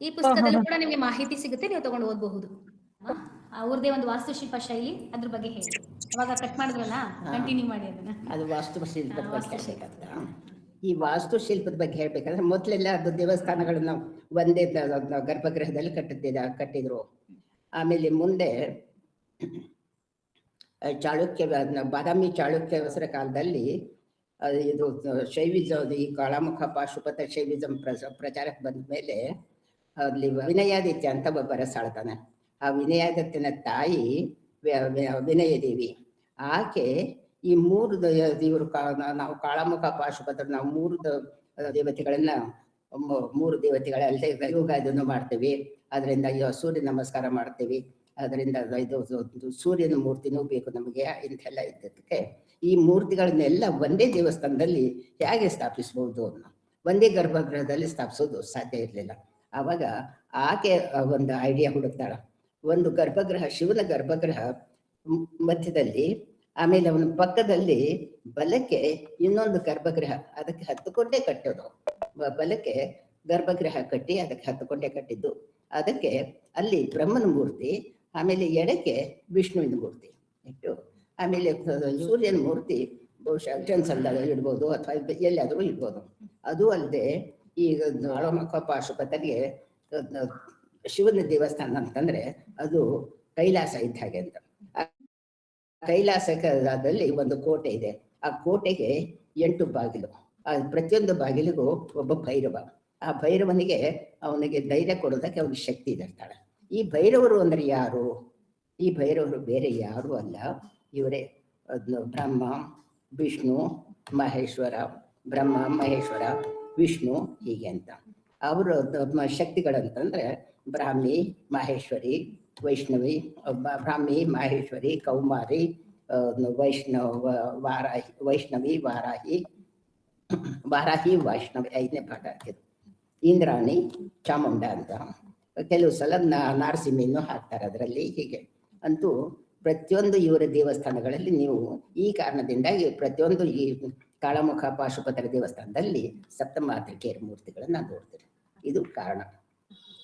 ಈ ಪುಸ್ತಕದಲ್ಲೂ ಕೂಡ ನಿಮಗೆ ಮಾಹಿತಿ ಸಿಗುತ್ತೆ, ನೀವು ತಗೊಂಡು ಓದಬಹುದು. ಅವ್ರದೇ ಒಂದು ವಾಸ್ತುಶಿಲ್ಪ ಶೈಲಿ, ಅದ್ರ ಬಗ್ಗೆ ಹೇಳಿ. ಅವಾಗ ಕಟ್ ಮಾಡಿದ್ರಲ್ಲ, ಕಂಟಿನ್ಯೂ ಮಾಡಿ ಅದನ್ನ. ಅದು ವಾಸ್ತುಶಿಲ್ಪದ ಬಗ್ಗೆ ಹೇಳ್ಬೇಕಂತ. ಈ ವಾಸ್ತುಶಿಲ್ಪದ ಬಗ್ಗೆ ಹೇಳ್ಬೇಕಂದ್ರೆ ಮೊದಲೆಲ್ಲ ಅದು ದೇವಸ್ಥಾನಗಳನ್ನ ಒಂದೇ ಗರ್ಭಗೃಹದಲ್ಲಿ ಕಟ್ಟಿದ್ರು. ಆಮೇಲೆ ಮುಂದೆ ಬಾದಾಮಿ ಚಾಳುಕ್ಯ ಕಾಲದಲ್ಲಿ ಇದು ಶೈವಿಸಮ್, ಈ ಕಾಳಾಮುಖ ಪಾಶುಪತ ಶೈವಿಸಮ್ ಪ್ರಚಾರಕ್ಕೆ ಬಂದ ಮೇಲೆ ಅಲ್ಲಿ ವಿನಯಾದಿತ್ಯ ಅಂತ ಒಬ್ಬ ರಸಾಳ್ತಾನೆ. ಆ ವಿನಯಾದಿತ್ಯನ ತಾಯಿ ವಿನಯದೇವಿ. ಆಕೆ ಈ 3 ಇವರು ನಾವು ಕಾಳಾಮುಖ ಪಾಶುಪತ ನಾವು 3 ದೇವತೆಗಳನ್ನ 3 ದೇವತೆಗಳಲ್ಲದೆ ಯೋಗ ಇದನ್ನು ಮಾಡ್ತೀವಿ. ಅದರಿಂದ ಸೂರ್ಯ ನಮಸ್ಕಾರ ಮಾಡ್ತೀವಿ. ಅದರಿಂದ ಇದು ಸೂರ್ಯನ ಮೂರ್ತಿನೂ ಬೇಕು ನಮಗೆ ಇಂತೆಲ್ಲ ಇದ್ದದಕ್ಕೆ ಈ ಮೂರ್ತಿಗಳನ್ನೆಲ್ಲ ಒಂದೇ ದೇವಸ್ಥಾನದಲ್ಲಿ ಹೇಗೆ ಸ್ಥಾಪಿಸಬಹುದು ಅನ್ನೋ, ಒಂದೇ ಗರ್ಭಗೃಹದಲ್ಲಿ ಸ್ಥಾಪಿಸೋದು ಸಾಧ್ಯ ಇರಲಿಲ್ಲ. ಆವಾಗ ಆಕೆ ಒಂದು ಐಡಿಯಾ ಹುಡುಕ್ತಾಳ. ಒಂದು ಗರ್ಭಗೃಹ, ಶಿವನ ಗರ್ಭಗೃಹ ಮಧ್ಯದಲ್ಲಿ, ಆಮೇಲೆ ಅವನ ಪಕ್ಕದಲ್ಲಿ ಬಲಕ್ಕೆ ಇನ್ನೊಂದು ಗರ್ಭಗೃಹ, ಅದಕ್ಕೆ ಹತ್ತುಕೊಂಡೇ ಕಟ್ಟೋದು. ಬಲಕ್ಕೆ ಗರ್ಭಗೃಹ ಕಟ್ಟಿ ಅದಕ್ಕೆ ಹತ್ತುಕೊಂಡೇ ಕಟ್ಟಿದ್ದು. ಅದಕ್ಕೆ ಅಲ್ಲಿ ಬ್ರಹ್ಮನ ಮೂರ್ತಿ, ಆಮೇಲೆ ಎಡಕ್ಕೆ ವಿಷ್ಣುವಿನ ಮೂರ್ತಿ ಇಟ್ಟು, ಆಮೇಲೆ ಸೂರ್ಯನ ಮೂರ್ತಿ ಬಹುಶಃ ಜನ್ಸಲ್ದಾಗ ಇಡ್ಬೋದು ಅಥವಾ ಎಲ್ಲಾದರೂ ಇಡ್ಬೋದು. ಅದು ಅಲ್ಲದೆ ಈಗ ಕಾಳಾಮುಖ ಪಾಶುಪತನಿಗೆ ಶಿವನ ದೇವಸ್ಥಾನ ಅಂತಂದ್ರೆ ಅದು ಕೈಲಾಸ ಇದ್ದ ಹಾಗೆ ಅಂತ. ಕೈಲಾಸದಲ್ಲಿ ಒಂದು ಕೋಟೆ ಇದೆ. ಆ ಕೋಟೆಗೆ 8 ಬಾಗಿಲು. ಪ್ರತಿಯೊಂದು ಬಾಗಿಲಿಗೂ ಒಬ್ಬ ಭೈರವ. ಆ ಭೈರವನಿಗೆ ಅವನಿಗೆ ಧೈರ್ಯ ಕೊಡೋದಕ್ಕೆ ಅವನಿಗೆ ಶಕ್ತಿ ಇರ್ತಾಳೆ. ಈ ಭೈರವರು ಅಂದ್ರೆ ಯಾರು? ಈ ಭೈರವರು ಬೇರೆ ಯಾರು ಅಲ್ಲ, ಇವರೇ ಬ್ರಹ್ಮ, ವಿಷ್ಣು, ಮಹೇಶ್ವರ. ಬ್ರಹ್ಮ, ಮಹೇಶ್ವರ, ವಿಷ್ಣು ಹೀಗೆ ಅಂತ. ಅವರು ಶಕ್ತಿಗಳಂತಂದ್ರೆ ಬ್ರಾಹ್ಮಿ, ಮಹೇಶ್ವರಿ, ವೈಷ್ಣವಿ, ಬ್ರಾಹ್ಮಿ, ಮಾಹೇಶ್ವರಿ, ಕೌಮಾರಿ, ವೈಷ್ಣವಿ, ವಾರಾಹಿ, ವೈಷ್ಣವಿ 5ನೇ ಪಾಠ ಹಾಕಿದ್ರು. ಇಂದ್ರಾಣಿ, ಚಾಮುಂಡ ಅಂತ ಕೆಲವು ಸಲ ನಾರಸಿಂಹಿಯನ್ನು ಹಾಕ್ತಾರೆ ಅದರಲ್ಲಿ. ಹೀಗೆ ಅಂತೂ ಪ್ರತಿಯೊಂದು ಇವರ ದೇವಸ್ಥಾನಗಳಲ್ಲಿ ನೀವು ಈ ಕಾರಣದಿಂದಾಗಿ ಪ್ರತಿಯೊಂದು ಈ ಕಾಳಮುಖ ಪಾಶುಪತರ ದೇವಸ್ಥಾನದಲ್ಲಿ ಸಪ್ತಮಾತೃಕೆಯರ ಮೂರ್ತಿಗಳನ್ನ ನೋಡ್ತೀರಿ. ಇದು ಕಾರಣ,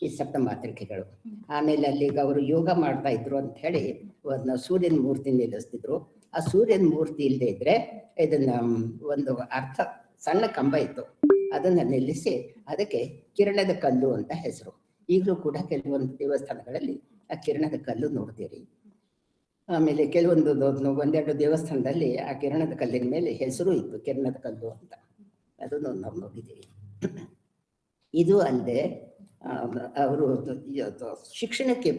ಈ ಸಪ್ತಮಾತೃಕೆಗಳು. ಆಮೇಲೆ ಅಲ್ಲಿಗೆ ಅವರು ಯೋಗ ಮಾಡ್ತಾ ಇದ್ರು ಅಂತ ಹೇಳಿ ಸೂರ್ಯನ ಮೂರ್ತಿ ನಿಲ್ಲಿಸ್ತಿದ್ರು. ಆ ಸೂರ್ಯನ ಮೂರ್ತಿ ಇಲ್ಲದೆ ಇದ್ರೆ ಇದನ್ನ ಒಂದು ಅರ್ಥ ಸಣ್ಣ ಕಂಬ ಇತ್ತು, ಅದನ್ನ ನಿಲ್ಲಿಸಿ ಅದಕ್ಕೆ ಕಿರಣದ ಕಲ್ಲು ಅಂತ ಹೆಸರು. ಈಗಲೂ ಕೂಡ ಕೆಲವೊಂದು ದೇವಸ್ಥಾನಗಳಲ್ಲಿ ಆ ಕಿರಣದ ಕಲ್ಲು ನೋಡ್ತೀರಿ. ಆಮೇಲೆ ಕೆಲವೊಂದು ಒಂದೆರಡು ದೇವಸ್ಥಾನದಲ್ಲಿ ಆ ಕಿರಣದ ಕಲ್ಲಿನ ಮೇಲೆ ಹೆಸರು ಇತ್ತು, ಕಿರಣದ ಕಲ್ಲು ಅಂತ. ಅದನ್ನು ನಾವು ನೋಡಿದ್ದೀವಿ. ಇದು ಅಲ್ಲದೆ ಅವರು ಶಿಕ್ಷಣಕ್ಕೆ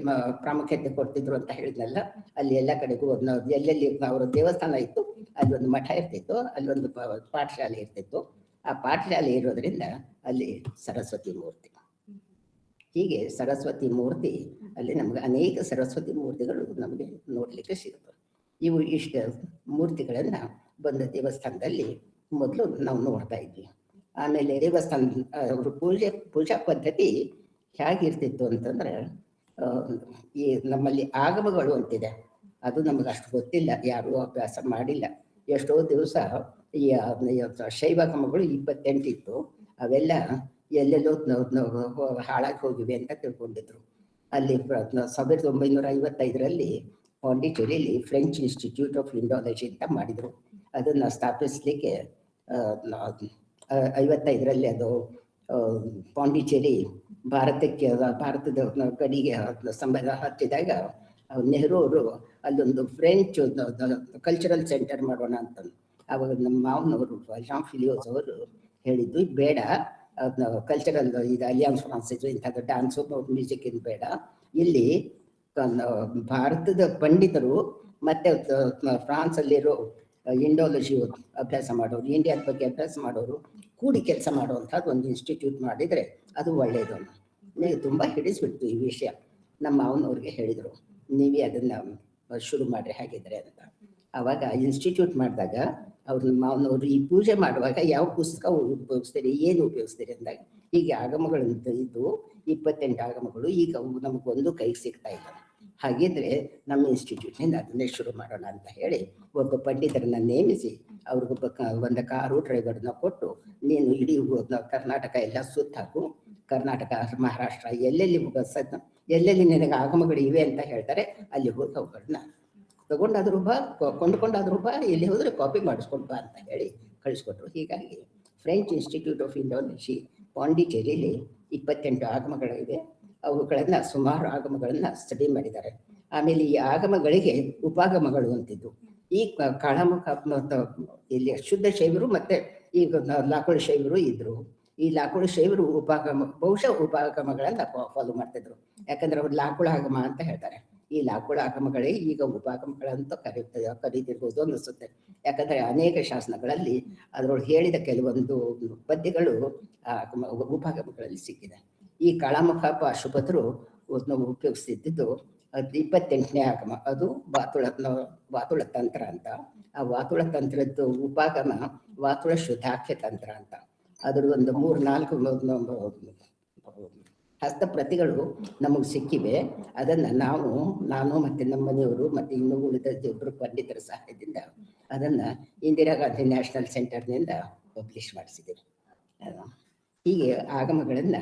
ಪ್ರಾಮುಖ್ಯತೆ ಕೊಡ್ತಿದ್ರು ಅಂತ ಹೇಳಿದ್ನಲ್ಲ, ಅಲ್ಲಿ ಎಲ್ಲ ಕಡೆಗೂ ಎಲ್ಲೆಲ್ಲಿ ಅವರ ದೇವಸ್ಥಾನ ಇತ್ತು ಅಲ್ಲಿ ಒಂದು ಮಠ ಇರ್ತಿತ್ತು, ಅಲ್ಲೊಂದು ಪಾಠಶಾಲೆ ಇರ್ತಿತ್ತು. ಆ ಪಾಠಶಾಲೆ ಇರೋದ್ರಿಂದ ಅಲ್ಲಿ ಸರಸ್ವತಿ ಮೂರ್ತಿ, ಹೀಗೆ ಸರಸ್ವತಿ ಮೂರ್ತಿ ಅಲ್ಲಿ ನಮ್ಗೆ ಅನೇಕ ಸರಸ್ವತಿ ಮೂರ್ತಿಗಳು ನಮಗೆ ನೋಡ್ಲಿಕ್ಕೆ ಸಿಗುತ್ತೆ. ಇವು ಇಷ್ಟ ಮೂರ್ತಿಗಳನ್ನ ಬಂದ ದೇವಸ್ಥಾನದಲ್ಲಿ ಮೊದಲು ನಾವು ನೋಡ್ತಾ ಇದ್ವಿ. ಆಮೇಲೆ ದೇವಸ್ಥಾನ ಅವರು ಪೂಜಾ ಪದ್ಧತಿ ಹೇಗಿರ್ತಿತ್ತು ಅಂತಂದ್ರೆ, ಈ ನಮ್ಮಲ್ಲಿ ಆಗಮಗಳು ಅಂತಿದೆ, ಅದು ನಮಗೆ ಅಷ್ಟು ಗೊತ್ತಿಲ್ಲ, ಯಾರೂ ಅಭ್ಯಾಸ ಮಾಡಿಲ್ಲ. ಎಷ್ಟೋ ದಿವಸ ಈ ಶೈವಾಗಮಗಳು 28 ಇತ್ತು, ಅವೆಲ್ಲ ಎಲ್ಲೆಲ್ಲೋ ಹಾಳಾಗಿ ಹೋಗಿವೆ ಅಂತ ತಿಳ್ಕೊಂಡಿದ್ರು. ಅಲ್ಲಿ 1955ರಲ್ಲಿ ಪಾಂಡಿಚೇರಿಯಲ್ಲಿ ಫ್ರೆಂಚ್ ಇನ್ಸ್ಟಿಟ್ಯೂಟ್ ಆಫ್ ಇಂಡಾಲಜಿ ಅಂತ ಮಾಡಿದ್ರು. ಅದನ್ನ ಸ್ಥಾಪಿಸ್ಲಿಕ್ಕೆ 55ರಲ್ಲಿ ಅದು ಪಾಂಡಿಚೇರಿ ಭಾರತದ ಗಡಿಗೆ ಸಂಬಂಧ ಹಚ್ಚಿದಾಗ ನೆಹರು ಅವರು ಅಲ್ಲೊಂದು ಫ್ರೆಂಚ್ ಕಲ್ಚರಲ್ ಸೆಂಟರ್ ಮಾಡೋಣ ಅಂತ. ಆವಾಗ ನಮ್ಮ ಮಾವನವರು ಜಾನ್ ಫಿಲಿಯೋಸ್ ಅವರು ಹೇಳಿದ್ದು, ಬೇಡ ಕಲ್ಚರಲ್ ಇದು ಅಲಿಯಾನ್ಸ್ ಫ್ರಾನ್ಸೈಸ್ ಇಂಥದ್ದು ಡ್ಯಾನ್ಸು ಮ್ಯೂಸಿಕ್ ಇದು ಬೇಡ, ಇಲ್ಲಿ ಭಾರತದ ಪಂಡಿತರು ಮತ್ತೆ ಫ್ರಾನ್ಸ್ ಅಲ್ಲಿರೋ ಇಂಡಾಲಜಿ ಅಭ್ಯಾಸ ಮಾಡೋರು, ಇಂಡಿಯಾದ ಬಗ್ಗೆ ಅಭ್ಯಾಸ ಮಾಡೋರು ಕೂಡಿ ಕೆಲಸ ಮಾಡುವಂಥದ್ದು ಒಂದು ಇನ್ಸ್ಟಿಟ್ಯೂಟ್ ಮಾಡಿದರೆ ಅದು ಒಳ್ಳೆಯದು. ನನಗೆ ತುಂಬ ಹಿಡಿಸ್ಬಿಡ್ತು ಈ ವಿಷಯ. ನಮ್ಮ ಮಾವನವ್ರಿಗೆ ಹೇಳಿದರು, ನೀವೇ ಅದನ್ನು ಶುರು ಮಾಡಿರಿ ಹಾಗಿದ್ರೆ ಅಂತ. ಆವಾಗ ಇನ್ಸ್ಟಿಟ್ಯೂಟ್ ಮಾಡಿದಾಗ ಅವ್ರ ಮಾವನವರು ಈ ಪೂಜೆ ಮಾಡುವಾಗ ಯಾವ ಪುಸ್ತಕ ಉಪಯೋಗಿಸ್ತೀರಿ, ಏನು ಉಪಯೋಗಿಸ್ತೀರಿ ಅಂದಾಗ, ಹೀಗೆ ಆಗಮಗಳಂತ ಇದ್ದು 28 ಆಗಮಗಳು, ಈಗ ಅವು ನಮಗೊಂದು ಕೈಗೆ ಸಿಗ್ತಾ ಇಲ್ಲ, ಹಾಗಿದ್ರೆ ನಮ್ಮ ಇನ್ಸ್ಟಿಟ್ಯೂಟ್ನಿಂದ ಅದನ್ನೇ ಶುರು ಮಾಡೋಣ ಅಂತ ಹೇಳಿ ಒಬ್ಬ ಪಂಡಿತರನ್ನ ನೇಮಿಸಿ ಅವ್ರಿಗೊಬ್ಬ ಒಂದು ಕಾರು ಡ್ರೈವರ್ನ ಕೊಟ್ಟು, ನೀನು ಇಡೀ ಕರ್ನಾಟಕ ಎಲ್ಲ ಸುತ್ತಾಕು, ಕರ್ನಾಟಕ ಮಹಾರಾಷ್ಟ್ರ ಎಲ್ಲೆಲ್ಲಿ ನಿನಗೆ ಆಗಮಗಳು ಇವೆ ಅಂತ ಹೇಳ್ತಾರೆ ಅಲ್ಲಿ ಹೋಗಿ ಅವುಗಳನ್ನ ತಗೊಂಡಾದ್ರೂ ಬಾ, ಕೊಂಡ್ಕೊಂಡಾದ್ರೂ ಬಾ, ಎಲ್ಲಿ ಹೋದ್ರೆ ಕಾಪಿ ಮಾಡಿಸ್ಕೊಂಡು ಬಾ ಅಂತ ಹೇಳಿ ಕಳಿಸ್ಕೊಟ್ರು. ಹೀಗಾಗಿ ಫ್ರೆಂಚ್ ಇನ್ಸ್ಟಿಟ್ಯೂಟ್ ಆಫ್ ಇಂಡಾಲಜಿ ಪಾಂಡಿಚೇರಿಯಲ್ಲಿ 28 ಆಗಮಗಳಿವೆ. ಅವುಗಳನ್ನ ಸುಮಾರು ಆಗಮಗಳನ್ನ ಸ್ಟಡಿ ಮಾಡಿದ್ದಾರೆ. ಆಮೇಲೆ ಈ ಆಗಮಗಳಿಗೆ ಉಪಾಗಮಗಳು ಅಂತಿದ್ದು, ಈ ಕಾಳಮುಖ ಇಲ್ಲಿ ಶುದ್ಧ ಶೈವರು ಮತ್ತೆ ಈಗ ಲಾಕೋಳಿ ಶೈವರು ಇದ್ರು. ಈ ಲಾಕೋಳಿ ಶೈವರು ಬಹುಶಃ ಉಪಾಗಮಗಳನ್ನ ಫಾಲೋ ಮಾಡ್ತಿದ್ರು, ಯಾಕಂದ್ರೆ ಅವ್ರು ಲಾಕುಳ ಆಗಮ ಅಂತ ಹೇಳ್ತಾರೆ. ಈ ಲಾಕುಳ ಆಗಮಗಳೇ ಈಗ ಉಪಾಗಮಗಳಂತ ಕರೀತಿರ್ಬೋದು ಅನಿಸುತ್ತೆ. ಯಾಕಂದ್ರೆ ಅನೇಕ ಶಾಸನಗಳಲ್ಲಿ ಅದರೊಳಗೆ ಹೇಳಿದ ಕೆಲವೊಂದು ಪದ್ಯಗಳು ಉಪಾಗಮಗಳಲ್ಲಿ ಸಿಕ್ಕಿದೆ. ಈ ಕಾಳಮುಖ ಪಾಶುಪತರು ಉಪಯೋಗಿಸ್ತಿದ್ದು 28ನೇ ಆಗಮ, ಅದು ವಾತುಳ ತಂತ್ರ ಅಂತ. ಆ ವಾತುಳ ತಂತ್ರದ್ದು ಉಪಾಗಮ ವಾತುಳ ಶುದ್ಧಾಖ್ಯ ತಂತ್ರ ಅಂತ. ಅದ್ರ ಒಂದು 3-4 ಹಸ್ತಪ್ರತಿಗಳು ನಮಗೆ ಸಿಕ್ಕಿವೆ. ಅದನ್ನ ನಾನು ಮತ್ತೆ ನಮ್ಮ ಮನೆಯವರು ಮತ್ತೆ ಇನ್ನೂ ಉಳಿದ ಇಬ್ಬರು ಪಂಡಿತರ ಸಹಾಯದಿಂದ ಅದನ್ನ ಇಂದಿರಾ ಗಾಂಧಿ ನ್ಯಾಷನಲ್ ಸೆಂಟರ್ನಿಂದ ಪಬ್ಲಿಷ್ ಮಾಡಿಸಿದ್ರು. ಹೀಗೆ ಆಗಮಗಳನ್ನ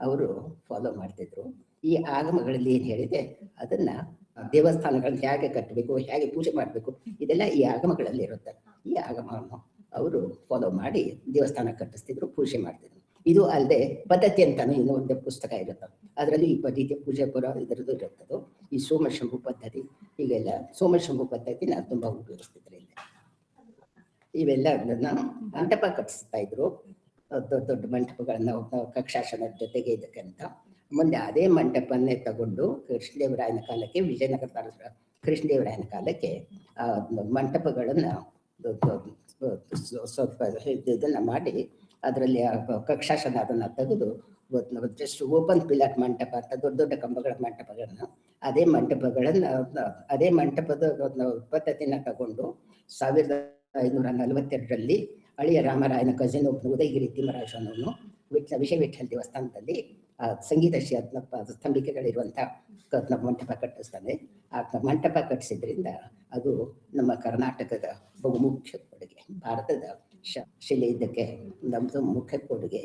ಅವರು ಫಾಲೋ ಮಾಡ್ತಿದ್ರು. ಈ ಆಗಮಗಳಲ್ಲಿ ಏನು ಹೇಳಿದೆ ಅದನ್ನ ದೇವಸ್ಥಾನಗಳನ್ನ ಹೇಗೆ ಕಟ್ಟಬೇಕು, ಹೇಗೆ ಪೂಜೆ ಮಾಡಬೇಕು, ಇದೆಲ್ಲ ಈ ಆಗಮಗಳಲ್ಲಿ ಇರುತ್ತೆ. ಈ ಆಗಮವನ್ನು ಅವರು ಫಾಲೋ ಮಾಡಿ ದೇವಸ್ಥಾನ ಕಟ್ಟಿಸ್ತಿದ್ರು, ಪೂಜೆ ಮಾಡ್ತಿದ್ರು. ಇದು ಅಲ್ಲದೆ ಪದ್ಧತಿ ಅಂತಾನು ಇನ್ನೂ ಒಂದು ಪುಸ್ತಕ ಇರುತ್ತೆ, ಅದರಲ್ಲಿ ಈ ರೀತಿಯ ಪೂಜೆ ಪುರ ಇದರದ್ದು ಇರುತ್ತದು. ಈ ಸೋಮಶಂಭು ಪದ್ಧತಿ, ಹೀಗೆಲ್ಲ ಸೋಮಶಂಭು ಪದ್ಧತಿನ ತುಂಬಾ ಉಪಯೋಗಿಸ್ತಿದ್ರು. ಇಲ್ಲಿ ಇವೆಲ್ಲ ಮಂಟಪ ಕಟ್ಟಿಸ್ತಾ ಇದ್ರು, ದೊಡ್ಡ ಮಂಟಪಗಳನ್ನ ಕಕ್ಷಾಸನ ಜೊತೆಗೆ ಇದಕ್ಕಂತ. ಮುಂದೆ ಅದೇ ಮಂಟಪನ್ನೇ ತಗೊಂಡು ಕೃಷ್ಣದೇವರಾಯನ ಕಾಲಕ್ಕೆ, ವಿಜಯನಗರ ಕೃಷ್ಣದೇವರಾಯನ ಕಾಲಕ್ಕೆ ಮಂಟಪಗಳನ್ನ ಸ್ವಲ್ಪ ಇದನ್ನು ಮಾಡಿ ಅದರಲ್ಲಿ ಕಕ್ಷಾಸನ ಅದನ್ನು ತೆಗೆದು ಜಸ್ಟ್ ಓಪನ್ ಪಿಲ್ಲರ್ ಮಂಟಪ ಅಂತ ದೊಡ್ಡ ದೊಡ್ಡ ಕಂಬಗಳ ಮಂಟಪಗಳನ್ನು ಅದೇ ಮಂಟಪದ ಪದ್ಧತಿನ ತಗೊಂಡು 1542ರಲ್ಲಿ ಹಳೆಯ ರಾಮರಾಯನ ಕಜಿನ್ ಉದಯಗಿರಿ ತಿಮ್ಮರಾಜನವನು ವಿಷಯ ವಿಠ್ಠಲ ದೇವಸ್ಥಾನದಲ್ಲಿ ಸಂಗೀತ ಸ್ತಂಭಿಕೆಗಳಿರುವಂಥ ಮಂಟಪ ಕಟ್ಟಿಸ್ತಾನೆ. ಆ ಮಂಟಪ ಕಟ್ಟಿಸಿದ್ರಿಂದ ಅದು ನಮ್ಮ ಕರ್ನಾಟಕದ ಬಹುಮುಖ್ಯ ಕೊಡುಗೆ, ಭಾರತದ ಶಿಲೆ ಇದಕ್ಕೆ ನಮ್ಮದು ಮುಖ್ಯ ಕೊಡುಗೆ.